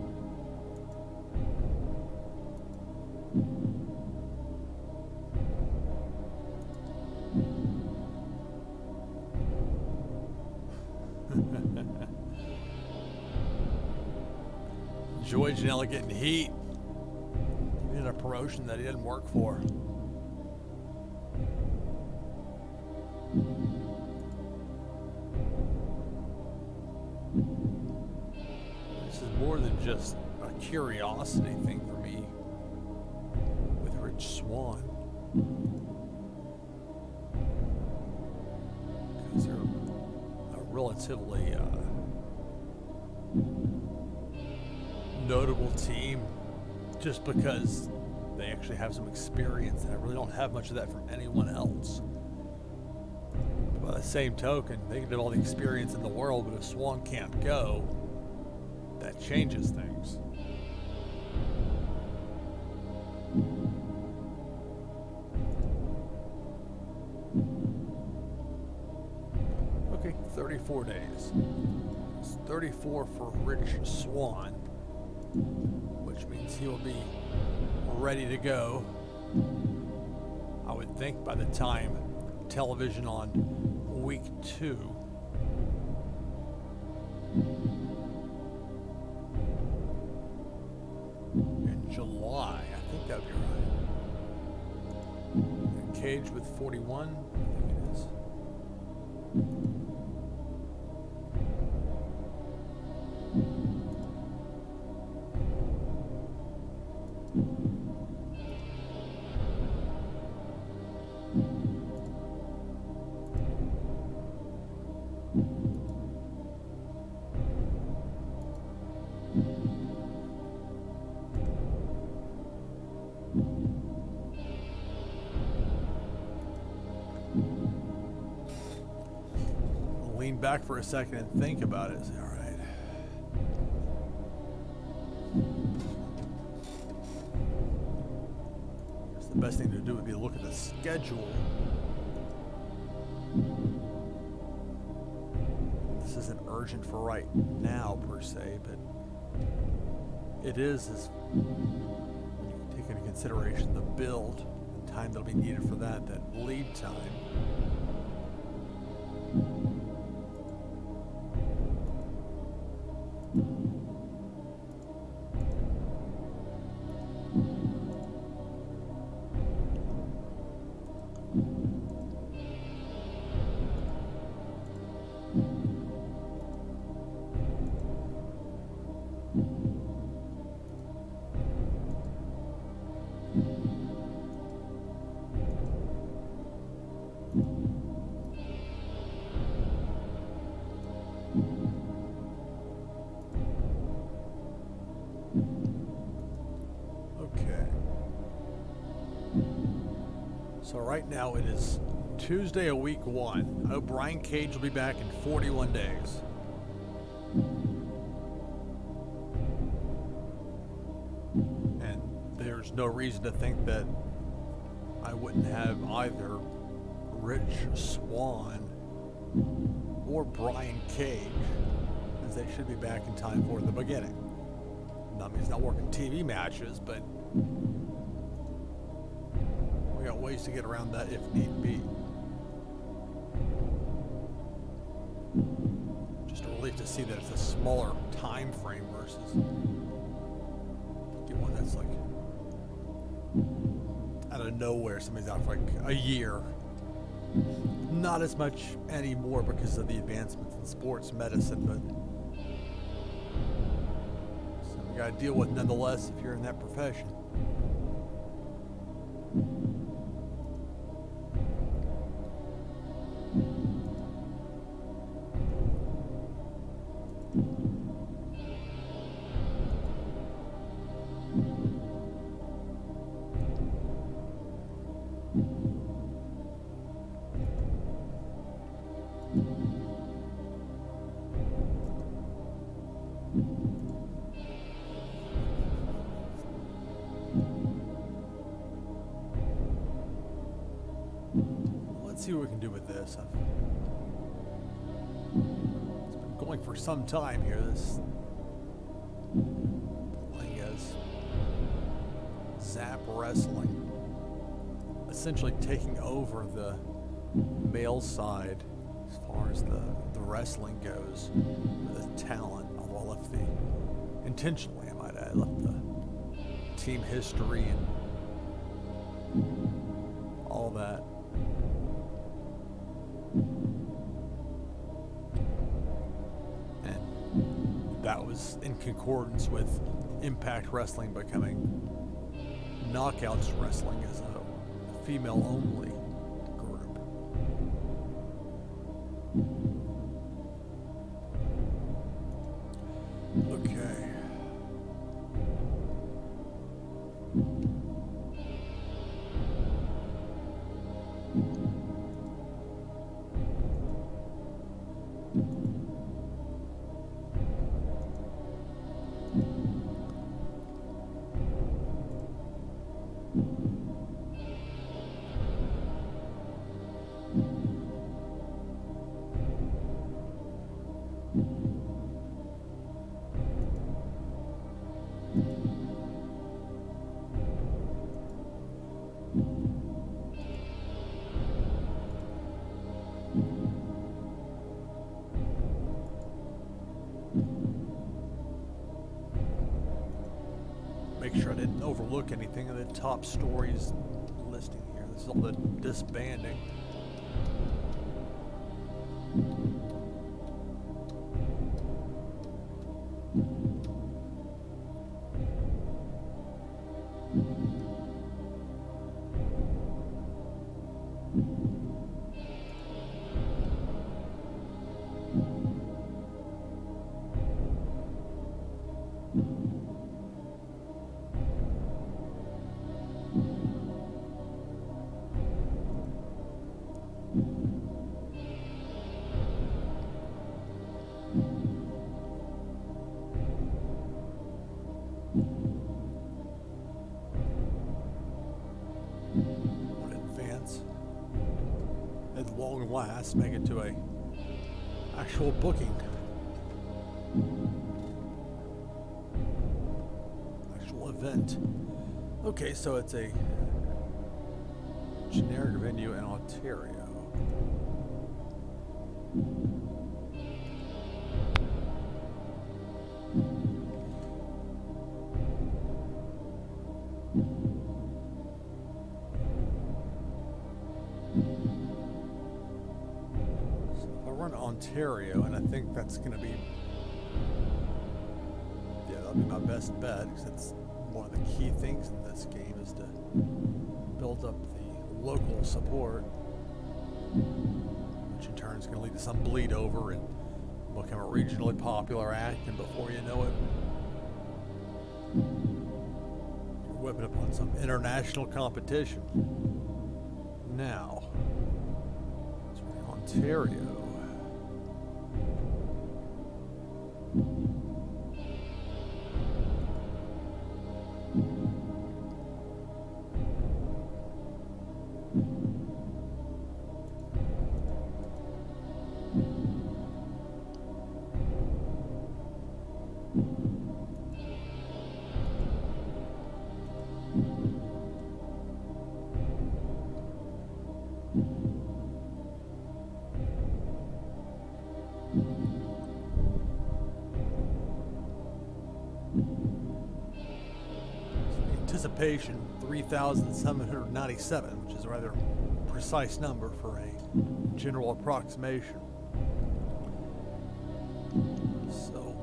Joey Janela getting heat, even in a promotion that he didn't work for. This is more than just a curiosity thing for me with Rich Swann, because they're a relatively notable team just because they actually have some experience, and I really don't have much of that from anyone else. But by the same token, they can have all the experience in the world, but if Swan can't go, that changes things. Okay, 34 days. It's 34 for Rich Swann, which means he will be ready to go, I would think, by the time television on week 2 in July. I think that would be right. Cage with 41, I think it is. Lean back for a second and think about it. Say, all right. Guess the best thing to do would be to look at the schedule. This isn't urgent for right now per se, but it is as when you take into consideration the build and time that'll be needed for that lead time. So right now it is Tuesday of week 1. I hope Brian Cage will be back in 41 days. And there's no reason to think that I wouldn't have either Rich Swann or Brian Cage, as they should be back in time for the beginning. I mean, he's not working TV matches, but we got ways to get around that if need be. Just a relief to see that it's a smaller time frame versus get one that's like out of nowhere. Somebody's out for like a year. Not as much anymore because of the advancements in sports medicine, but something you got to deal with nonetheless if you're in that profession. Let's see what we can do with this. It's been going for some time here. This thing is ZAP Wrestling, essentially taking over the male side as far as the wrestling goes, the talent. Although I left intentionally, I might add, left the team history and all that. And that was in concordance with Impact Wrestling becoming Knockouts Wrestling as a female-only group. Okay. Make sure I didn't overlook anything in the top stories listing here. This is all the disbanding. At long last, make it to a actual booking. Actual event. Okay, so it's a generic venue in Ontario. Ontario, and I think that's going to be, that'll be my best bet, because that's one of the key things in this game, is to build up the local support, which in turn is going to lead to some bleed over and become a regionally popular act, and before you know it, you're whipping up on some international competition. now. It's in Ontario. Anticipation 3,797, which is a rather precise number for a general approximation. So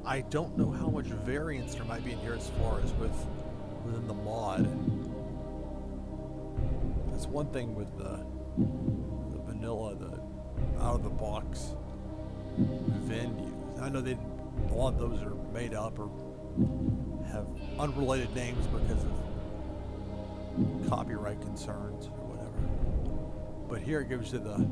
I don't know how much variance there might be in here as far as within the mod. That's one thing with the vanilla, the out of the box venues. I know a lot of those are made up or have unrelated names because of copyright concerns or whatever. But here it gives you the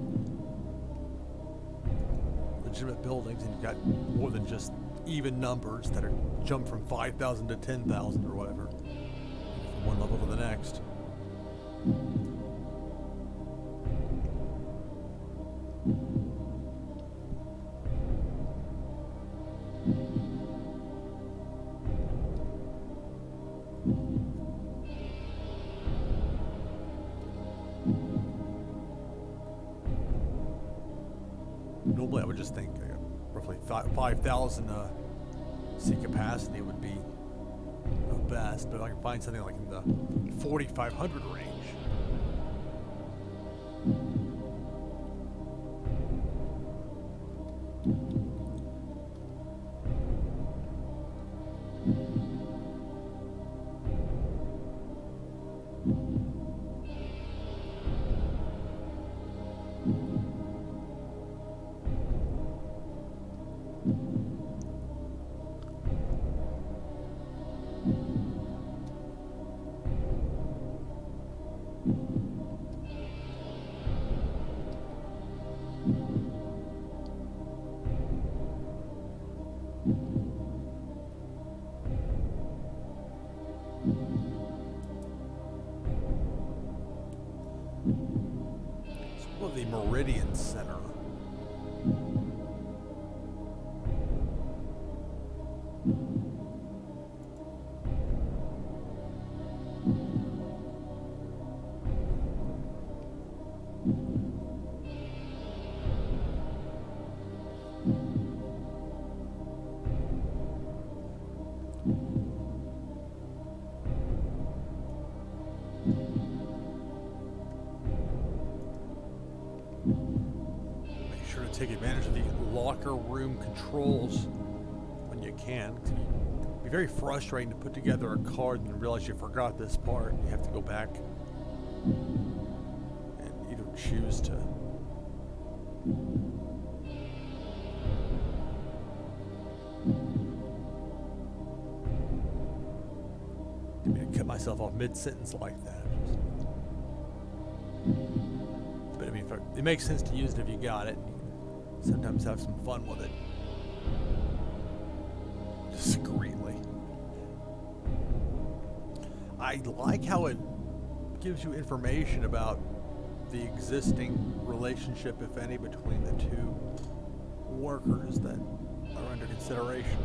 legitimate buildings, and you've got more than just even numbers that are jump from 5,000 to 10,000 or whatever, from one level to the next. Normally I would just think roughly 5,000 seat capacity would be the best, but if I can find something like in the 4,500 range. The Meridian Center. Take advantage of the locker room controls when you can. It'd be very frustrating to put together a card and realize you forgot this part. You have to go back and either choose to cut myself off mid-sentence like that. But I mean, it makes sense to use it if you got it. Sometimes have some fun with it. Discreetly. I like how it gives you information about the existing relationship, if any, between the two workers that are under consideration.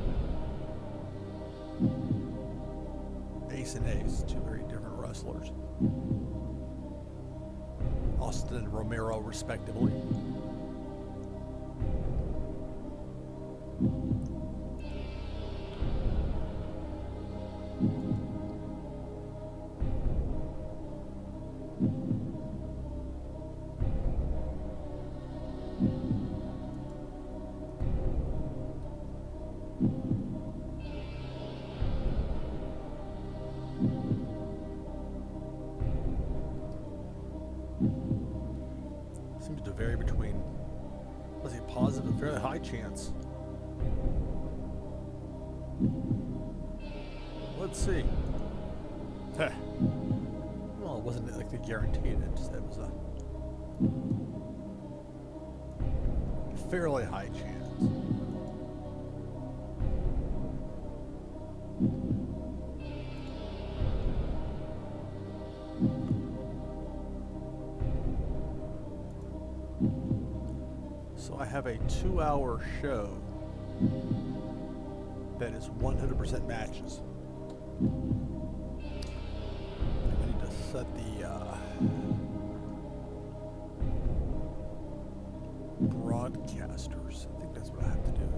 Ace and Ace, two very different wrestlers. Austin and Romero, respectively. Seems to vary between, let's say, positive and fairly high chance. Let's see. Well, wasn't like they guaranteed it. It just, it was a fairly high chance. So I have a 2-hour show that is 100% matches. I need to set the broadcasters. I think that's what I have to do.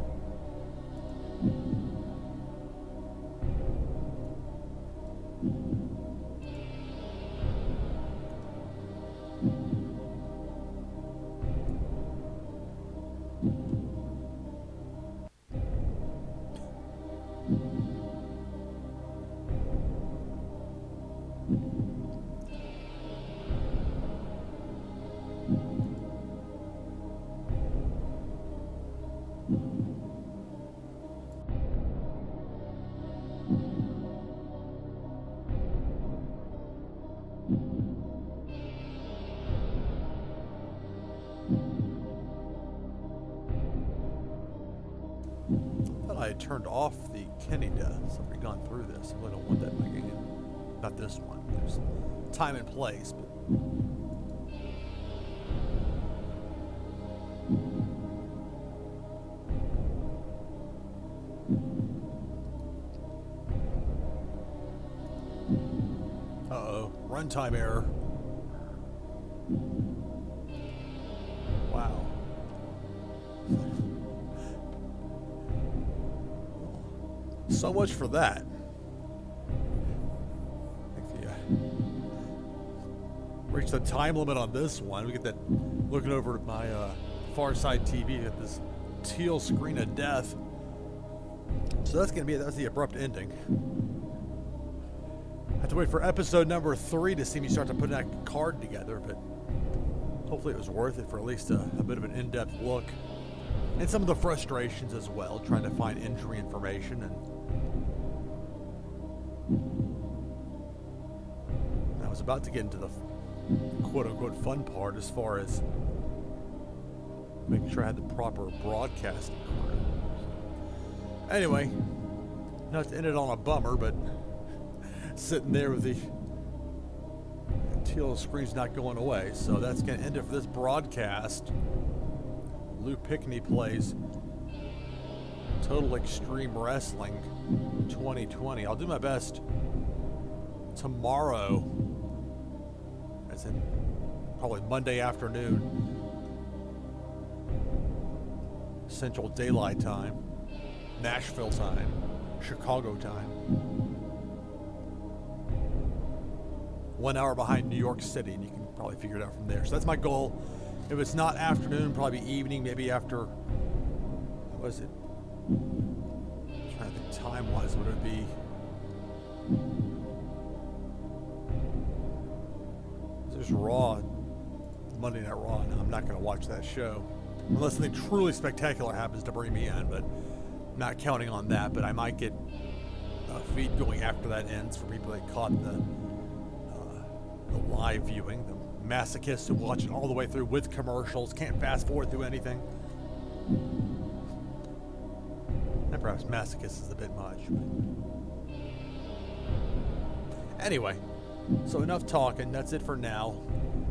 I had turned off the Kenny death, so I've already gone through this. I really don't want that in my game. Not this one. There's time and place, but uh-oh, runtime error. Wow. So much for that. Reach the time limit on this one. We get that looking over at my far side TV at this teal screen of death. So that's the abrupt ending. I have to wait for episode number 3 to see me start to put that card together, but hopefully it was worth it for at least a bit of an in-depth look. And some of the frustrations as well, trying to find injury information. And I was about to get into the quote-unquote fun part as far as making sure I had the proper broadcasting crew. Anyway, not to end it on a bummer, but sitting there with the teal screen's not going away, so that's going to end it for this broadcast. Lou Pickney plays Total Extreme Wrestling 2020. I'll do my best tomorrow, as in probably Monday afternoon, Central Daylight Time, Nashville time, Chicago time. 1 hour behind New York City, and you can probably figure it out from there. So that's my goal. If it's not afternoon, probably evening, maybe after, what is it? I'm trying to think time-wise, would it be? There's Raw, Monday Night Raw. No, I'm not going to watch that show. Unless something truly spectacular happens to bring me in, but I'm not counting on that. But I might get a feed going after that ends for people that caught the live viewing, the masochists who watch it all the way through with commercials, can't fast forward through anything. And perhaps masochist is a bit much. But anyway, so enough talking. That's it for now.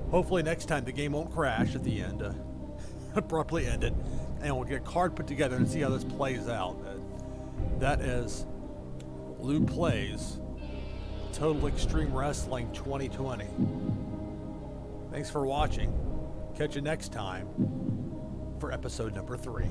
Hopefully next time the game won't crash at the end, abruptly end it, and we'll get a card put together and see how this plays out. That is Lou Plays Total Extreme Wrestling 2020. Thanks for watching. Catch you next time for episode number 3.